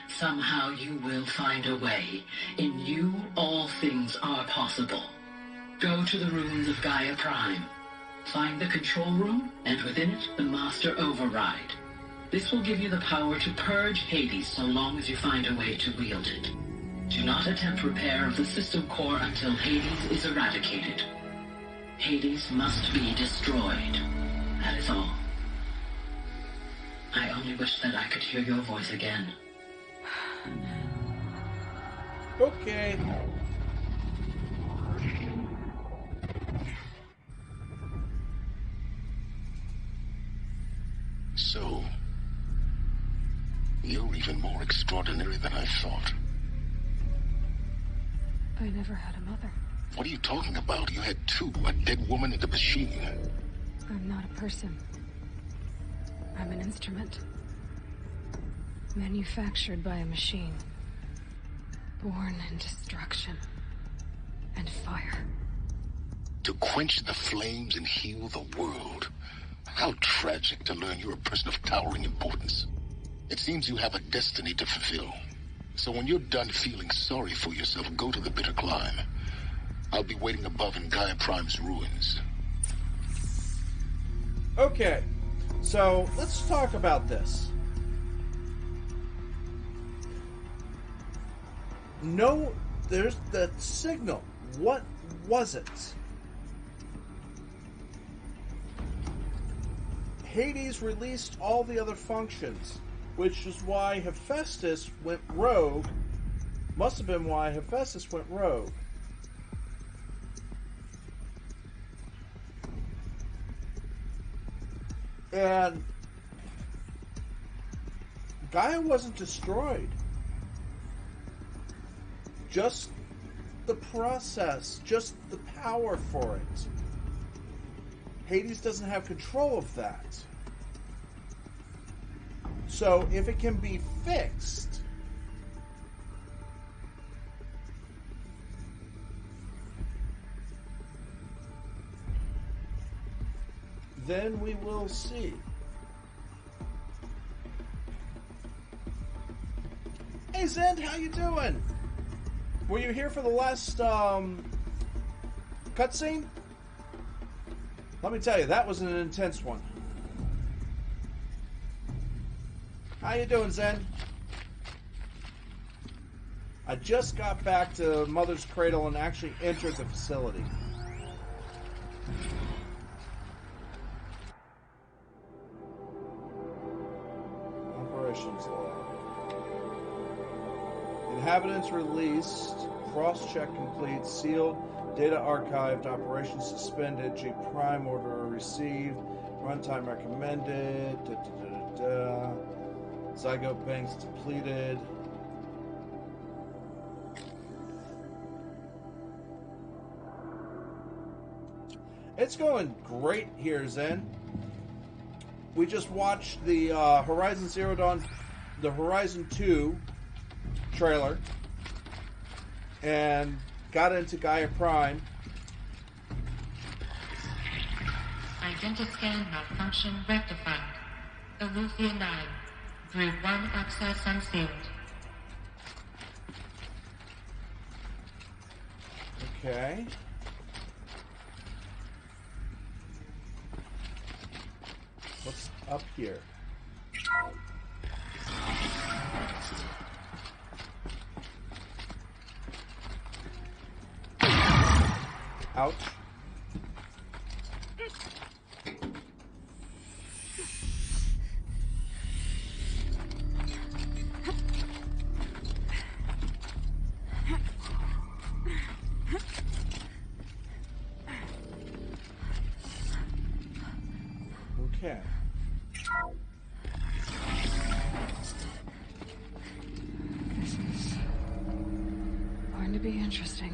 Somehow you will find a way. In you, all things are possible. Go to the ruins of Gaia Prime. Find the control room, and within it, the Master Override. This will give you the power to purge Hades so long as you find a way to wield it. Do not attempt repair of the system core until Hades is eradicated. Hades must be destroyed. That is all. I only wish that I could hear your voice again. Okay. So, you're even more extraordinary than I thought. I never had a mother. What are you talking about? You had two, a dead woman and a machine. I'm not a person. I'm an instrument. Manufactured by a machine. Born in destruction and fire. To quench the flames and heal the world. How tragic to learn you're a person of towering importance. It seems you have a destiny to fulfill. So when you're done feeling sorry for yourself, go to the bitter climb. I'll be waiting above in Gaia Prime's ruins. Okay, so let's talk about this. No, there's the signal. What was it? Hades released all the other functions, which is why Hephaestus went rogue. Must have been why Hephaestus went rogue. And Gaia wasn't destroyed. Just the process, just the power for it. Hades doesn't have control of that. So if it can be fixed, then we will see. Hey Zend, how you doing? Were you here for the last cutscene? Let me tell you, that was an intense one. How you doing, Zen? I just got back to Mother's Cradle and actually entered the facility. Operations log. Inhabitants released. Cross-check complete. Sealed. Data archived. Operations suspended. G Prime order received. Runtime recommended. Zygote banks depleted. It's going great here, Zen. We just watched the Horizon Zero Dawn, the Horizon 2 trailer, and got into Gaia Prime. Identiscan malfunction rectified. Aletheia 9. Group 1 access unsealed. Okay. What's up here? Ouch. Okay. This is going to be interesting.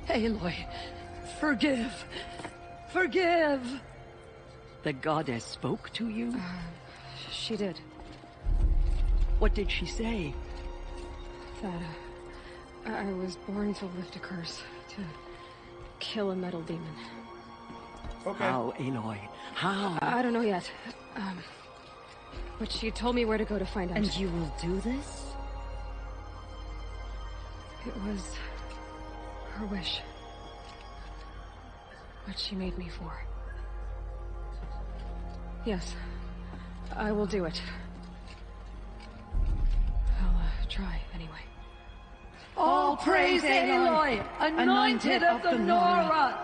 Aloy, forgive. Forgive! The goddess spoke to you? She did. What did she say? That I was born to lift a curse, to kill a metal demon. Okay. How, Aloy? How? I don't know yet. But she told me where to go to find out. And you will do this? It was her wish. What she made me for. Yes, I will do it. I'll try, anyway. All praise Aloy, anointed of the Nora!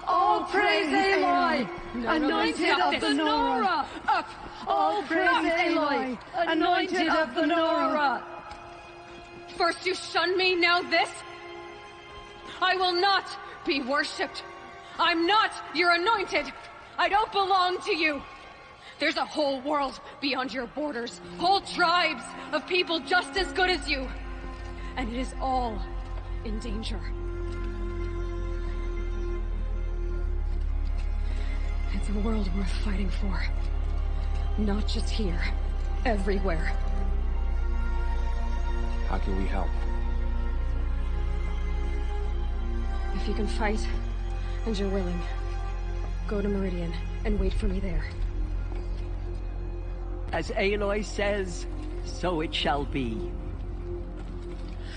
All praise Aloy, anointed of the Nora! All praise Aloy, anointed of the Nora! First you shun me, now this? I will not be worshipped. I'm not your anointed. I don't belong to you. There's a whole world beyond your borders. Whole tribes of people just as good as you. And it is all in danger. It's a world worth fighting for. Not just here. Everywhere. How can we help? If you can fight, and you're willing, go to Meridian and wait for me there. As Aloy says, so it shall be.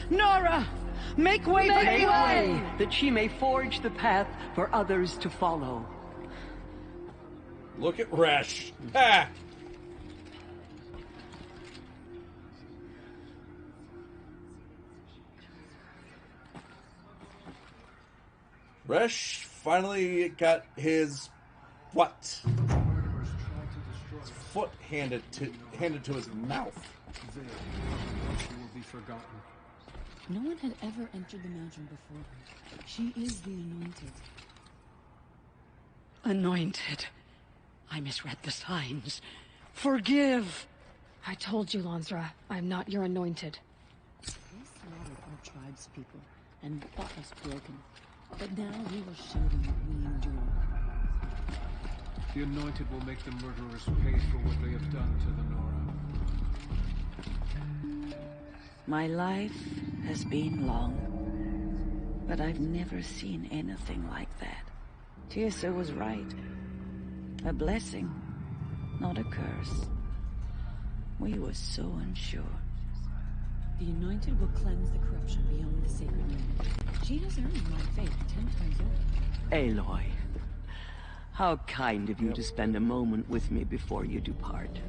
Nora! Make way! Make way! That she may forge the path for others to follow. Look at Resh. Ha! Resh finally got his what? His foot handed to his mouth. There, she will be forgotten. No one had ever entered the mountain before her. She is the anointed. Anointed. I misread the signs. Forgive! I told you, Lansra, I'm not your anointed. They slaughtered our tribe's people and thought us broken. But now we will show them what we endure. The anointed will make the murderers pay for what they have done to the Nora. My life has been long. But I've never seen anything like that. Tirsa was right. A blessing, not a curse. We were so unsure. The Anointed will cleanse the corruption beyond the sacred limit. She has earned my faith 10 times over. Aloy, how kind of you to spend a moment with me before you depart.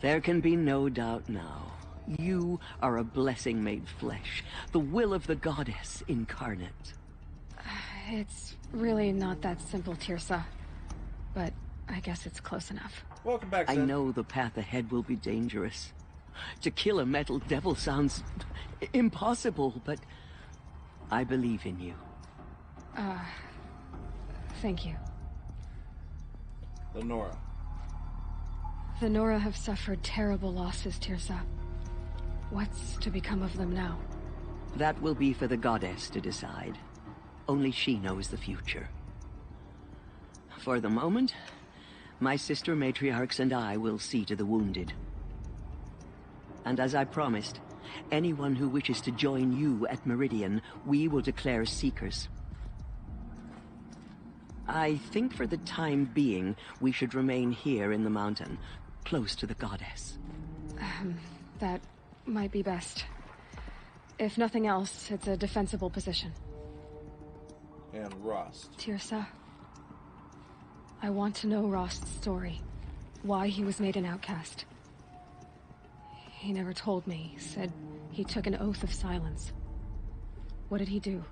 There can be no doubt now. You are a blessing made flesh, the will of the goddess incarnate. It's really not that simple, Tirsa. But I guess it's close enough. Welcome back, I know the path ahead will be dangerous. To kill a metal devil sounds impossible, but I believe in you. Thank you. The Nora. The Nora have suffered terrible losses, Tirsa. What's to become of them now? That will be for the goddess to decide. Only she knows the future. For the moment, my sister matriarchs and I will see to the wounded. And as I promised, anyone who wishes to join you at Meridian, we will declare seekers. I think for the time being, we should remain here in the mountain, close to the goddess. That might be best. If nothing else, it's a defensible position. And Rost. Tirsa, I want to know Rost's story. Why he was made an outcast. He never told me. Said he took an oath of silence. What did he do?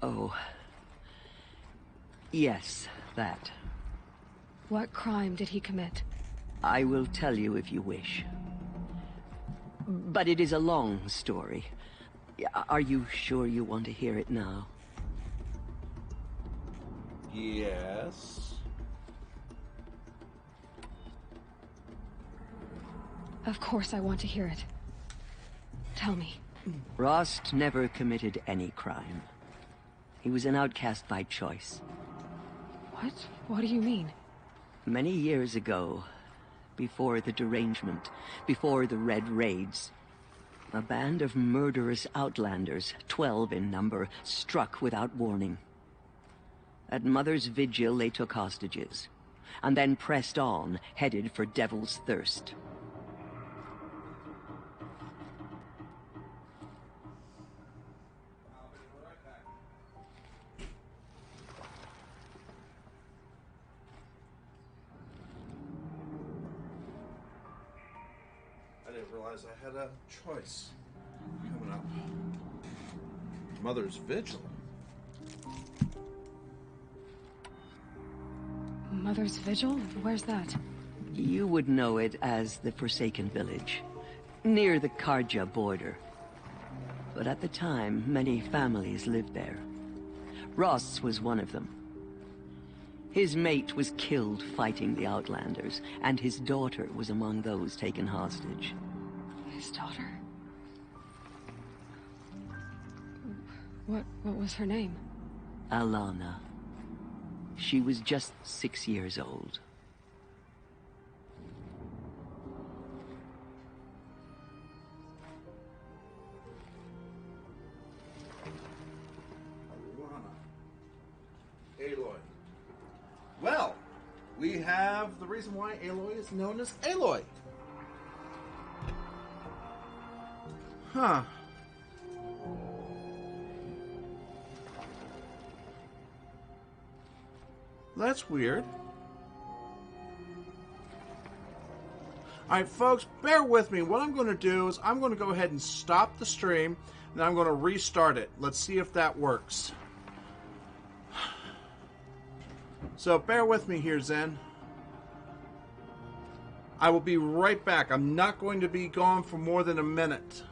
Oh. Yes, that. What crime did he commit? I will tell you if you wish. But it is a long story. Are you sure you want to hear it now? Yes. Of course I want to hear it. Tell me. Rost never committed any crime. He was an outcast by choice. What? What do you mean? Many years ago, before the derangement, before the Red Raids, a band of murderous outlanders, 12 in number, struck without warning. At Mother's Vigil, they took hostages, and then pressed on, headed for Devil's Thirst. I didn't realize I had a choice coming up. Mother's Vigil. Mother's Vigil? Where's that? You would know it as the Forsaken Village, near the Karja border. But at the time, many families lived there. Rost's was one of them. His mate was killed fighting the Outlanders, and his daughter was among those taken hostage. His daughter? What was her name? Alana. She was just 6 years old. Aloy. Well, we have the reason why Aloy is known as Aloy. Huh. That's weird. Alright, folks, bear with me. What I'm going to do is I'm going to go ahead and stop the stream, and I'm going to restart it. Let's see if that works. So bear with me here, Zen. I will be right back. I'm not going to be gone for more than a minute.